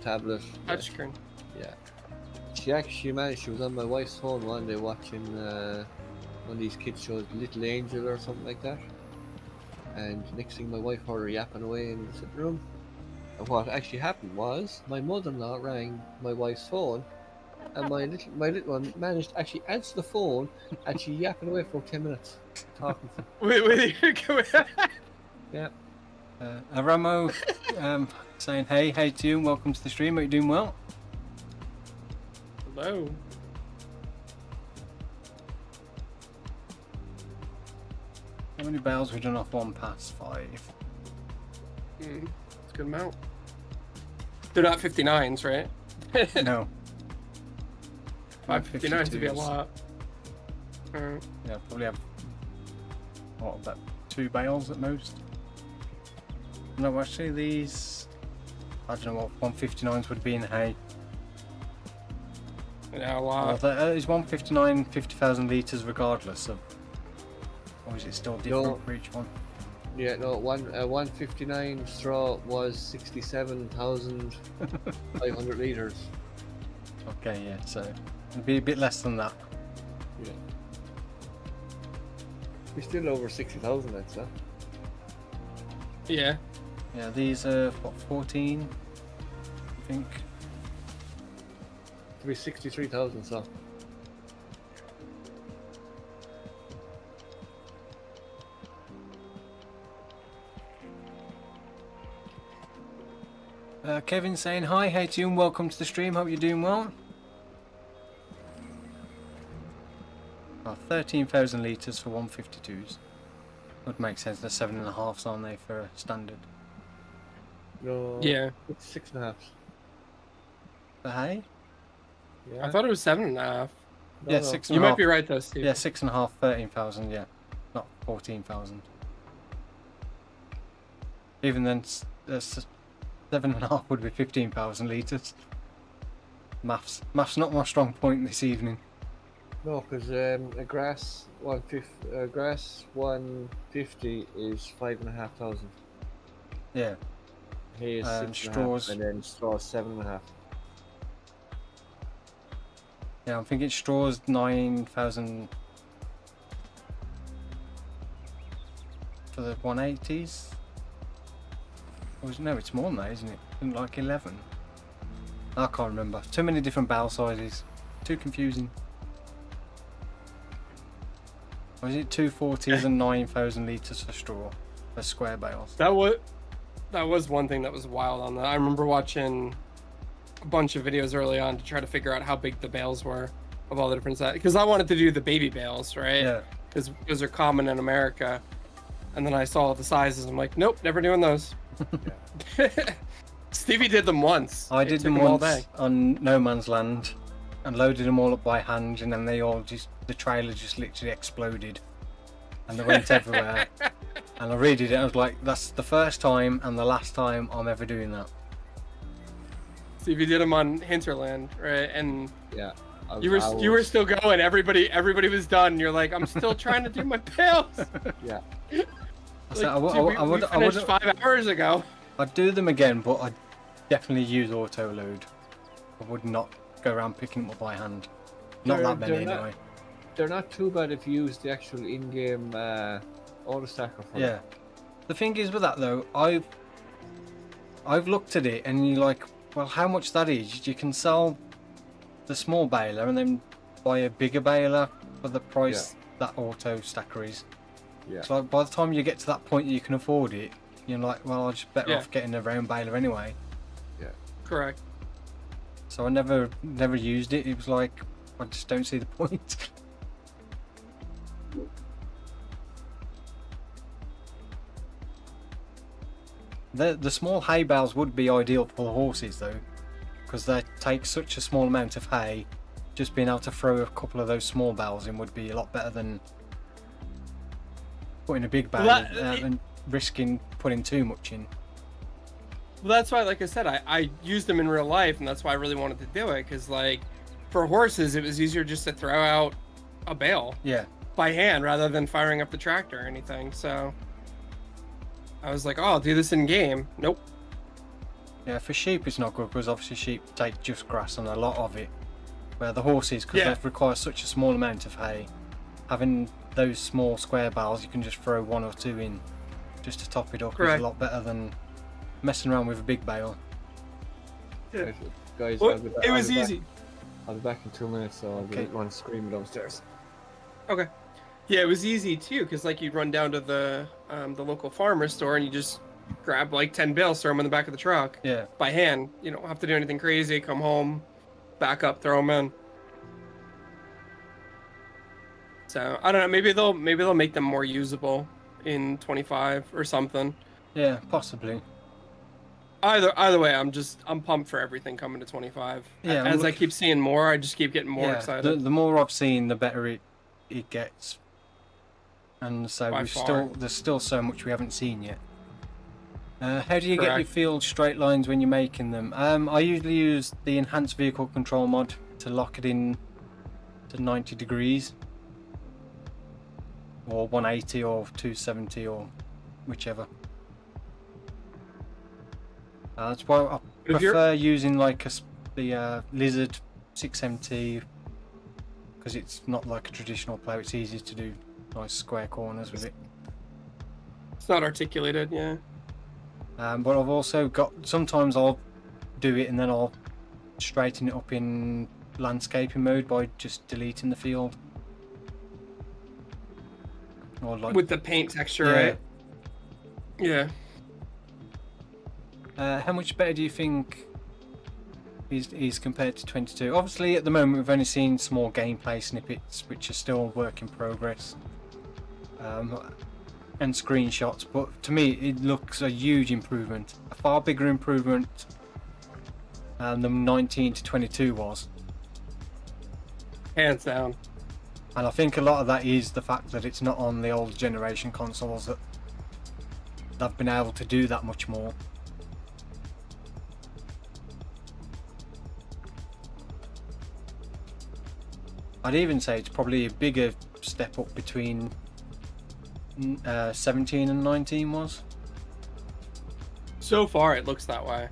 tablet. Touchscreen. Yeah. She actually managed. She was on my wife's phone one day watching one of these kids shows, Little Angel or something like that. And next thing, my wife heard her yapping away in the sitting room. And what actually happened was my mother-in-law rang my wife's phone, and my little one managed to actually answer the phone, and she yapping away for 10 minutes talking. Wait. Yeah. Aramo saying hey to you and welcome to the stream. Are you doing well? Hello. How many bales we done off 1 past 5? It's a good amount. They're not 59s, right? No. 559s would be a 52s. lot. Yeah, probably have what, about 2 bales at most. No, actually these, I don't know what 159s would be in hay. Yeah, a Oh, lot. is 159 50,000 litres regardless of, or is it still different No. for each one? Yeah, no, 159 straw was 67,500 litres. Okay, yeah, so it'd be a bit less than that. Yeah. We're still over 60,000, that's that. Yeah. Yeah, these are what, 14, I think. To be 63,000, so. Kevin saying hi, hey to you and welcome to the stream, hope you're doing well. 13,000 litres for 152s. Would make sense, they're 7.5s, aren't they, for standard? No. Yeah. It's 6.5. For hay? Yeah. I thought it was 7.5. No, Yeah, no. 6.5. You might be right though, Steve. Yeah, 6.5, 13,000, yeah. Not 14,000. Even then, 7.5 would be 15,000 litres. Maths not my strong point this evening. No, because a grass 150 is 5,500. Yeah. Hay is 6.5, straws. and then straw 7.5. Yeah, I'm thinking straws 9,000 for the 180s. No, it's more than that, isn't it? Isn't it like 11? I can't remember. Too many different bale sizes. Too confusing. Or is it 240s and 9,000 litres for straw? For square bales? That was one thing that was wild on that. I remember watching a bunch of videos early on to try to figure out how big the bales were of all the different sizes. Because I wanted to do the baby bales, right? Yeah. Because those are common in America. And then I saw the sizes. I'm like, nope, never doing those. Stevie did them once. I It did took them him all once day. on No Man's Land and loaded them all up by hand, and then they all the trailer just literally exploded and they went everywhere. And I redid it, I was like, that's the first time and the last time I'm ever doing that. Stevie did them on Hinterland, right? And Yeah. you were still going. Everybody was done. You're like, I'm still trying to do my bales. Yeah. I said, Like, dude, we finished 5 hours ago. I'd do them again, but I'd definitely use auto load. I would not go around picking them up by hand. Not They're- that many they're not- anyway. They're not too bad if you use the actual in-game auto stacker for Yeah. them. The thing is with that though, I've looked at it and you're like, well, how much that is? You can sell the small baler and then buy a bigger baler for the price that auto stacker is. Yeah. So like, by the time you get to that point you can afford it, you're like, well, I'm just better off getting a round baler anyway. Correct. So I never used it. It was like, I just don't see the point. The small hay bales would be ideal for the horses though, because they take such a small amount of hay just being able to throw a couple of those small bales in would be a lot better than putting a big bale and risking putting too much in. Well, that's why, like I said, I used them in real life, and that's why I really wanted to do it, because, like, for horses, it was easier just to throw out a bale by hand rather than firing up the tractor or anything. So I was like, oh, I'll do this in game. Nope. Yeah, for sheep it's not good, because obviously sheep take just grass and a lot of it. Where the horses, because they require such a small amount of hay, having those small square bales, you can just throw 1 or 2 in just to top it up. Is a lot better than messing around with a big bale. Yeah. Guys, well, it was easy. I'll be back in 2 minutes, so I'll be one screaming downstairs. Okay. Yeah, it was easy too, because like you'd run down to the local farmer store and you just grab like 10 bales, throw them in the back of the truck. Yeah. By hand. You don't have to do anything crazy. Come home, back up, throw them in. So I don't know. Maybe they'll make them more usable in 25 or something. Yeah, possibly. Either way, I'm pumped for everything coming to 25. Yeah, as I keep seeing more, I just keep getting more excited. The more I've seen, the better it gets. And so there's still so much we haven't seen yet. How do you get your field straight lines when you're making them? I usually use the enhanced vehicle control mod to lock it in to 90 degrees. Or 180 or 270 or whichever. That's why I prefer using like the Lizard 6MT, because it's not like a traditional plough. It's easy to do nice square corners with it. It's not articulated, yeah. But I've also got, sometimes I'll do it and then I'll straighten it up in landscaping mode by just deleting the field. Or like, with the paint texture, right? Yeah. How much better do you think is compared to 22? Obviously, at the moment, we've only seen small gameplay snippets, which are still work in progress, and screenshots. But to me, it looks a huge improvement, a far bigger improvement than 19 to 22 was. Hands down. And I think a lot of that is the fact that it's not on the old generation consoles that they've been able to do that much more. I'd even say it's probably a bigger step up between 17 and 19 was. So far, it looks that way.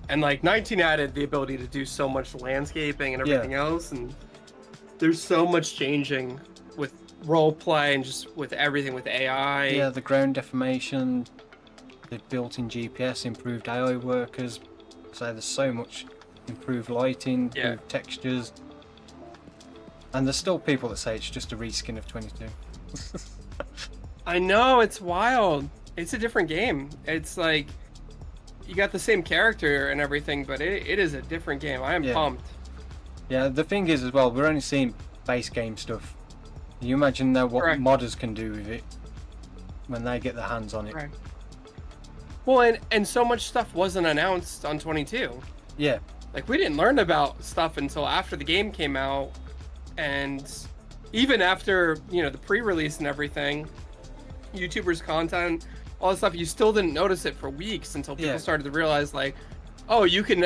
And like 19 added the ability to do so much landscaping and everything else, and there's so much changing with role play and just with everything with AI. Yeah, the ground deformation, the built-in GPS, improved AI workers. So there's so much improved lighting, improved textures. And there's still people that say it's just a reskin of 22. I know, it's wild. It's a different game. It's like, you got the same character and everything, but it is a different game. I am pumped. Yeah, the thing is as well, we're only seeing base game stuff. Can you imagine now what modders can do with it when they get their hands on it? Right. Well, and so much stuff wasn't announced on 22. Yeah. Like, we didn't learn about stuff until after the game came out. And even after, you know, the pre-release and everything, YouTubers' content, all that stuff, you still didn't notice it for weeks until people started to realize, like, oh, you can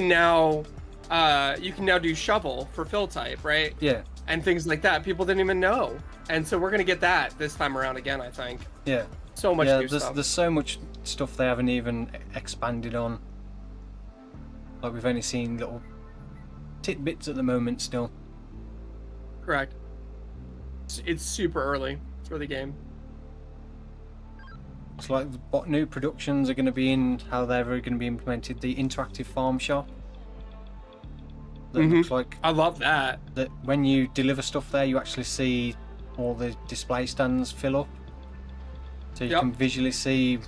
now do shovel for fill type, right? Yeah. And things like that. People didn't even know. And so we're gonna get that this time around again, I think. Yeah. So much new stuff. There's so much stuff they haven't even expanded on. Like, we've only seen little tidbits at the moment still. Correct. It's super early for the game. It's like what new productions are going to be in, how they're going to be implemented. The interactive farm shop. That looks like. I love that. That when you deliver stuff there, you actually see all the display stands fill up. So you can visually see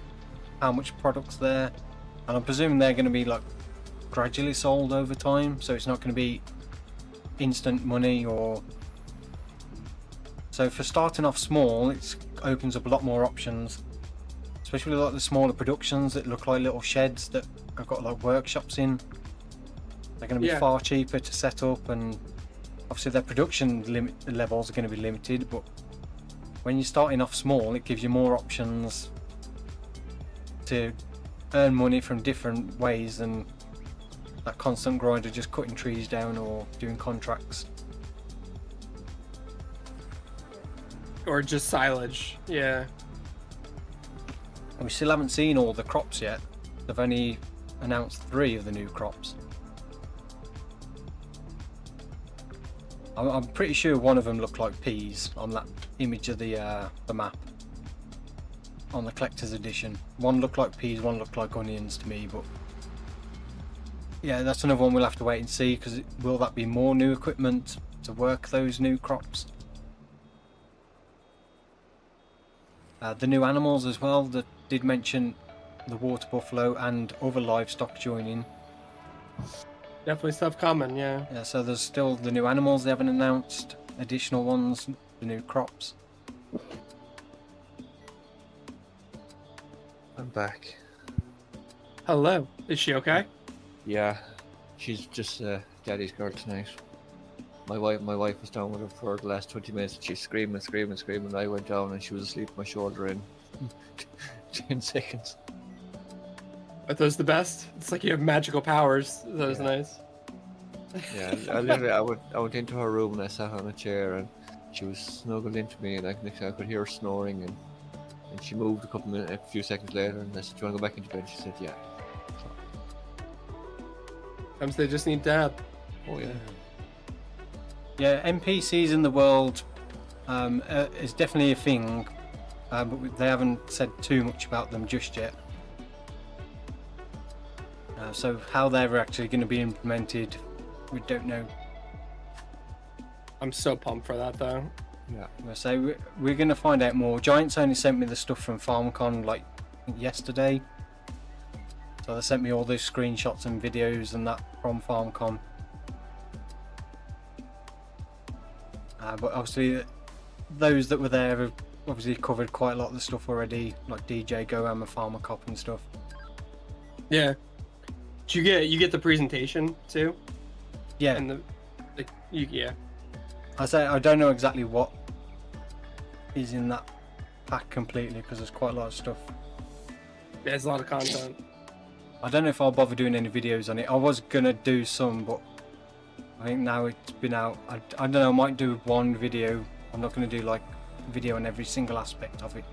how much product's there. And I'm presuming they're going to be like gradually sold over time. So it's not going to be instant money or. So for starting off small, it opens up a lot more options, especially like the smaller productions that look like little sheds that have got like workshops in. They're going to be far cheaper to set up and obviously their production levels are going to be limited, but when you're starting off small, it gives you more options to earn money from different ways than that constant grind of just cutting trees down or doing contracts. Or just silage. Yeah. And we still haven't seen all the crops yet. They've only announced 3 of the new crops. I'm pretty sure one of them looked like peas on that image of the map on the collector's edition. One looked like peas, one looked like onions to me, but yeah, that's another one we'll have to wait and see, because will that be more new equipment to work those new crops? The new animals as well, that did mention the water buffalo and other livestock joining. Definitely stuff coming, yeah. Yeah, so there's still the new animals they haven't announced, additional ones, the new crops. I'm back. Hello. Is she okay? Yeah, she's just daddy's girl tonight. My wife was down with her for the last 20 minutes. She's screaming. I went down and she was asleep on my shoulder in 10 seconds. Are those the best? It's like you have magical powers. That was Yeah. nice. Yeah, I went into her room and I sat on a chair and she was snuggled into me, and I could hear her snoring, and she moved a few seconds later, and I said, "Do you want to go back into bed?" She said, "Yeah." Sometimes they just need dad. Oh yeah. Yeah, NPCs in the world is definitely a thing, but they haven't said too much about them just yet. So how they're actually going to be implemented, we don't know. I'm so pumped for that though. Yeah. So we're going to find out more. Giants only sent me the stuff from FarmCon like yesterday. So they sent me all those screenshots and videos and that from FarmCon. But obviously those that were there have obviously covered quite a lot of the stuff already, like DJ Goham and Farmer Cop and stuff. Yeah. Do you get the presentation too? Yeah. And yeah. I say I don't know exactly what is in that pack completely, because there's quite a lot of stuff. There's a lot of content. I don't know if I'll bother doing any videos on it. I was gonna do some, but I think now it's been out. I don't know, I might do one video. I'm not gonna do like video on every single aspect of it.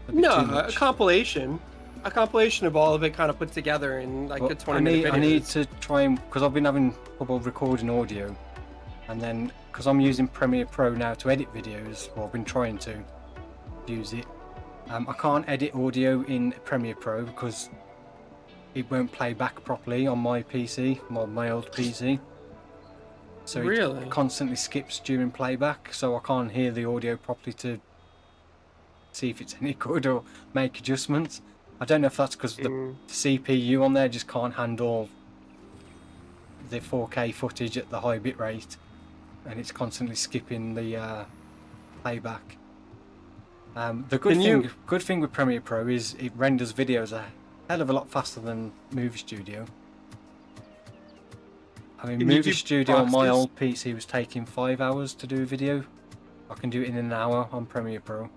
It'd be too No, a much. compilation. A compilation of all of it kind of put together in like But a 20-minute video. I need to try and, because I've been having trouble recording audio, and then because I'm using Premiere Pro now to edit videos, or I've been trying to use it. I can't edit audio in Premiere Pro because it won't play back properly on my PC, my old PC. So Really? it constantly skips during playback, so I can't hear the audio properly to see if it's any good or make adjustments. I don't know if that's because the CPU on there just can't handle the 4K footage at the high bit rate, and it's constantly skipping the playback. The good thing with Premiere Pro is it renders videos a hell of a lot faster than Movie Studio. I mean, Movie Studio on my old PC was taking 5 hours to do a video. I can do it in an hour on Premiere Pro.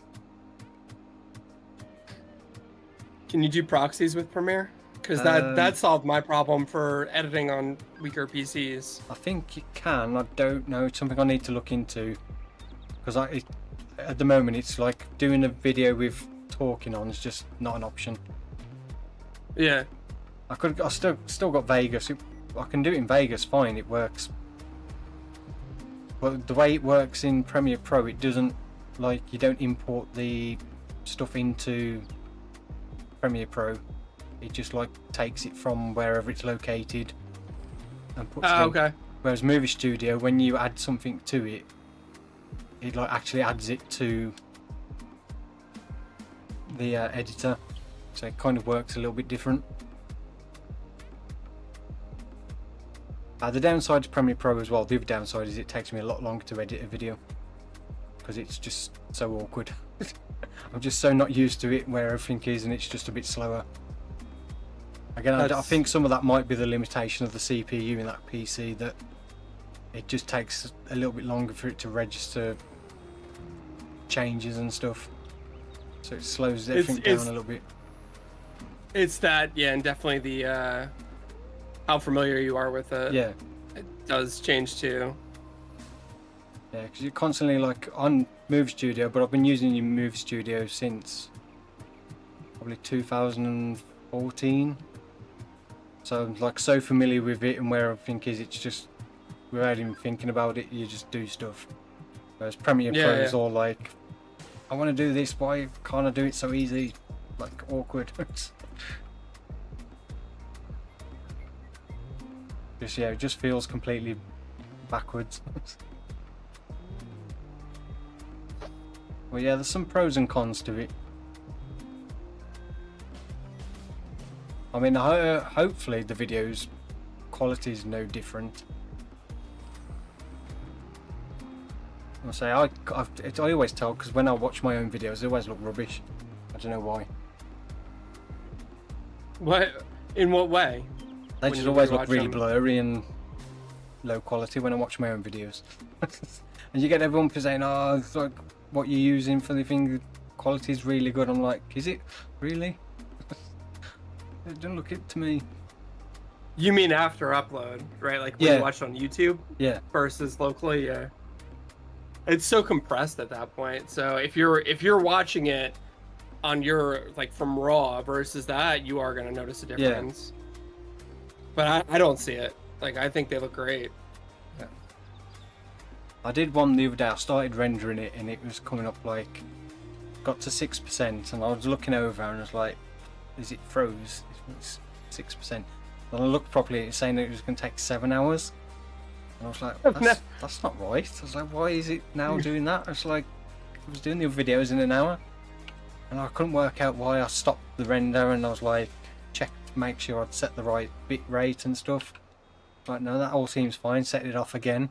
Can you do proxies with Premiere? Because that solved my problem for editing on weaker PCs. I think you can. I don't know. It's something I need to look into. Because at the moment, it's like doing a video with talking on is just not an option. Yeah. I still got Vegas. I can do it in Vegas fine. It works. But the way it works in Premiere Pro, it doesn't, like, you don't import the stuff into Premiere Pro. It just like takes it from wherever it's located and puts it in. Okay. Whereas Movie Studio, when you add something to it, it like actually adds it to the editor, so it kind of works a little bit different. The downside to Premiere Pro as well, the other downside is it takes me a lot longer to edit a video because it's just so awkward. I'm just so not used to it where everything is, and it's just a bit slower. Again, I think some of that might be the limitation of the CPU in that PC, that it just takes a little bit longer for it to register changes and stuff. So it slows everything down a little bit. It's that, yeah, and definitely the how familiar you are with it. Yeah. It does change too. Yeah, because you're constantly like on Move Studio, but I've been using your Move Studio since probably 2014. So I'm like so familiar with it and where everything is, it's just without even thinking about it, you just do stuff. Whereas Premiere Pro is all like, I want to do this, why can't I do it so easy? Like awkward. Just yeah, it just feels completely backwards. Well, yeah, there's some pros and cons to it. I mean, hopefully the video's quality is no different. I say I always tell, because when I watch my own videos, they always look rubbish. I don't know why. What? In what way? They just always look really blurry and low quality when I watch my own videos. And you get everyone saying, "Oh, it's like what you're using for the thing, the quality is really good." I'm like, is it really? It don't look it to me. You mean after upload, right? Like when you watch it on YouTube? Yeah. Versus locally, yeah. It's so compressed at that point. So if you're watching it on your like from raw versus that, you are gonna notice a difference. Yeah. But I don't see it. Like I think they look great. Yeah. I did one the other day. I started rendering it and it was coming up like got to 6%, and I was looking over and I was like, is it froze? It's 6%. When I looked properly, it was saying that it was going to take 7 hours. And I was like, that's not right. I was like, why is it now doing that? I was like, I was doing the other videos in an hour. And I couldn't work out why. I stopped the render and I was like, checked to make sure I'd set the right bit rate and stuff. Like, no, that all seems fine. Set it off again.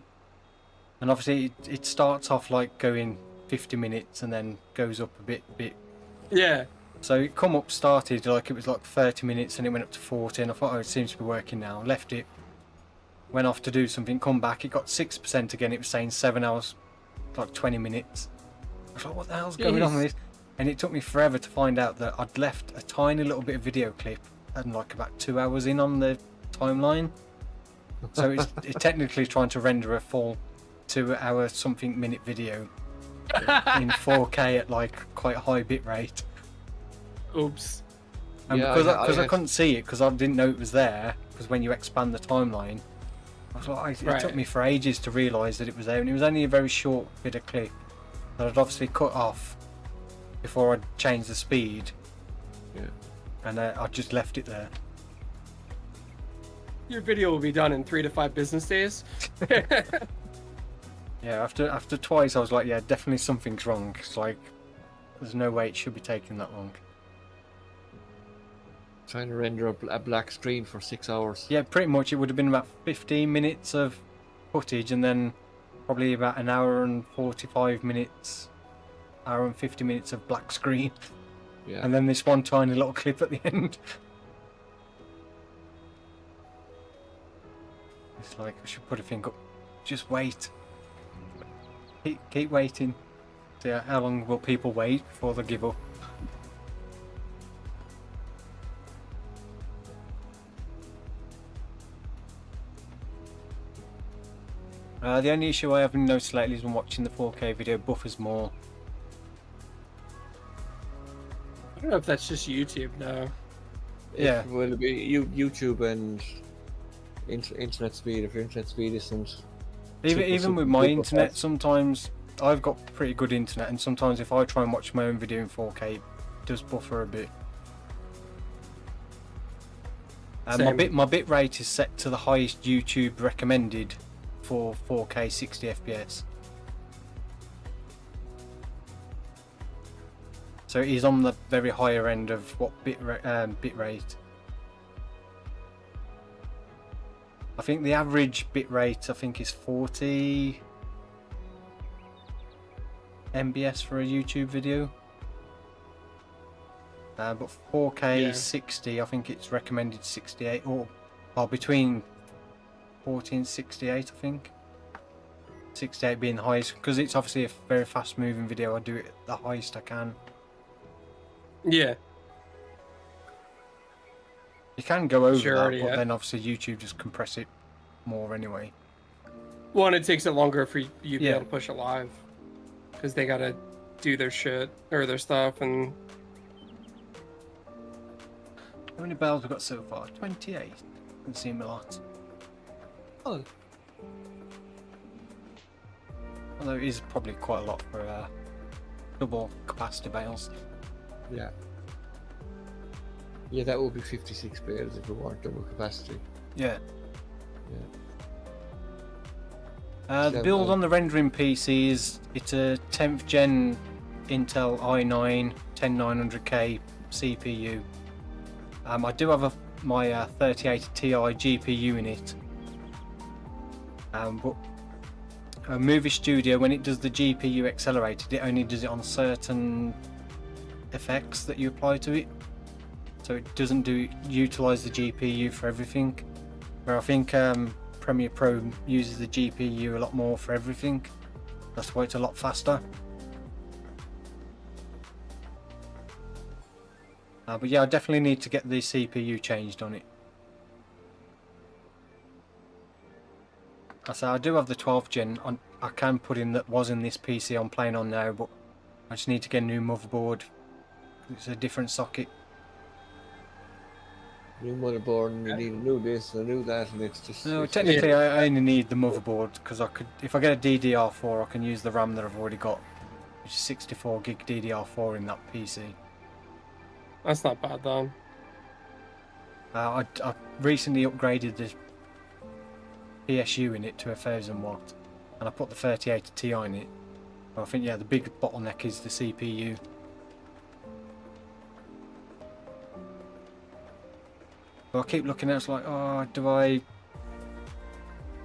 And obviously it starts off like going 50 minutes and then goes up a bit. Yeah. So it come up, started like it was like 30 minutes and it went up to 40, and I thought, oh, it seems to be working now. Left it, went off to do something, come back, it got 6% again. It was saying 7 hours, like 20 minutes. I was like, what the hell's going on with this? And it took me forever to find out that I'd left a tiny little bit of video clip and like about 2 hours in on the timeline. So it's technically trying to render a full 2 hour something minute video in 4K at like quite a high bit rate. Oops. And because I couldn't see it, because I didn't know it was there, because when you expand the timeline, I was like, it took me for ages to realise that it was there, and it was only a very short bit of clip that I'd obviously cut off before I'd changed the speed. Yeah. And I just left it there. Your video will be done in 3 to 5 business days. Yeah, after twice I was like, yeah, definitely something's wrong. It's like, there's no way it should be taking that long. Trying to render a black screen for 6 hours. Yeah, pretty much. It would have been about 15 minutes of footage and then probably about an hour and 45 minutes, hour and 50 minutes of black screen. Yeah. And then this one tiny little clip at the end. It's like, I should put a thing up. Just wait. Keep waiting. So how long will people wait before they give up? The only issue I have noticed lately is when watching the 4K video, buffers more. I don't know if that's just YouTube, though. Yeah. Will it be YouTube and internet speed? If your internet speed isn't... Even with my internet, sometimes I've got pretty good internet, and sometimes if I try and watch my own video in 4K, it does buffer a bit. My bit rate is set to the highest YouTube recommended for 4K 60 FPS. So it is on the very higher end of what bit rate. I think the average bit rate is 40 MBS for a YouTube video. But 4K 60, I think it's recommended 68 or between 40 and 68, I think. 68 being the highest, because it's obviously a very fast moving video. I do it at the highest I can. Yeah. You can go over Sure, that, but yeah. then obviously YouTube just compress it more anyway. One, it takes it longer for you to be Yeah. able to push it live, because they gotta do their shit or their stuff, and How many bells we got so far? 28. Doesn't seem a lot. Oh, Although it is probably quite a lot for double capacity bales. yeah. Yeah, that would be 56 bales if it weren't double capacity. Yeah. Yeah. The build on the rendering PC is it's a 10th gen Intel i9 10900K CPU. I do have my 3080 Ti GPU in it. But a movie studio, when it does the GPU accelerated, it only does it on certain effects that you apply to it. So it doesn't utilize the GPU for everything. Where I think Premiere Pro uses the GPU a lot more for everything. That's why it's a lot faster. But yeah, I definitely need to get the CPU changed on it. I say I do have the 12th gen I can put in that was in this PC I'm playing on now, but I just need to get a new motherboard. It's a different socket. New motherboard, and you need a new this and a new that, and it's just. No, it's technically I only need the motherboard because I could, if I get a DDR4, I can use the RAM that I've already got, which is 64 gig DDR4 in that PC. that's not bad though. I recently upgraded the PSU in it to 1000 watt, and I put the 3080 Ti in it. I think yeah, the big bottleneck is the CPU. But I keep looking at it, it's like, oh, do I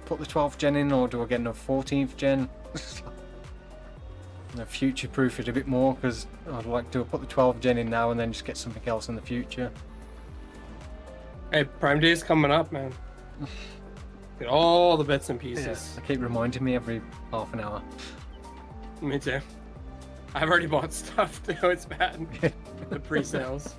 put the 12th gen in, or do I get another 14th gen? Future proof it a bit more, because I'd like to put the 12th gen in now and then just get something else in the future. Hey, Prime Day is coming up, man. Get all the bits and pieces. I keep reminding me every half an hour. Me too. I've already bought stuff too. It's bad. The pre-sales.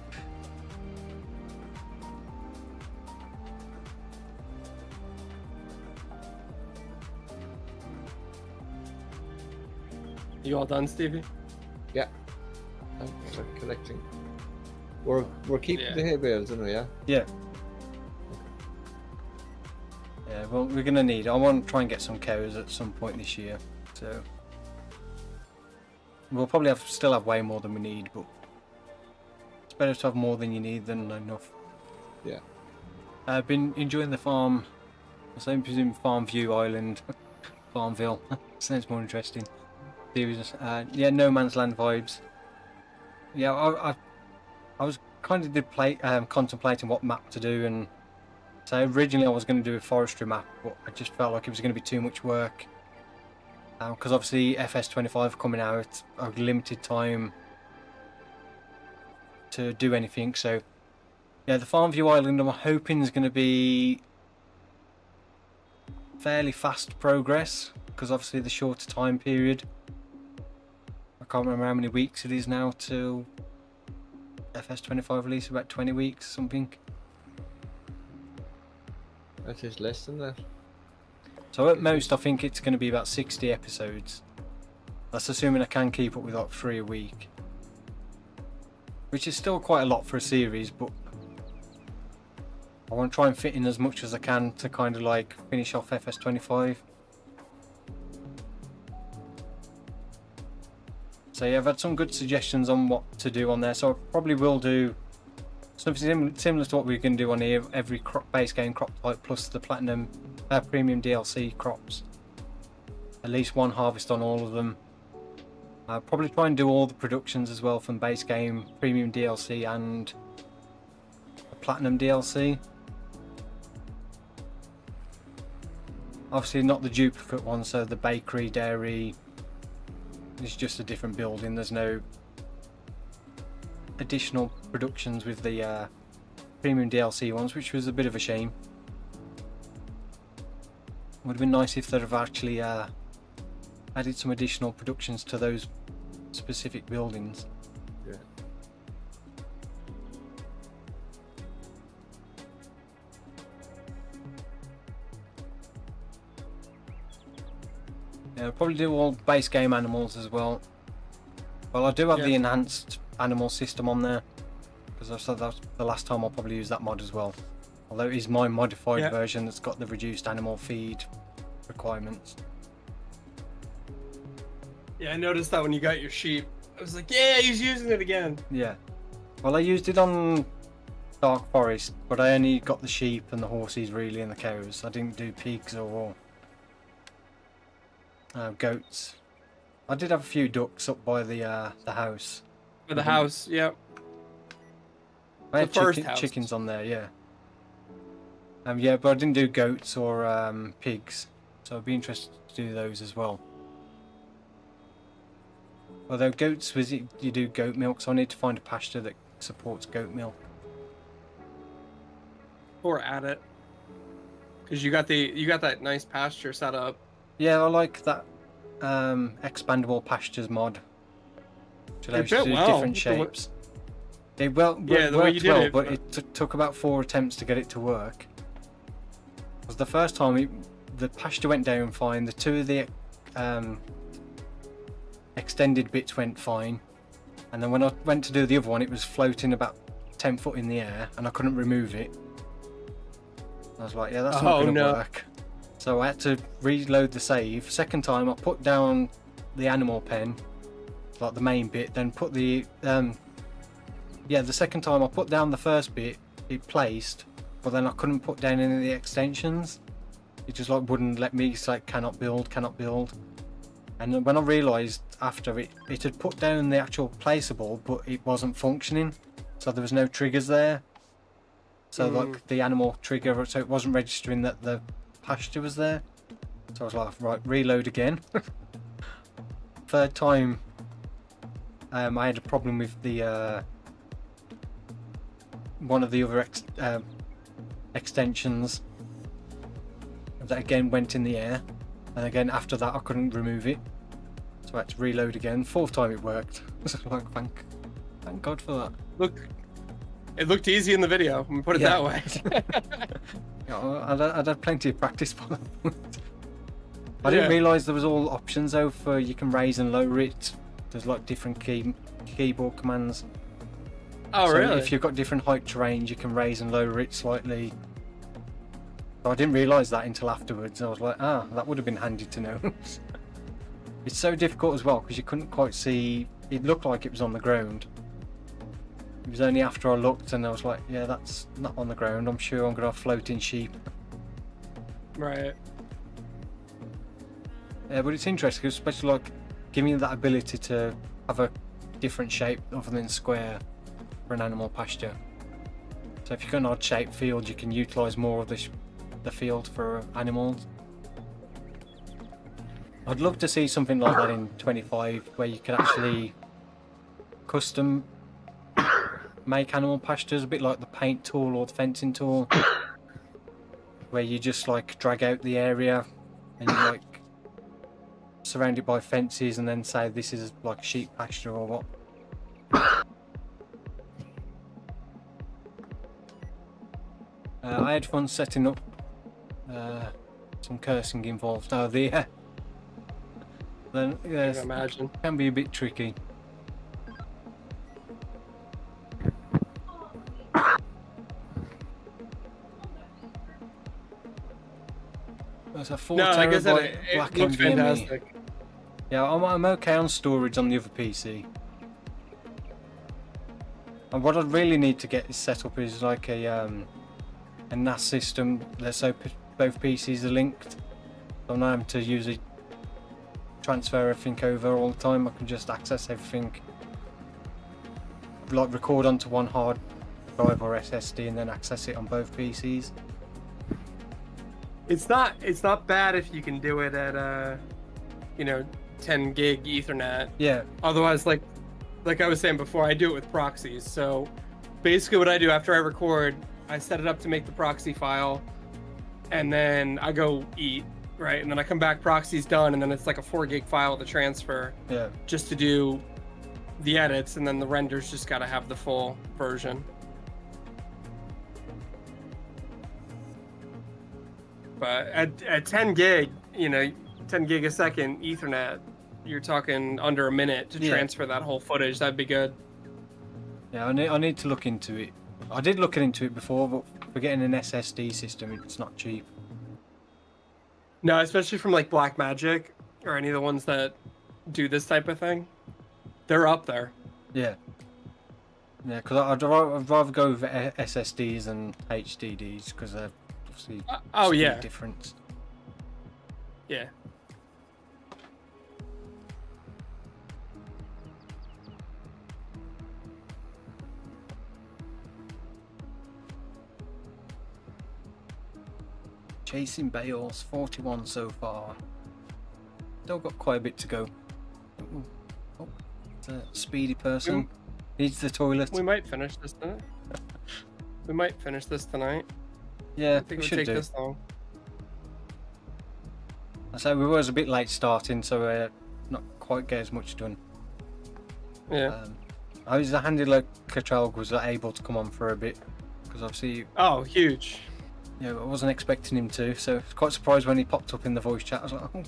You all done, Stevie? Yeah. I'm start collecting. We're keeping Yeah. the hay bales, aren't we? Yeah. Yeah. Yeah, well, we're gonna need. I want to try and get some cows at some point this year, so we'll probably still have way more than we need, but it's better to have more than you need than enough. Yeah. I've been enjoying the farm. I presume Farmview Island, Farmville. Sounds more interesting. Yeah, No Man's Land vibes. Yeah, I was kind of contemplating what map to do, and so originally I was going to do a forestry map, but I just felt like it was going to be too much work. Because obviously FS22 coming out, a limited time to do anything. So yeah, the Farmview Island I'm hoping is going to be fairly fast progress, because obviously the shorter time period. I can't remember how many weeks it is now till FS25 release, about 20 weeks something. That is less than that. So at most I think it's going to be about 60 episodes. That's assuming I can keep up with like 3 a week, which is still quite a lot for a series, but I want to try and fit in as much as I can to kind of like finish off FS25. So yeah, I've had some good suggestions on what to do on there, so I probably will do something similar to what we can do on here, every base game crop type plus the platinum premium DLC crops. At least one harvest on all of them. I'll probably try and do all the productions as well from base game, premium DLC and the platinum DLC. Obviously not the duplicate one, so the bakery, dairy, it's just a different building. There's no additional productions with the premium DLC ones, which was a bit of a shame. Would have been nice if they'd have actually added some additional productions to those specific buildings. Yeah. Yeah, I'll probably do all base game animals as well. Well, I do have the Yeah. enhanced animal system on there, because I said that's the last time I'll probably use that mod as well. Although it is my modified Yeah. version that's got the reduced animal feed requirements. Yeah, I noticed that when you got your sheep. I was like, yeah, he's using it again. Yeah. Well, I used it on Dark Forest, but I only got the sheep and the horses really and the cows. I didn't do pigs or goats. I did have a few ducks up by the house. For the house, yep. I had The first house. chickens on there, yeah. Yeah, but I didn't do goats or pigs, so I'd be interested to do those as well. Although goats, you do goat milk, so I need to find a pasture that supports goat milk. Or add it. Because you got that nice pasture set up. Yeah, I like that expandable pastures mod, which allows you built to do well. different With the way- shapes. They well, Yeah, the way worked you did well, it. but it took about 4 attempts to get it to work. Because the first time the pasture went down fine, the 2 of the extended bits went fine, and then when I went to do the other one, it was floating about 10 foot in the air, and I couldn't remove it. I was like, yeah, that's not going to work. So I had to reload the save. Second time, I put down the animal pen, like the main bit, then put the the second time I put down the first bit, it placed, but then I couldn't put down any of the extensions. It just like wouldn't let me. It's like cannot build. And then when I realised after it had put down the actual placeable, but it wasn't functioning, so there was no triggers there. So like the animal trigger, so it wasn't registering that the pasture was there. So I was like, right, reload again. Third time, I had a problem with the one of the other extensions that again went in the air, and again after that I couldn't remove it, so I had to reload again. Fourth time it worked. So like, thank God for that. Look, it looked easy in the video. I'm gonna put it Yeah. that way. I'd had plenty of practice by that point. I didn't realise there was all options though for you can raise and lower it. There's like different keyboard commands. Oh, So really? if you've got different height terrains, you can raise and lower it slightly. So I didn't realise that until afterwards. I was like, that would have been handy to know. It's so difficult as well because you couldn't quite see. It looked like it was on the ground. It was only after I looked and I was like, yeah, that's not on the ground. I'm sure I'm going to have floating sheep. Right. Yeah, but it's interesting, especially like giving you that ability to have a different shape other than square for an animal pasture. So if you've got an odd shaped field, you can utilise more of the field for animals. I'd love to see something like that in 25, where you could actually custom make animal pastures, a bit like the paint tool or the fencing tool, where you just like drag out the area and you like surround it by fences and then say this is like a sheep pasture or what. I had fun setting up. Some cursing involved. Then I can yes, imagine. can be a bit tricky. There's a full No, like I said, terabyte it black looks NVMe. fantastic. Yeah, I'm okay on storage on the other PC. And what I really need to get is set up is like a NAS system that so both PCs are linked. So I'm not having to usually transfer everything over all the time. I can just access everything, like record onto one hard drive or SSD and then access it on both PCs. It's not bad if you can do it at 10 gig Ethernet. Yeah, Otherwise, like I was saying before, I do it with proxies. So basically what I do after I record, I set it up to make the proxy file, and then I go eat, right? And then I come back, proxy's done, and then it's like a 4 gig file to transfer Yeah. just to do the edits, and then the renders just got to have the full version. But at 10 gig, you know, 10 gig a second Ethernet, you're talking under a minute to transfer that whole footage. That'd be good. Yeah, I need to look into it. I did look into it before, but for getting an SSD system, it's not cheap. No, especially from like Blackmagic or any of the ones that do this type of thing. They're up there. Yeah. Yeah, because I'd rather go with SSDs than HDDs because they're obviously speed difference. Yeah. Chasing bales, 41 so far. Still got quite a bit to go. Ooh. Oh, it's a speedy person. Needs the toilet. We might finish this tonight. We might finish this tonight. Yeah, I think we it should would take do. this long. I say we was a bit late starting, so not quite get as much done. Yeah. I was handy like Katralg was able to come on for a bit because obviously. Oh, huge. Yeah, I wasn't expecting him to, so I was quite surprised when he popped up in the voice chat. I was like, oh.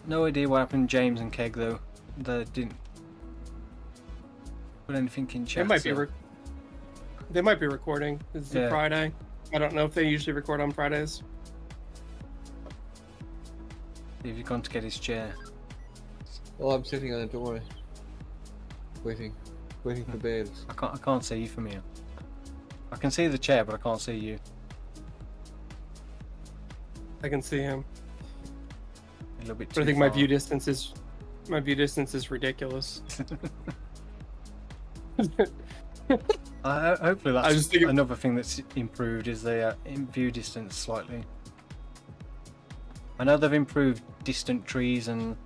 No idea what happened to James and Keg though. They didn't put anything in chat. They might be recording. It's a Friday. I don't know if they usually record on Fridays. If you've gone to get his chair. Oh, I'm sitting on it. Don't worry. Waiting for bales. I can't see you from here. I can see the chair, but I can't see you. I can see him. A little bit But too I think far. my view distance is ridiculous. Hopefully I was that's thinking- another thing that's improved is the view distance slightly. I know they've improved distant trees and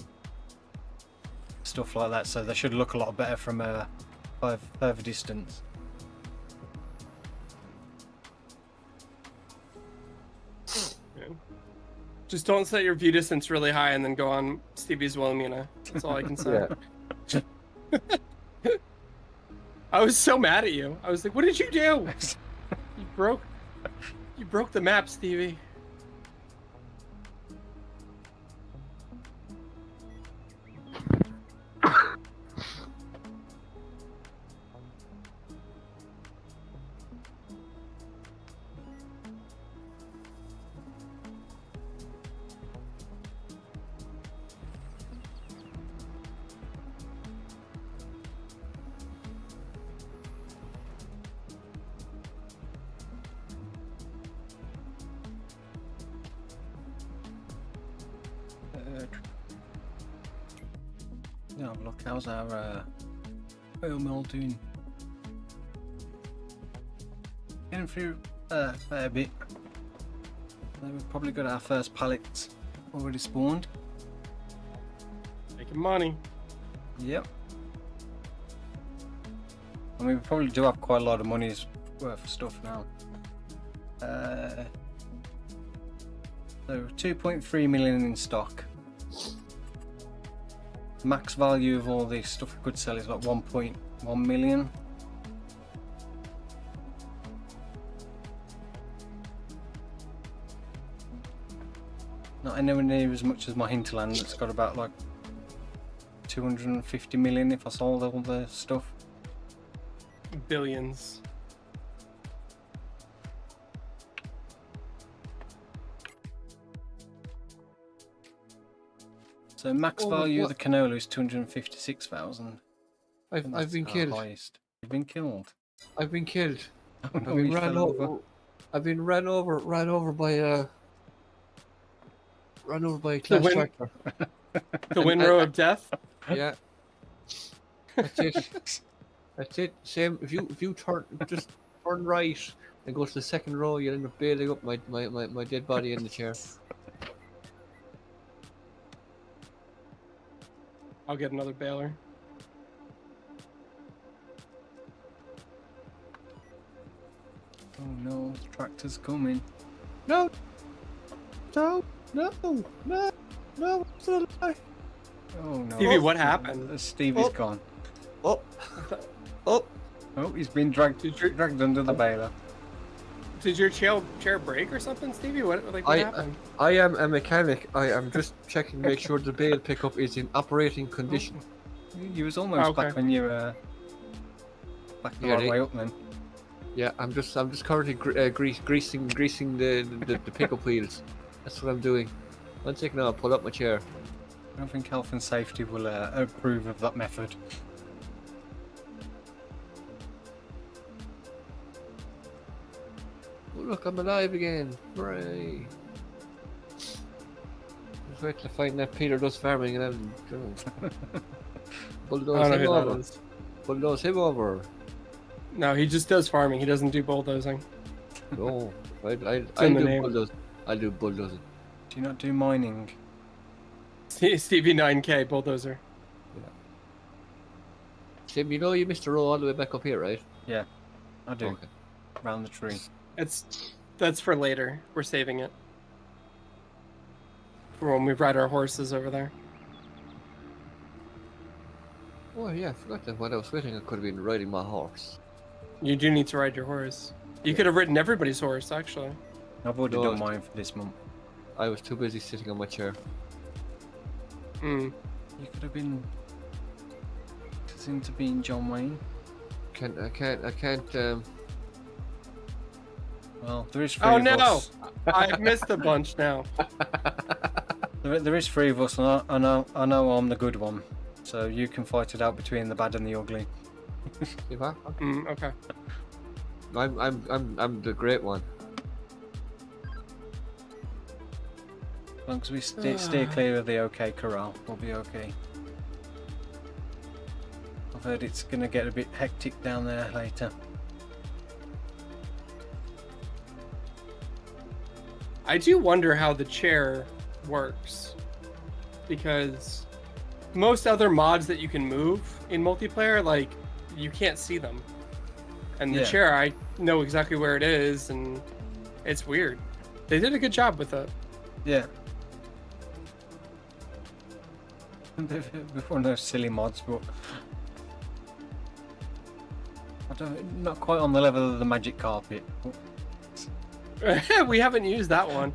stuff like that, so they should look a lot better from a further distance. Just don't set your view distance really high and then go on Stevie's Wilhelmina. That's all I can say. I was so mad at you. I was like, what did you do? You broke the map, Stevie. Yeah, look, how's our oil mill doing? Getting through a fair bit. We've probably got our first pallets already spawned. Making money. Yep. I mean, we probably do have quite a lot of money's worth of stuff now. So 2.3 million in stock. Max value of all this stuff we could sell is like 1.1 million. Not anywhere near as much as my hinterland that's got about like 250 million if I sold all the stuff. Billions. So max value of the canola is 256,000. I've been killed. Highest. You've been killed. I've been killed. Oh, no, I've been you ran fell over. I've been ran over by a class tractor. The windrow of death. Yeah. That's it. That's it. Same. If you just turn right and go to the second row, you'll end up bailing up my dead body in the chair. I'll get another baler. Oh no, the tractor's coming. No! No! No! No! No! I'm still alive! Oh no. Stevie, what happened? Stevie's Oh. gone. Oh! Oh! Oh, he's been dragged under the baler. Did your chair break or something, Stevie? What happened? I am a mechanic. I am just checking to make sure the bale pickup is in operating condition. You was almost back when you back the right way up then. Yeah, I'm just currently greasing the pickup wheels. That's what I'm doing. 1 second, I'll pull up my chair. I don't think health and safety will approve of that method. Oh, look, I'm alive again. Hooray! Just wait till I find that Peter does farming and then bulldoze him over. Bulldoze him over. No, he just does farming. He doesn't do bulldozing. No, I do name. bulldoze. I do bulldozing. Do you not do mining? Stevie 9K bulldozer. Tim, you know you missed a row all the way back up here, right? Yeah, I do. Okay. Round the tree. That's for later. We're saving it for when we ride our horses over there. Oh yeah, I forgot that when I was waiting I could have been riding my horse. You do need to ride your horse. You could have ridden everybody's horse, actually. I've already No, done mine for this month. I was too busy sitting on my chair. Hmm. You could have been. Seem to be in John Wayne. I can't. Well, there is three Oh of no! us. I've missed a bunch now. There is three of us, and I know I'm the good one. So you can fight it out between the bad and the ugly. See what? Okay. I'm the great one. As long as we steer clear of the OK corral, we'll be okay. I've heard it's going to get a bit hectic down there later. I do wonder how the chair works, because most other mods that you can move in multiplayer, like, you can't see them. And the Yeah. chair, I know exactly where it is, and it's weird. They did a good job with it. Yeah. Before those silly mods, but not quite on the level of the magic carpet. We haven't used that one.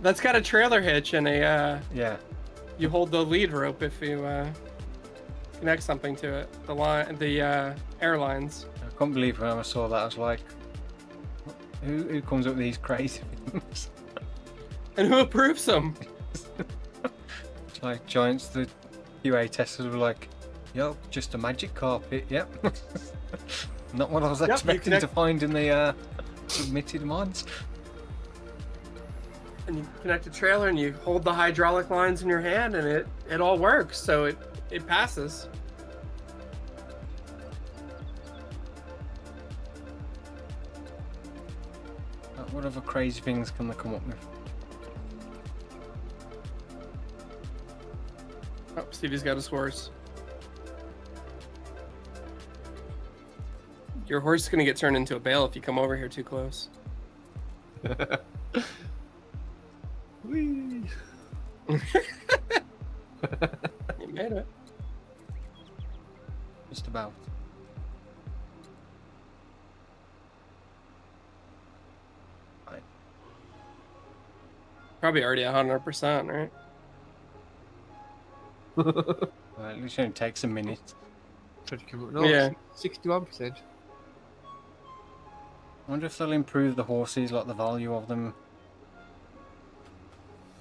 That's got a trailer hitch and a Yeah. you hold the lead rope if you connect something to it. The airlines. I couldn't believe when I saw that. I was like, who comes up with these crazy things? And who approves them? It's like Giants, the QA testers were like, yo, just a magic carpet, yep. Not what I was expecting to find in the submitted mods. And you connect a trailer and you hold the hydraulic lines in your hand and it all works, so it passes. What other crazy things can they come up with? Oh, Stevie's got his horse. Your horse is gonna get turned into a bale if you come over here too close. Whee! You made it. Just about. Right. Probably already 100%, right? Well, at least it only takes a minute. No, Yeah. 61%. I wonder if they'll improve the horses, like the value of them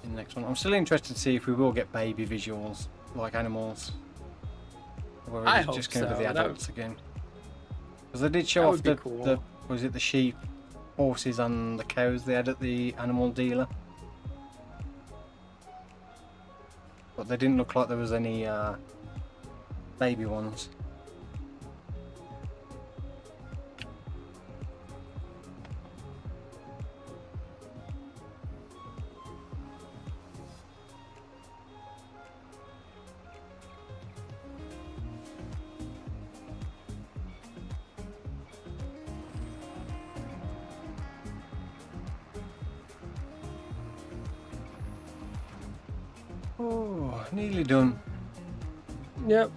in the next one. I'm still interested to see if we will get baby visuals, like animals. Or I is it hope just going to be the so. That adults again? Because they did show that off would be cool. the was it the sheep, horses and the cows they had at the animal dealer. But they didn't look like there was any baby ones. Oh, nearly done. Yep.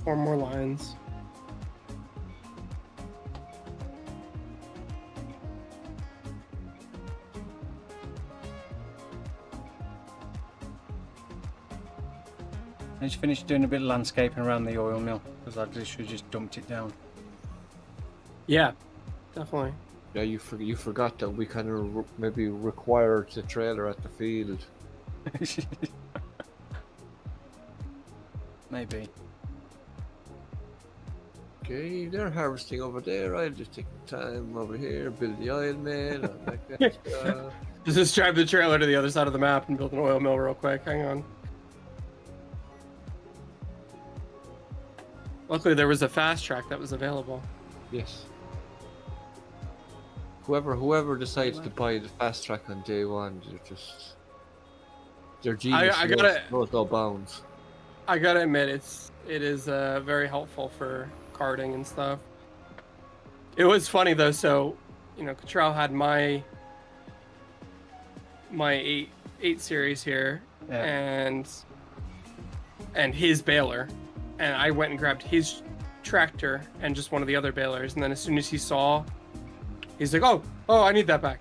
4 more lines. I just finished doing a bit of landscaping around the oil mill because I literally just dumped it down. Yeah, definitely. Yeah, you forgot that we kind of maybe required the trailer at the field. Maybe. Okay, they're harvesting over there. I'll just take the time over here, build the oil mill. I'll make extra. Just drive the trailer to the other side of the map and build an oil mill real quick. Hang on. Luckily, there was a fast track that was available. Yes. Whoever decides to buy the fast track on day one, their genius knows no bounds. I gotta admit, it is very helpful for karting and stuff. It was funny though. So, you know, Cottrell had my 8 series here, Yeah. and his baler, and I went and grabbed his tractor and just one of the other balers, and then as soon as he saw, he's like, oh, I need that back.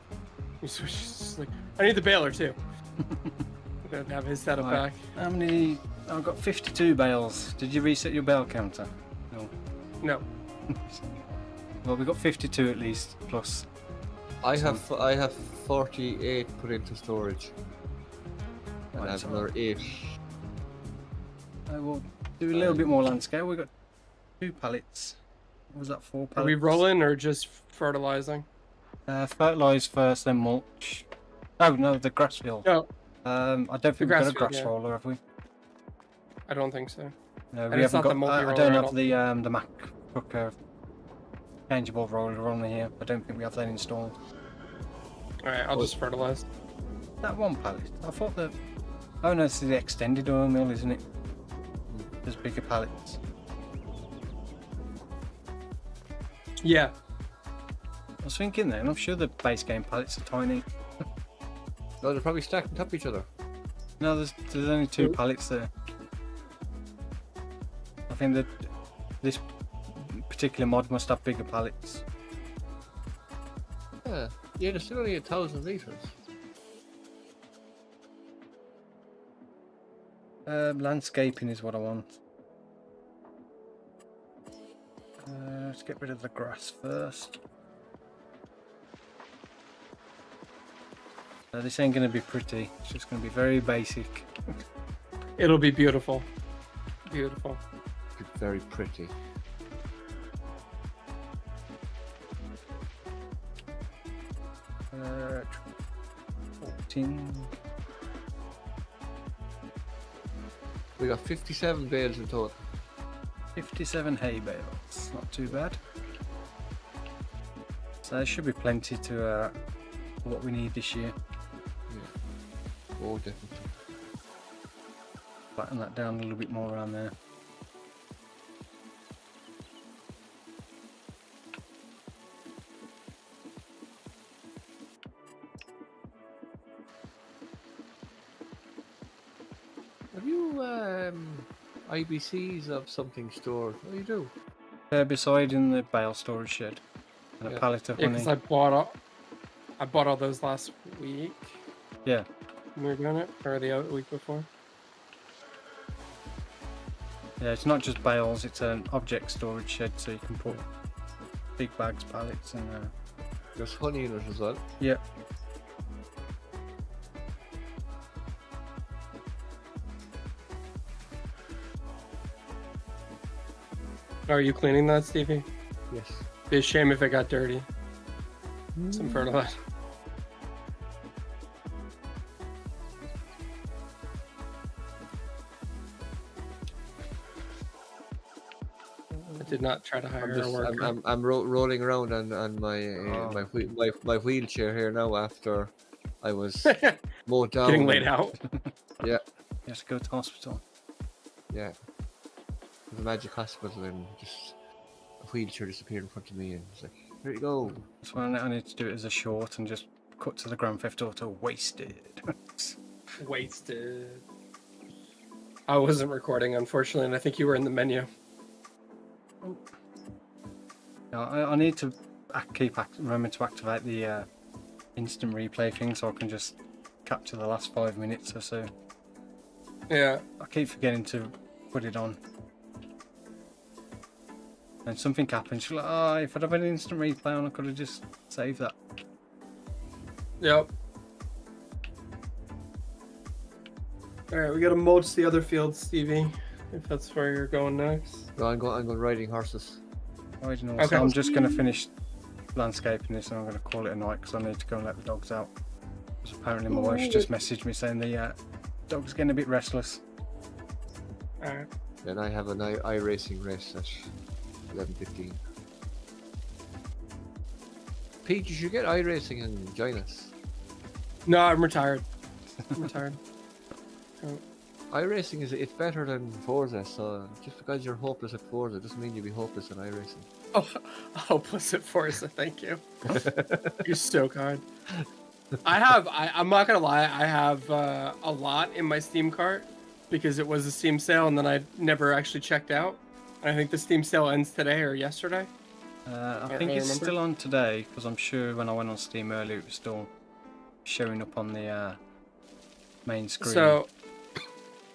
He's just like, I need the baler too. I'm gonna have his setup Right. back. How many? I've got 52 bales. Did you reset your bale counter? No. No. Well, we got 52 at least, plus. I have 48 put into storage, and I have another 8. I will do a little bit more landscape. We got 2 pallets. What was that, 4 pallets? Are we rolling or just fertilizing? Fertilise first, then mulch. Oh no, the grass field. No, I don't think we've grass got a field, grass yeah. roller, have we? I don't think so. No, And we it's haven't not the got. I multi-roller, don't I have don't the Mac Hooker changeable roller on here. I don't think we have that installed. All right, I'll just fertilize. That one pallet. I thought that. Oh no, this is the extended oil mill, isn't it? There's bigger pallets. Yeah. I was thinking then. I'm sure the base game pallets are tiny. No, they're probably stacked on top of each other. No, there's only 2 pallets there. I think that this particular mod must have bigger pallets. Yeah, there's still only 1,000 liters. Landscaping is what I want. Let's get rid of the grass first. This ain't going to be pretty. It's just going to be very basic. It'll be beautiful. Beautiful. Very pretty. Uh, 14. We got 57 bales in total. 57 hay bales. Not too bad. So there should be plenty to what we need this year. Oh, definitely. Flatten that down a little bit more around there. Have you IBCs of something stored? Oh, you do. Herbicide in the bale storage shed. And a pallet of Yeah, honey. because I bought all those last week. Yeah. When we were doing it, or the week before. Yeah, it's not just bales, it's an object storage shed, so you can put big bags, pallets, and There's honey in it as well. yeah. Are you cleaning that, Stevie? Yes. Be a shame if it got dirty. Some fertilizer. I did not try to hire a worker. I'm rolling around on my wheelchair here now after I was mowed down. Getting laid out. Yeah, You have to go to hospital. yeah. There's a magic hospital and just a wheelchair disappeared in front of me and it's like, here you go. That's why I need to do it as a short and just cut to the Grand Theft Auto wasted. Wasted. I wasn't recording, unfortunately, and I think you were in the menu. No, I need to remember to activate the instant replay thing so I can just capture the last 5 minutes or so. Yeah. I keep forgetting to put it on. And something happens, she's like, oh, if I'd have an instant replay on, I could have just saved that. Yep. Alright, we gotta mulch the other fields, Stevie, if that's where you're going next. No, I'm going riding horses. Right, no, Okay. so I'm just going to finish landscaping this and I'm going to call it a night because I need to go and let the dogs out. Because apparently my wife's just messaged me saying the dog's getting a bit restless. Alright. Then I have an iRacing race at 11:15. Pete, you should get iRacing and join us. No, I'm retired. I'm retired. Oh. iRacing it's better than Forza, so just because you're hopeless at Forza doesn't mean you'll be hopeless at iRacing. Oh, hopeless at Forza, thank you. You're so kind. I'm not gonna lie, I have a lot in my Steam cart because it was a Steam sale and then I never actually checked out. I think the Steam sale ends today or yesterday. I Can't think really it's remember. still on today because I'm sure when I went on Steam earlier it was still showing up on the main screen. So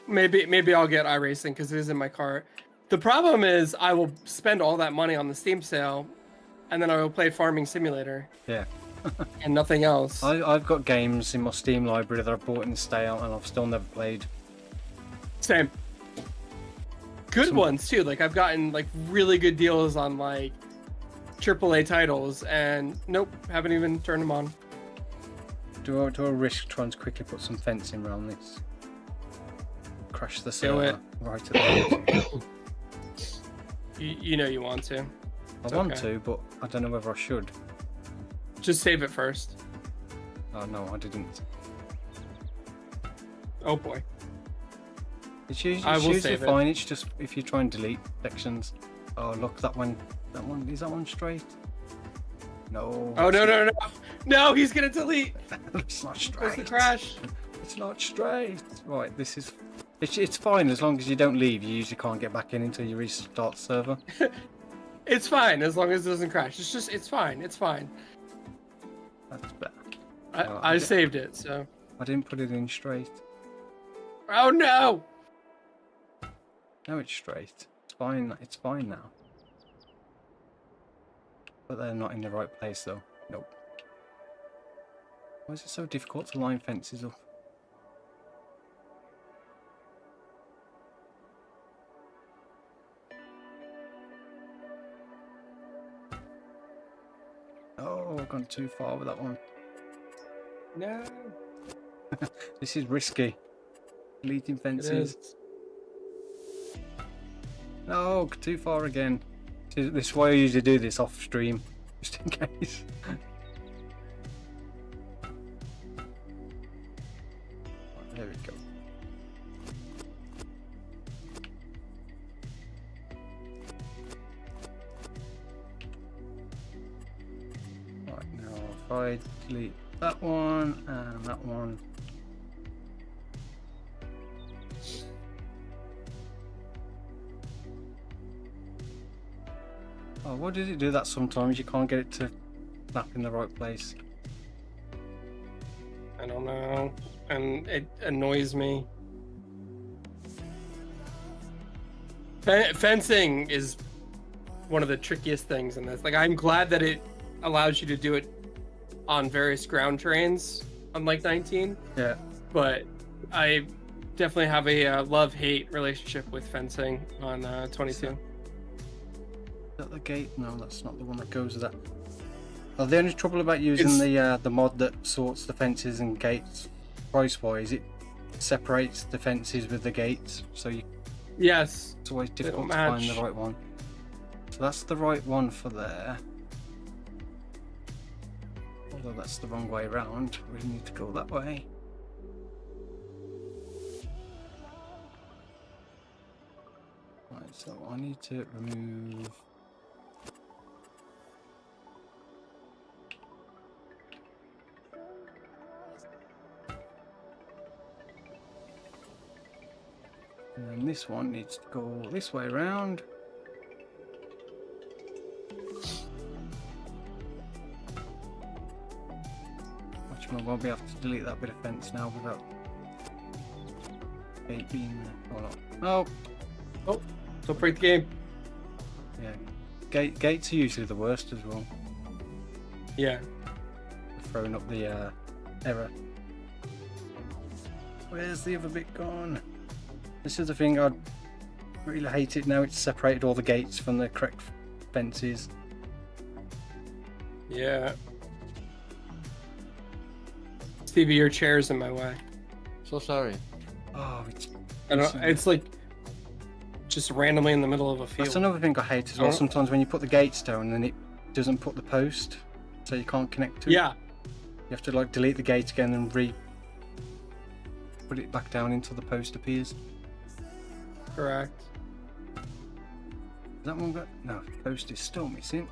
maybe I'll get iRacing because it is in my cart. The problem is I will spend all that money on the Steam sale and then I will play Farming Simulator. Yeah. And nothing else. I've got games in my Steam library that I've bought in the stale and I've still never played. Same. Good ones too. Like I've gotten like really good deals on like AAA titles, and nope, haven't even turned them on. Do I risk trying to quickly put some fencing around this? Crash the server right at the end. You know you want to. I want to, but I don't know whether I should. Just save it first. Oh no, I didn't. Oh boy. It's I will usually save it. fine. It's just if you try and delete sections. Oh look, that one is that one straight? No. Oh no. No, he's gonna delete. It's not What's straight. the crash? It's not straight. Right, this is. It's fine as long as you don't leave. You usually can't get back in until you restart the server. It's fine as long as it doesn't crash. It's fine. It's fine. That's better. I saved it, so. I didn't put it in straight. Oh no! No, it's straight. It's fine. It's fine now. But they're not in the right place though. Nope. Why is it so difficult to line fences up? Oh, I've gone too far with that one. No. This is risky. Deleting It fences. is. No, too far again. This is why I usually do this off stream, just in case. Right, there we go. Right, now if I delete that one and that one. Oh, what does it do that sometimes? You can't get it to snap in the right place. I don't know. And it annoys me. Fencing is one of the trickiest things in this. Like, I'm glad that it allows you to do it on various ground terrains, unlike 19. Yeah. But I definitely have a love-hate relationship with fencing on 22. Is that the gate? No, that's not the one that goes with that. Well, the only trouble about using the mod that sorts the fences and gates price-wise, it separates the fences with the gates, so Yes. it's always difficult to match. find the right one. So that's the right one for there. Although that's the wrong way around, we need to go that way. Right, so I need to remove. And this one needs to go this way around. Watch me, I won't be able to delete that bit of fence now without gate being there. Or not. Oh! Oh, don't break the game. Yeah. Gates are usually the worst as well. Yeah. Throwing up the error. Where's the other bit gone? This is the thing, I really hate it now. It's separated all the gates from the correct fences. Yeah. Stevie, your chair's in my way. So sorry. Oh, it's... I don't. It's like just randomly in the middle of a field. That's another thing I hate as well. Sometimes when you put the gates down, then it doesn't put the post, so you can't connect to it. Yeah. You have to like delete the gate again and put it back down until the post appears. Correct. Is that one got? No, the post is still missing.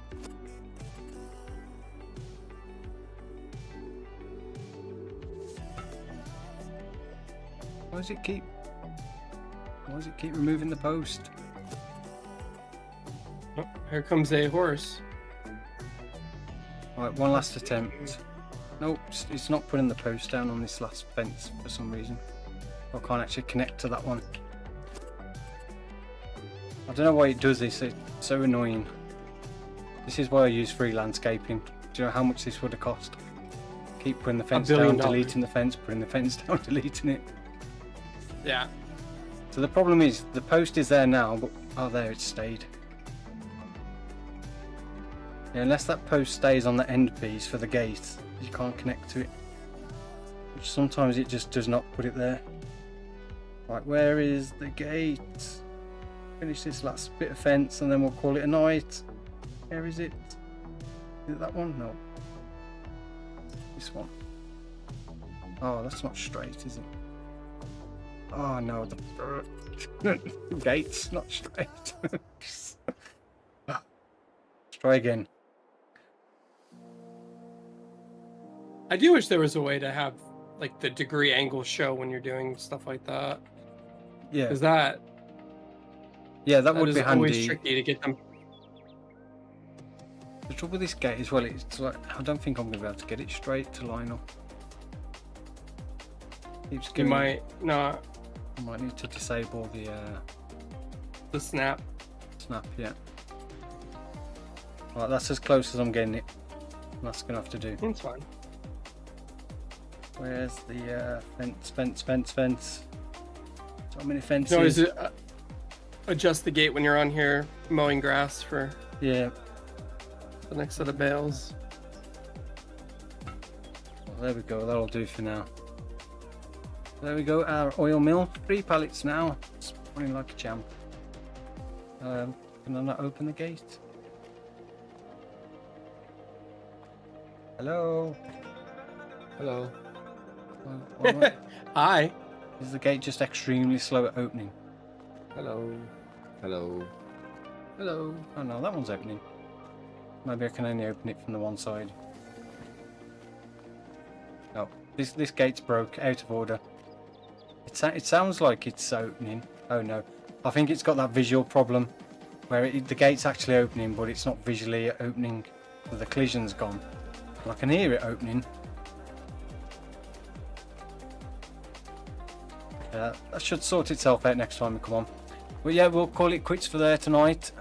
Why does it keep removing the post? Oh, here comes a horse. Alright, one last attempt. Nope, it's not putting the post down on this last fence for some reason. I can't actually connect to that one. I don't know why it does this, it's so annoying. This is why I use free landscaping. Do you know how much this would have cost? Keep putting the fence down, deleting the fence, putting the fence down, deleting it. Yeah. So the problem is, the post is there now, but oh there it stayed. Yeah, unless that post stays on the end piece for the gate, you can't connect to it. Which sometimes it just does not put it there. Right, where is the gate? Finish this last bit of fence and then we'll call it a night. Where is it? Is it that one? No. This one. Oh, that's not straight, is it? Oh no, the gate's not straight. Let's try again. I do wish there was a way to have like the degree angle show when you're doing stuff like that. Yeah. Because that that would be handy. Always tricky to get them. The trouble with this gate as well, it's like I don't think I'm going to be able to get it straight to line up. Keeps You going. might not. I might need to disable The snap. snap, yeah. Right, that's as close as I'm getting it. That's going to have to do. It's fine. Where's the fence? So many fences. No, is it adjust the gate when you're on here mowing grass for Yeah. the next set of bales. Well, there we go, that'll do for now. There we go, our oil mill. 3 pallets now. It's running like a champ. Can I not open the gate? Hello? Hello. Why Hi. is the gate just extremely slow at opening? Hello. Hello. Hello. Oh no, that one's opening. Maybe I can only open it from the one side. Oh, this gate's broke, out of order. It sounds like it's opening. Oh no, I think it's got that visual problem where the gate's actually opening, but it's not visually opening. So the collision's gone. I can hear it opening. That should sort itself out next time we come on. But yeah, we'll call it quits for there tonight.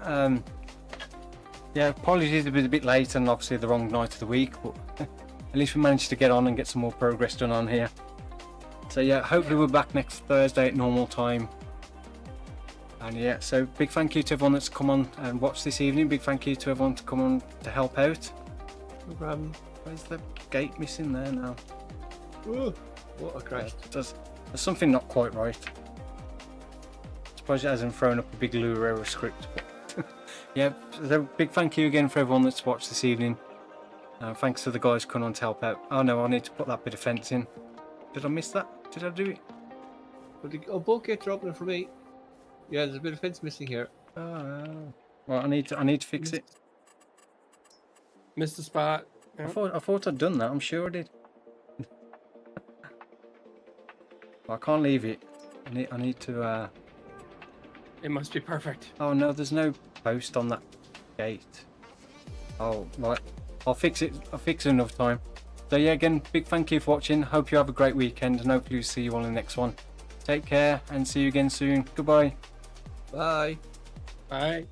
Yeah, apologies it was a bit late and obviously the wrong night of the week, but at least we managed to get on and get some more progress done on here. So yeah, hopefully we're back next Thursday at normal time. And yeah, so big thank you to everyone that's come on and watched this evening. Big thank you to everyone to come on to help out. No problem. Where's the gate missing there now? Ooh, what a crash. There's something not quite right. I suppose it hasn't thrown up a big Lua error script. But yeah, so big thank you again for everyone that's watched this evening. Thanks to the guys coming on to help out. Oh no, I need to put that bit of fence in. Did I miss that? Did I do it? But both gates are opening for me. Yeah, there's a bit of fence missing here. Oh, well, I need to fix it. Missed the spot. I Yeah. thought I'd done that. I'm sure I did. Well, I can't leave it. I need to It must be perfect. Oh no, there's no post on that gate. Oh, right. I'll fix it. I'll fix it another time. So yeah, again, big thank you for watching. Hope you have a great weekend, and hopefully see you all in the next one. Take care, and see you again soon. Goodbye. Bye. Bye.